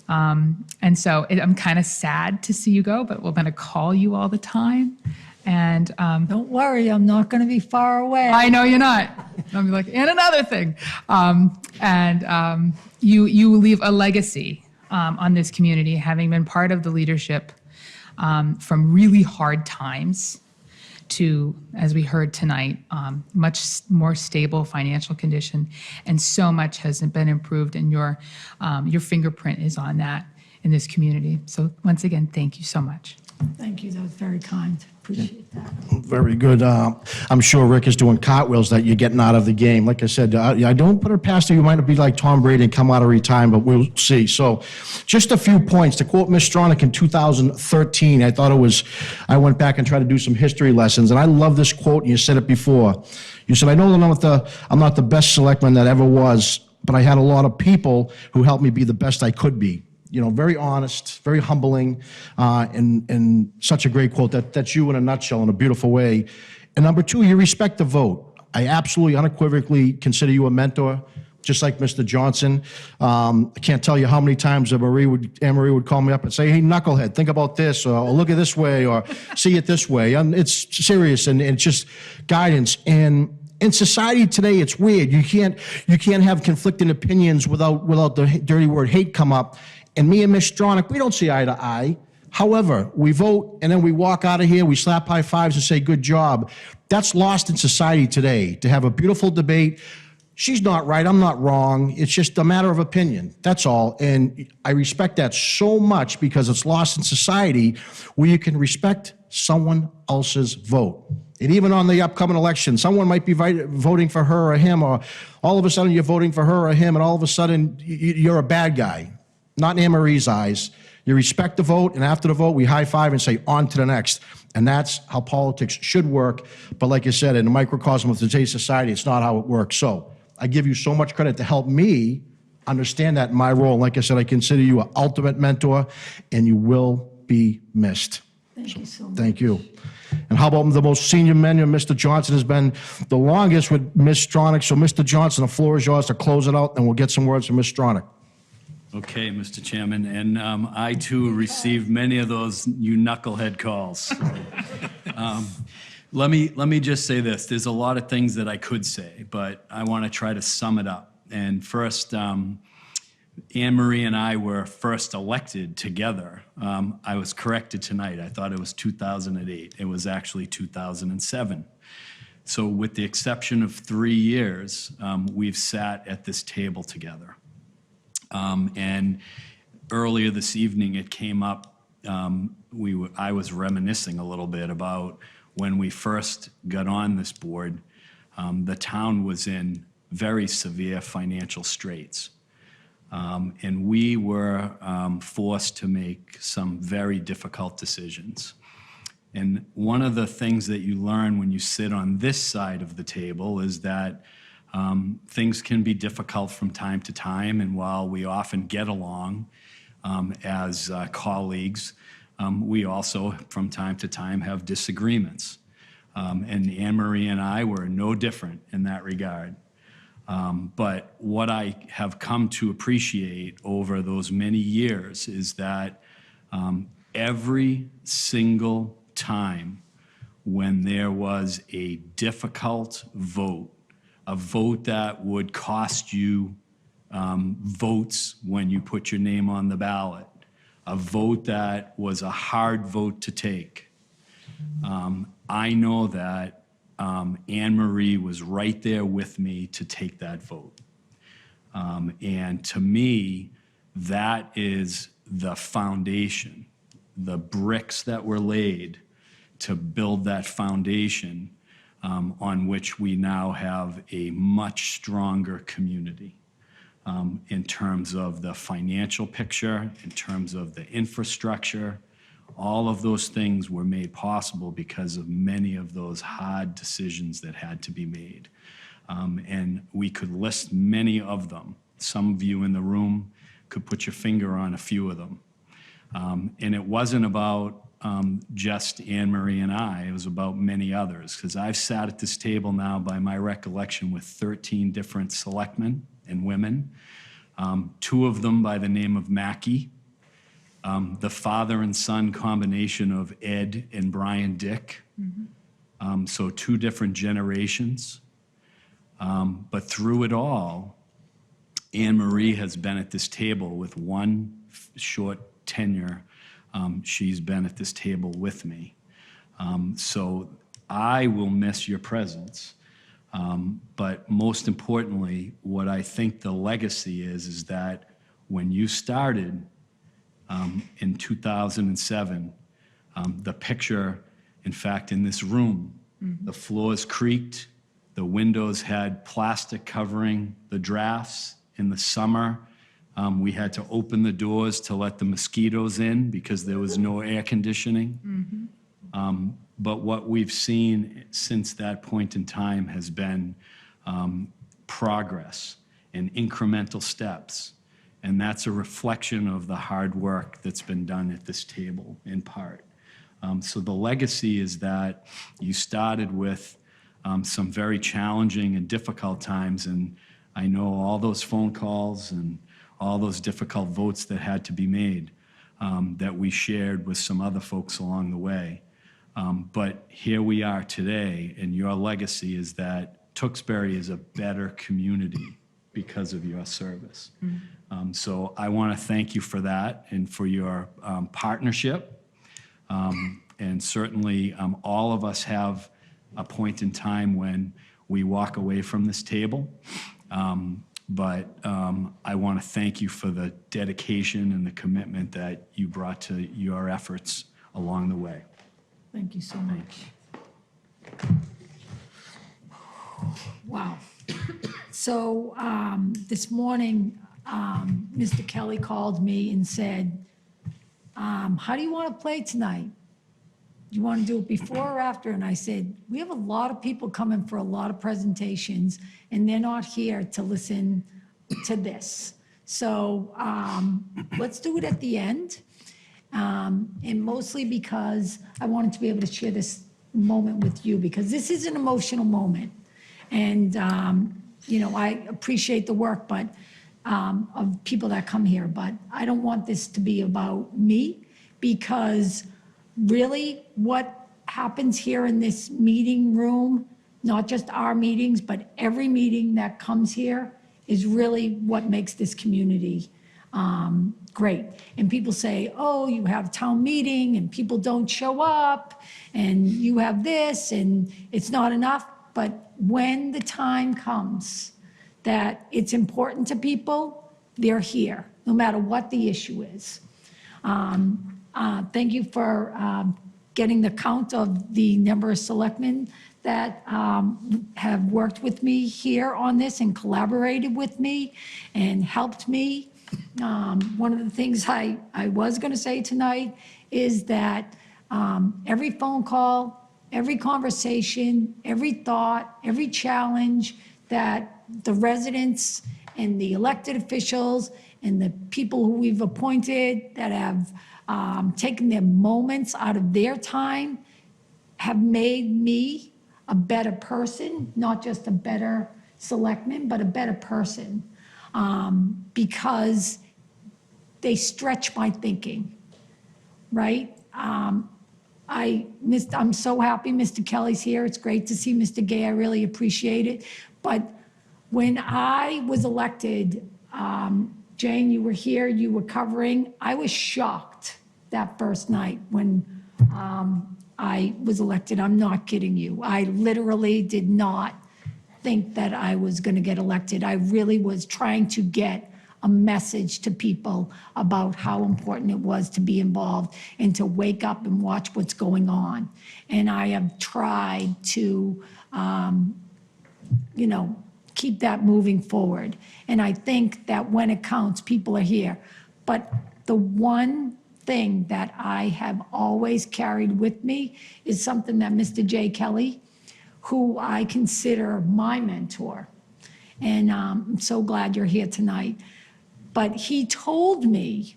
And so I'm kind of sad to see you go, but we're going to call you all the time. And Don't worry, I'm not going to be far away. I know you're not. I'll be like, and another thing. You will leave a legacy on this community, having been part of the leadership from really hard times to, as we heard tonight, much more stable financial condition, and so much has been improved, and your fingerprint is on that in this community. So once again, thank you so much. Thank you, that was very kind. Appreciate that. Very good. I'm sure Rick is doing cartwheels that you're getting out of the game. Like I said, I don't put it past you. You might be like Tom Brady and come out of retirement, but we'll see. So just a few points. To quote Ms. Stronach in 2013, I went back and tried to do some history lessons, and I love this quote, and you said it before. You said, I know that I'm not the best selectman that ever was, but I had a lot of people who helped me be the best I could be. Very honest, very humbling, and such a great quote. That's you in a nutshell in a beautiful way. And number two, you respect the vote. I absolutely unequivocally consider you a mentor, just like Mr. Johnson. I can't tell you how many times Anne Marie would call me up and say, hey, knucklehead, think about this, or look at this way, or see it this way. And it's serious, and it's just guidance. And In society today, it's weird. You can't have conflicting opinions without the dirty word hate come up. And me and Ms. Stronach, we don't see eye to eye. However, we vote and then we walk out of here, we slap high fives and say, good job. That's lost in society today, to have a beautiful debate. She's not right, I'm not wrong. It's just a matter of opinion, that's all. And I respect that so much because it's lost in society where you can respect someone else's vote. And even on the upcoming election, someone might be voting for her or him, or all of a sudden you're voting for her or him, and all of a sudden you're a bad guy. Not in Anne Marie's eyes. You respect the vote, and after the vote, we high five and say, on to the next. And that's how politics should work. But like I said, in the microcosm of today's society, it's not how it works. So I give you so much credit to help me understand that in my role. Like I said, I consider you an ultimate mentor, and you will be missed. Thank you so much. Thank you. And how about the most senior member, Mr. Johnson, has been the longest with Ms. Stronach. So Mr. Johnson, the floor is yours to close it out, and we'll get some words from Ms. Stronach. Okay, Mr. Chairman, and I too received many of those you knucklehead calls. So, let me just say this. There's a lot of things that I could say, but I want to try to sum it up. And first, Anne Marie and I were first elected together. I was corrected tonight. I thought it was 2008. It was actually 2007. So with the exception of 3 years, we've sat at this table together. And earlier this evening, it came up, I was reminiscing a little bit about when we first got on this board. The town was in very severe financial straits. And we were forced to make some very difficult decisions. And one of the things that you learn when you sit on this side of the table is that things can be difficult from time to time, and while we often get along as colleagues, we also, from time to time, have disagreements. And Anne Marie and I were no different in that regard. But what I have come to appreciate over those many years is that every single time when there was a difficult vote, a vote that would cost you votes when you put your name on the ballot, a vote that was a hard vote to take. I know that Anne Marie was right there with me to take that vote. And to me, that is the foundation, the bricks that were laid to build that foundation on which we now have a much stronger community in terms of the financial picture, in terms of the infrastructure. All of those things were made possible because of many of those hard decisions that had to be made. And we could list many of them. Some of you in the room could put your finger on a few of them. And it wasn't about just Anne Marie and I, it was about many others, because I've sat at this table now, by my recollection, with 13 different selectmen and women, 2 of them by the name of Mackey, the father and son combination of Ed and Brian Dick, so 2 different generations. But through it all, Anne Marie has been at this table with one short tenure. She's been at this table with me. So I will miss your presence. But most importantly, what I think the legacy is that when you started in 2007, the picture, in fact, in this room, the floors creaked, the windows had plastic covering the drafts. In the summer, we had to open the doors to let the mosquitoes in because there was no air conditioning. But what we've seen since that point in time has been progress and incremental steps. And that's a reflection of the hard work that's been done at this table, in part. So the legacy is that you started with some very challenging and difficult times, and I know all those phone calls and all those difficult votes that had to be made that we shared with some other folks along the way. But here we are today, and your legacy is that Tewksbury is a better community because of your service. So I want to thank you for that and for your partnership. And certainly, all of us have a point in time when we walk away from this table. But I want to thank you for the dedication and the commitment that you brought to your efforts along the way. Thank you so much. Wow. So this morning, Mr. Kelly called me and said, how do you want to play tonight? Do you want to do it before or after? And I said, we have a lot of people coming for a lot of presentations, and they're not here to listen to this. So let's do it at the end. And mostly because I wanted to be able to share this moment with you, because this is an emotional moment. And, I appreciate the work of people that come here, but I don't want this to be about me, because really what happens here in this meeting room, not just our meetings, but every meeting that comes here, is really what makes this community great. And people say, oh, you have town meeting and people don't show up, and you have this and it's not enough. But when the time comes that it's important to people, they're here, no matter what the issue is. Thank you for getting the count of the number of selectmen that have worked with me here on this and collaborated with me and helped me. One of the things I was going to say tonight is that every phone call, every conversation, every thought, every challenge that the residents and the elected officials and the people who we've appointed that have taken their moments out of their time have made me a better person, not just a better selectman, but a better person, because they stretch my thinking, right? I'm so happy Mr. Kelly's here. It's great to see Mr. Gay. I really appreciate it. But when I was elected, Jane, you were here, you were covering. I was shocked that first night when I was elected. I'm not kidding you. I literally did not think that I was going to get elected. I really was trying to get a message to people about how important it was to be involved and to wake up and watch what's going on. And I have tried to, keep that moving forward. And I think that when it counts, people are here. But the one thing that I have always carried with me is something that Mr. J. Kelly, who I consider my mentor, and I'm so glad you're here tonight. But he told me,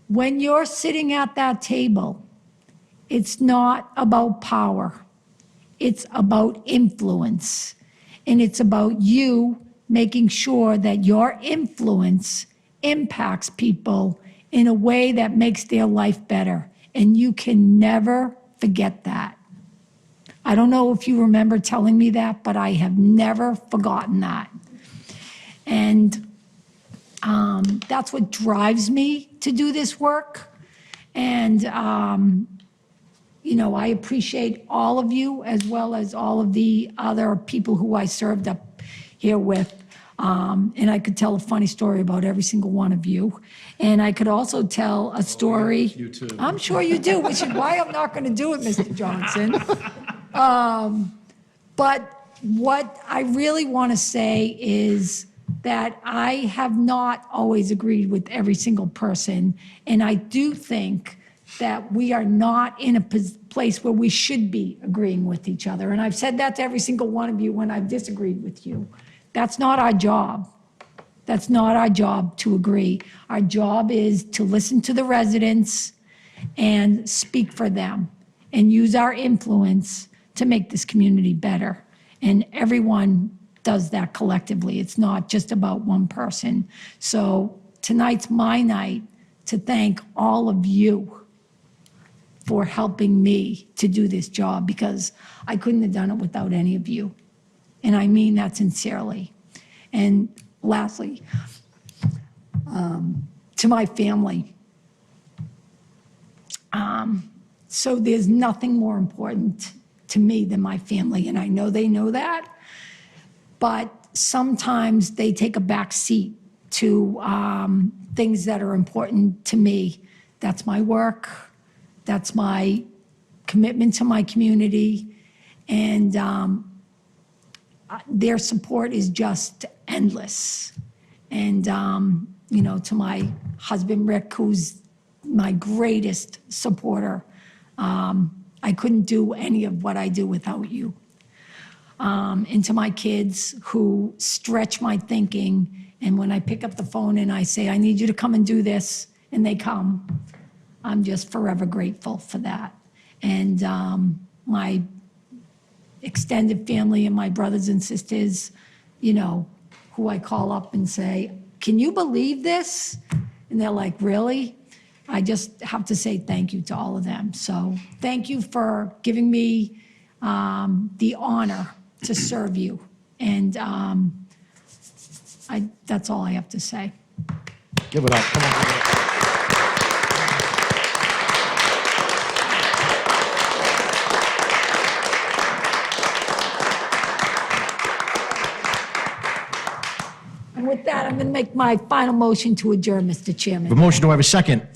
when you're sitting at that table, it's not about power. It's about influence. And it's about you making sure that your influence impacts people in a way that makes their life better. And you can never forget that. I don't know if you remember telling me that, but I have never forgotten that. And that's what drives me to do this work. And, I appreciate all of you, as well as all of the other people who I served up here with. And I could tell a funny story about every single one of you. And I could also tell a story. You too. I'm sure you do, which is why I'm not going to do it, Mr. Johnson. But what I really want to say is that I have not always agreed with every single person. And I do think that we are not in a place where we should be agreeing with each other. And I've said that to every single one of you when I've disagreed with you. That's not our job. That's not our job to agree. Our job is to listen to the residents and speak for them and use our influence to make this community better. And everyone does that collectively. It's not just about one person. So tonight's my night to thank all of you for helping me to do this job, because I couldn't have done it without any of you. And I mean that sincerely. And lastly, to my family, so there's nothing more important to me than my family, and I know they know that. But sometimes they take a back seat to things that are important to me. That's my work, that's my commitment to my community, and their support is just endless. And, to my husband, Rick, who's my greatest supporter, I couldn't do any of what I do without you. And to my kids who stretch my thinking, and when I pick up the phone and I say, I need you to come and do this, and they come, I'm just forever grateful for that. And my extended family and my brothers and sisters, who I call up and say, can you believe this? And they're like, really? I just have to say thank you to all of them. So thank you for giving me the honor to serve you. And that's all I have to say. Give it up, come on. Give it up. And with that, I'm going to make my final motion to adjourn, Mr. Chairman. The motion, do I have a second?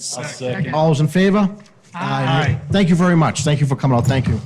All those in favor? Aye. Thank you very much. Thank you for coming out. Thank you.